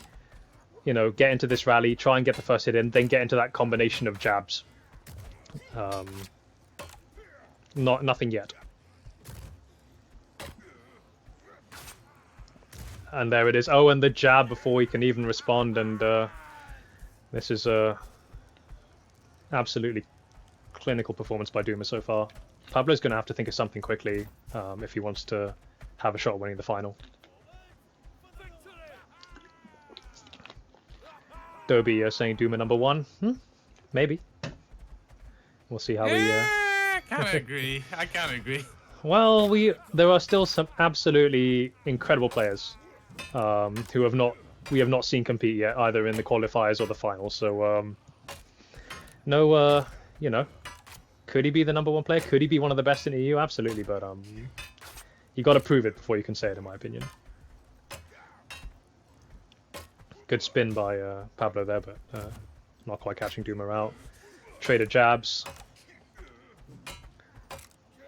you know, get into this rally, try and get the first hit in, then get into that combination of jabs. Nothing yet. And there it is. Oh, and the jab before he can even respond, and this is a absolutely clinical performance by Duma so far. Pablo's going to have to think of something quickly if he wants to have a shot at winning the final. Dobie saying Duma #1. Maybe. We'll see how we... I kind of agree. Well, there are still some absolutely incredible players who we have not seen compete yet, either in the qualifiers or the finals. So, you know, could he be the #1 player? Could he be one of the best in EU? Absolutely, but you got to prove it before you can say it, in my opinion. Good spin by Pablo there, but not quite catching Duma out. Trader jabs.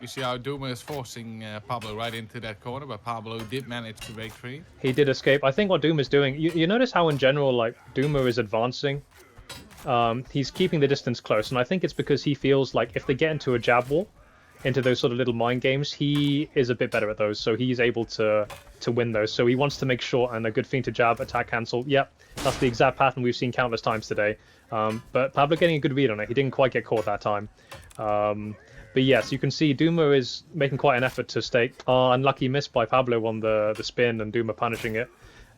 You see how Duma is forcing Pablo right into that corner, but Pablo did manage to break free. He did escape. I think what Duma's doing, you notice how in general, like, Duma is advancing. He's keeping the distance close, and I think it's because he feels like if they get into a jab wall, into those sort of little mind games, he is a bit better at those, so he's able to win those. So he wants to make sure, and a good feint to jab, attack cancel. Yep, that's the exact pattern we've seen countless times today. But Pablo getting a good read on it. He didn't quite get caught that time. But yes, you can see Duma is making quite an effort to stay. Oh, unlucky miss by Pablo on the spin, and Duma punishing it.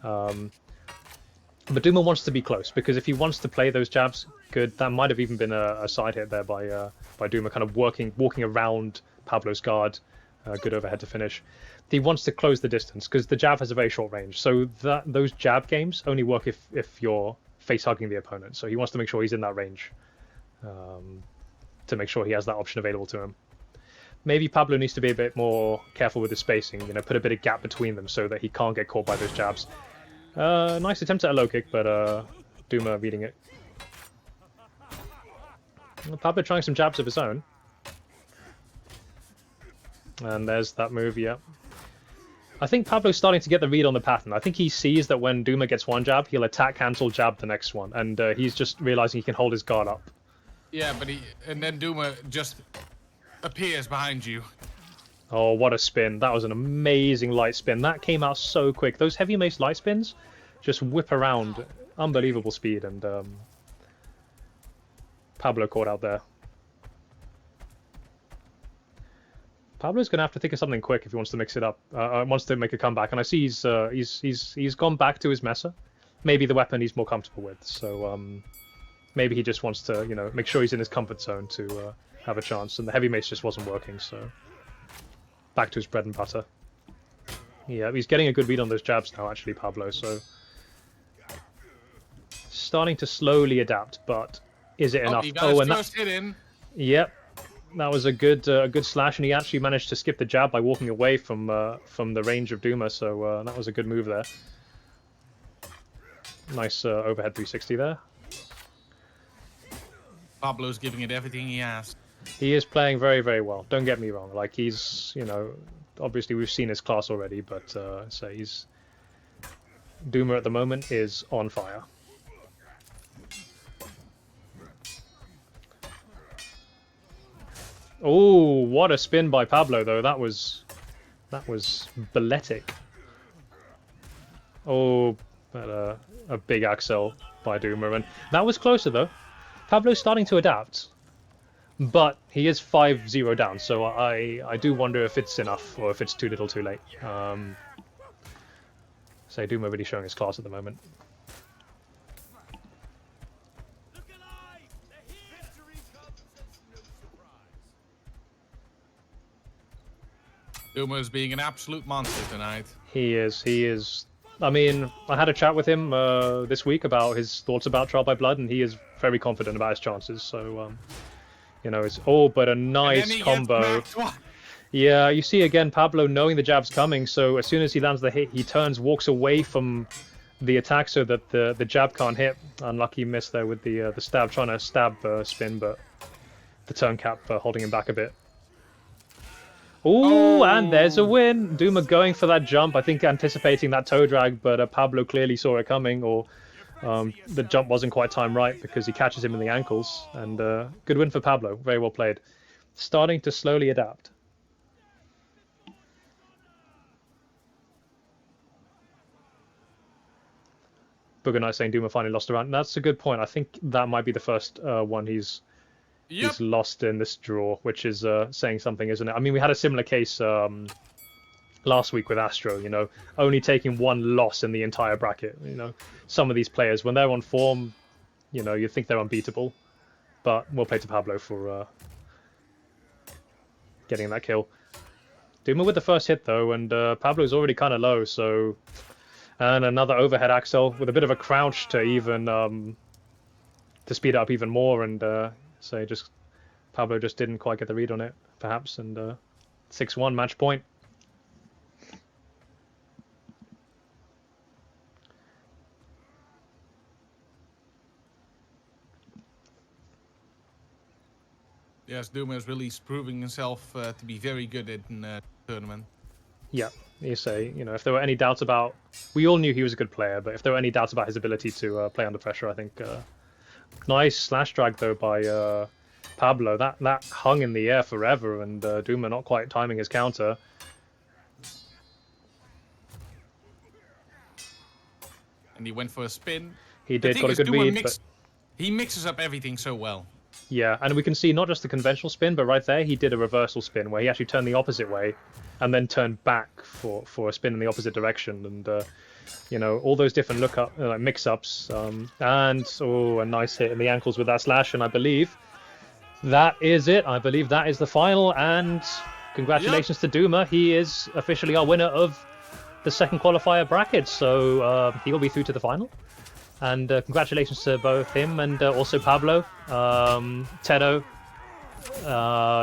But Duma wants to be close, because if he wants to play those jabs, good. That might have even been a side hit there by Duma, kind of walking around Pablo's guard. Good overhead to finish. He wants to close the distance, because the jab has a very short range. So those jab games only work if you're face-hugging the opponent. So he wants to make sure he's in that range, to make sure he has that option available to him. Maybe Pablo needs to be a bit more careful with his spacing, you know, put a bit of gap between them so that he can't get caught by those jabs. Nice attempt at a low kick, but Duma reading it. Pablo trying some jabs of his own. And there's that move, yeah. I think Pablo's starting to get the read on the pattern. I think he sees that when Duma gets one jab, he'll attack, cancel, jab the next one, and he's just realizing he can hold his guard up. Yeah, but then Duma just appears behind you. Oh, what a spin. That was an amazing light spin. That came out so quick. Those heavy mace light spins just whip around. Unbelievable speed, and Pablo caught out there. Pablo's gonna have to think of something quick if he wants to mix it up. Wants to make a comeback, and I see he's gone back to his Mesa. Maybe the weapon he's more comfortable with. So maybe he just wants to, you know, make sure he's in his comfort zone to have a chance. And the heavy mace just wasn't working, so back to his bread and butter. Yeah, he's getting a good read on those jabs now, actually, Pablo. So starting to slowly adapt, but is it enough? He got his first hit in. Yep. That was a good slash, and he actually managed to skip the jab by walking away from the range of Duma, so that was a good move there. Nice overhead 360 there. Pablo's giving it everything he has. He is playing very, very well. Don't get me wrong. Like, he's, you know, obviously we've seen his class already, but so he's... Duma at the moment is on fire. Oh, what a spin by Pablo, though. That was balletic. Oh, but a big axel by Duma, and that was closer, though. Pablo's starting to adapt, but he is 5-0 down, so I do wonder if it's enough or if it's too little too late. So Duma really showing his class at the moment. Duma's being an absolute monster tonight. He is. I mean, I had a chat with him this week about his thoughts about Trial by Blood, and he is very confident about his chances. So, you know, it's all but a nice combo. Yeah, you see again Pablo knowing the jab's coming, so as soon as he lands the hit, he turns, walks away from the attack so that the jab can't hit. Unlucky miss there with the stab, trying to stab spin, but the turn cap holding him back a bit. Ooh, and there's a win. Duma going for that jump, I think anticipating that toe drag, but Pablo clearly saw it coming, or the jump wasn't quite timed right because he catches him in the ankles. And good win for Pablo. Very well played. Starting to slowly adapt. Booger Knight saying Duma finally lost a round. That's a good point. I think that might be the first one he's lost in this draw, which is saying something, isn't it? I mean, we had a similar case last week with Astro, you know, only taking one loss in the entire bracket. You know, some of these players, when they're on form, you know, you think they're unbeatable. But we'll play to Pablo for getting that kill. Duma with the first hit, though, and Pablo's already kind of low, so... And another overhead axel with a bit of a crouch to even... to speed it up even more, and... So just Pablo just didn't quite get the read on it, perhaps, and 6-1 match point. Yes, Duma is really proving himself to be very good in the tournament. Yeah, you say, you know, if there were any doubts about... We all knew he was a good player, but if there were any doubts about his ability to play under pressure, I think... Nice slash drag, though, by Pablo. That hung in the air forever, and Duma not quite timing his counter. And he went for a spin. He did, got a good read, but... He mixes up everything so well. Yeah, and we can see not just the conventional spin, but right there he did a reversal spin where he actually turned the opposite way and then turned back for a spin in the opposite direction. And, you know, all those different like mix-ups. And, oh, a nice hit in the ankles with that slash. And I believe that is it. I believe that is the final. And congratulations to Duma. He is officially our winner of the second qualifier bracket. So he will be through to the final. And congratulations to both him and also Pablo, Tedo,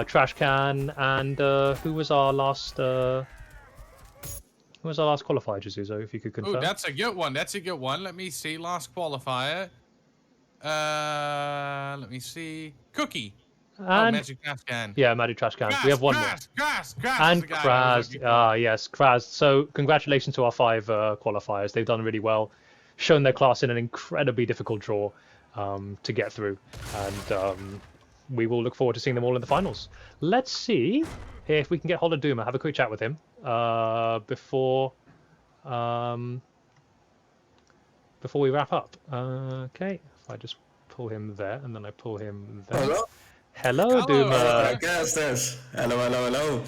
Trash Can, and who was our last qualifier, Jesuzo, if you could confirm. Oh, that's a good one. That's a good one. Let me see. Last qualifier. Let me see. Cookie. And Magic Trash Can. yeah, Magic Trash Can. Kraz, We have one more. Kraz is And the guy I was Kraz, looking for. yes, Kraz. So congratulations to our 5 qualifiers. They've done really well, shown their class in an incredibly difficult draw to get through, and we will look forward to seeing them all in the finals. Let's see if we can get hold of Duma. Have a quick chat with him before we wrap up. Okay, if I just pull him there and then I pull him there. Hello? Hello, Duma. Casters. Hello, hello, hello.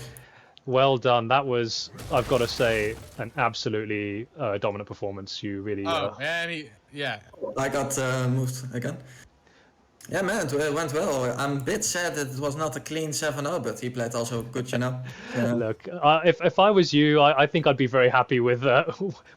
Well done. That was, I've got to say, an absolutely dominant performance. You really. Oh, and yeah. I got moved again. Yeah, man, it went well. I'm a bit sad that it was not a clean 7-0, but he played also good, you know. Look, if I was you, I think I'd be very happy with.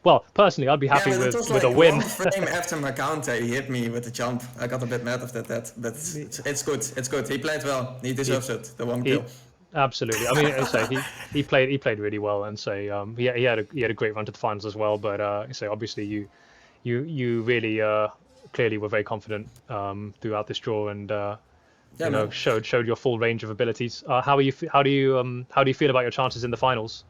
Well, personally, I'd be happy yeah, but with, it was with like a win. one frame after my counter, he hit me with the jump. I got a bit mad after that, but it's good. It's good. He played well. He deserves it. The one kill. Absolutely. I mean, I say he played really well, and say he had a great run to the finals as well. But so obviously you really clearly were very confident throughout this draw, and you know, showed your full range of abilities. How do you feel about your chances in the finals?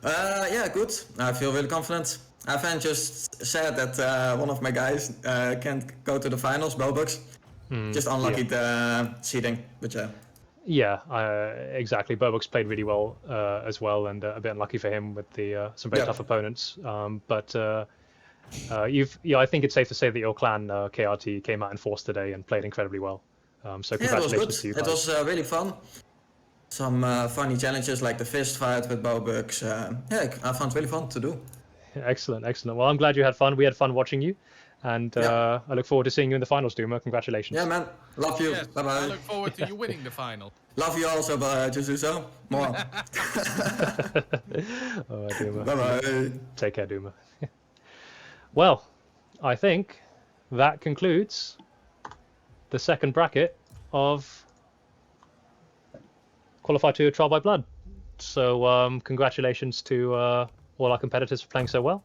Yeah, good. I feel really confident. I'm just sad that one of my guys can't go to the finals, Bobox. Just unlucky the seeding, but yeah. Yeah, exactly. Bobox played really well as well, and a bit unlucky for him with the some very tough opponents. But I think it's safe to say that your clan KRT came out in force today and played incredibly well. So congratulations to you guys. It was really fun. Some funny challenges like the fist fight with Bobox. Yeah, I found it really fun to do. Excellent, excellent. Well, I'm glad you had fun. We had fun watching you. And I look forward to seeing you in the finals, Duma. Congratulations. Yeah, man. Love you. Yes, Bye-bye. I look forward to you winning the final. Love you also, Jesuso. More. Oh, Duma. Bye-bye. Take care, Duma. Well, I think that concludes the second bracket of Qualifier 2 Trial by Blood. So congratulations to all our competitors for playing so well.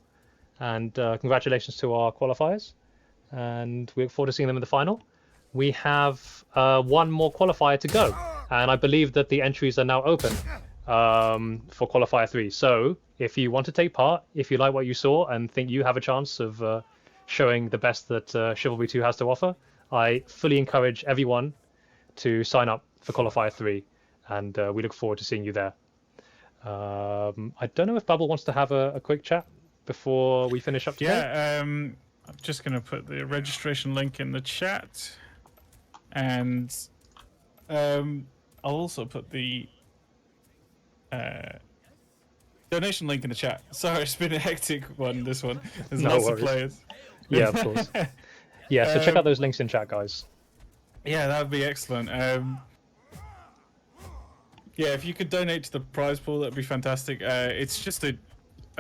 And congratulations to our qualifiers, and we look forward to seeing them in the final. We have one more qualifier to go, and I believe that the entries are now open for qualifier 3. So if you want to take part, if you like what you saw and think you have a chance of showing the best that Chivalry 2 has to offer, I fully encourage everyone to sign up for qualifier 3, and we look forward to seeing you there. I don't know if Bubble wants to have a quick chat before we finish up today. Yeah, I'm just going to put the registration link in the chat, and I'll also put the donation link in the chat. Sorry, it's been a hectic one, this one. There's No lots worries. of players. Yeah, of course. Yeah, so check out those links in chat, guys. Yeah, that would be excellent. Yeah, if you could donate to the prize pool, that'd be fantastic. It's just a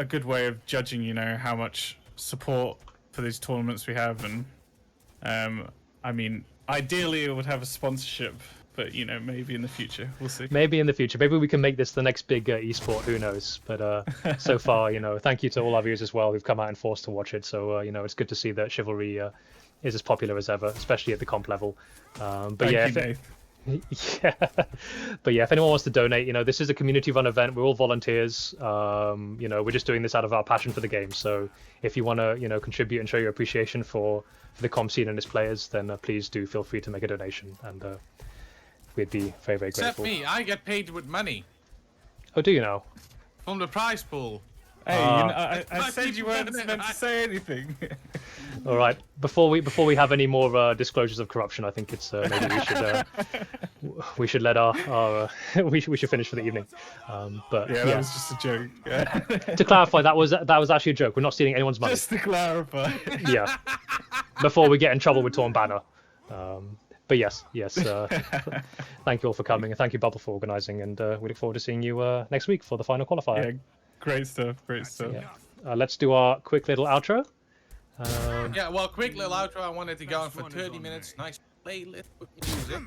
good way of judging, you know, how much support for these tournaments we have, and I mean, ideally it would have a sponsorship, but you know, maybe in the future, we'll see. Maybe in the future, maybe we can make this the next big esport. Who knows? But so far, you know, thank you to all our viewers as well who've come out in force to watch it. So you know, it's good to see that Chivalry is as popular as ever, especially at the comp level. But Thank yeah. you, Dave. Yeah, but yeah, if anyone wants to donate, you know, this is a community-run event. We're all volunteers. You know, we're just doing this out of our passion for the game. So if you want to, you know, contribute and show your appreciation for the comp scene and its players, then please do feel free to make a donation, and we'd be very, very Except grateful. me, I get paid with money Oh, do you know? from the prize pool. Hey, you know, I said you weren't people- meant to say anything. All right. Before we have any more disclosures of corruption, I think it's maybe we should let our we should finish for the evening. But Yeah, that was just a joke. to clarify, that was actually a joke. We're not stealing anyone's money. Just to clarify. Yeah. Before we get in trouble with Torn Banner. But yes. Thank you all for coming, and thank you, Bubble, for organising. And we look forward to seeing you next week for the final qualifier. Yeah, great stuff. Great stuff. Yeah. Let's do our quick little outro. Yeah, well, quick little outro. I wanted to go on for 30 minutes. Nice playlist with music.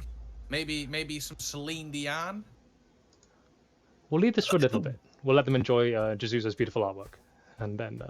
Maybe some Celine Dion. We'll leave this for a little bit. We'll let them enjoy Jesusa's beautiful artwork, and then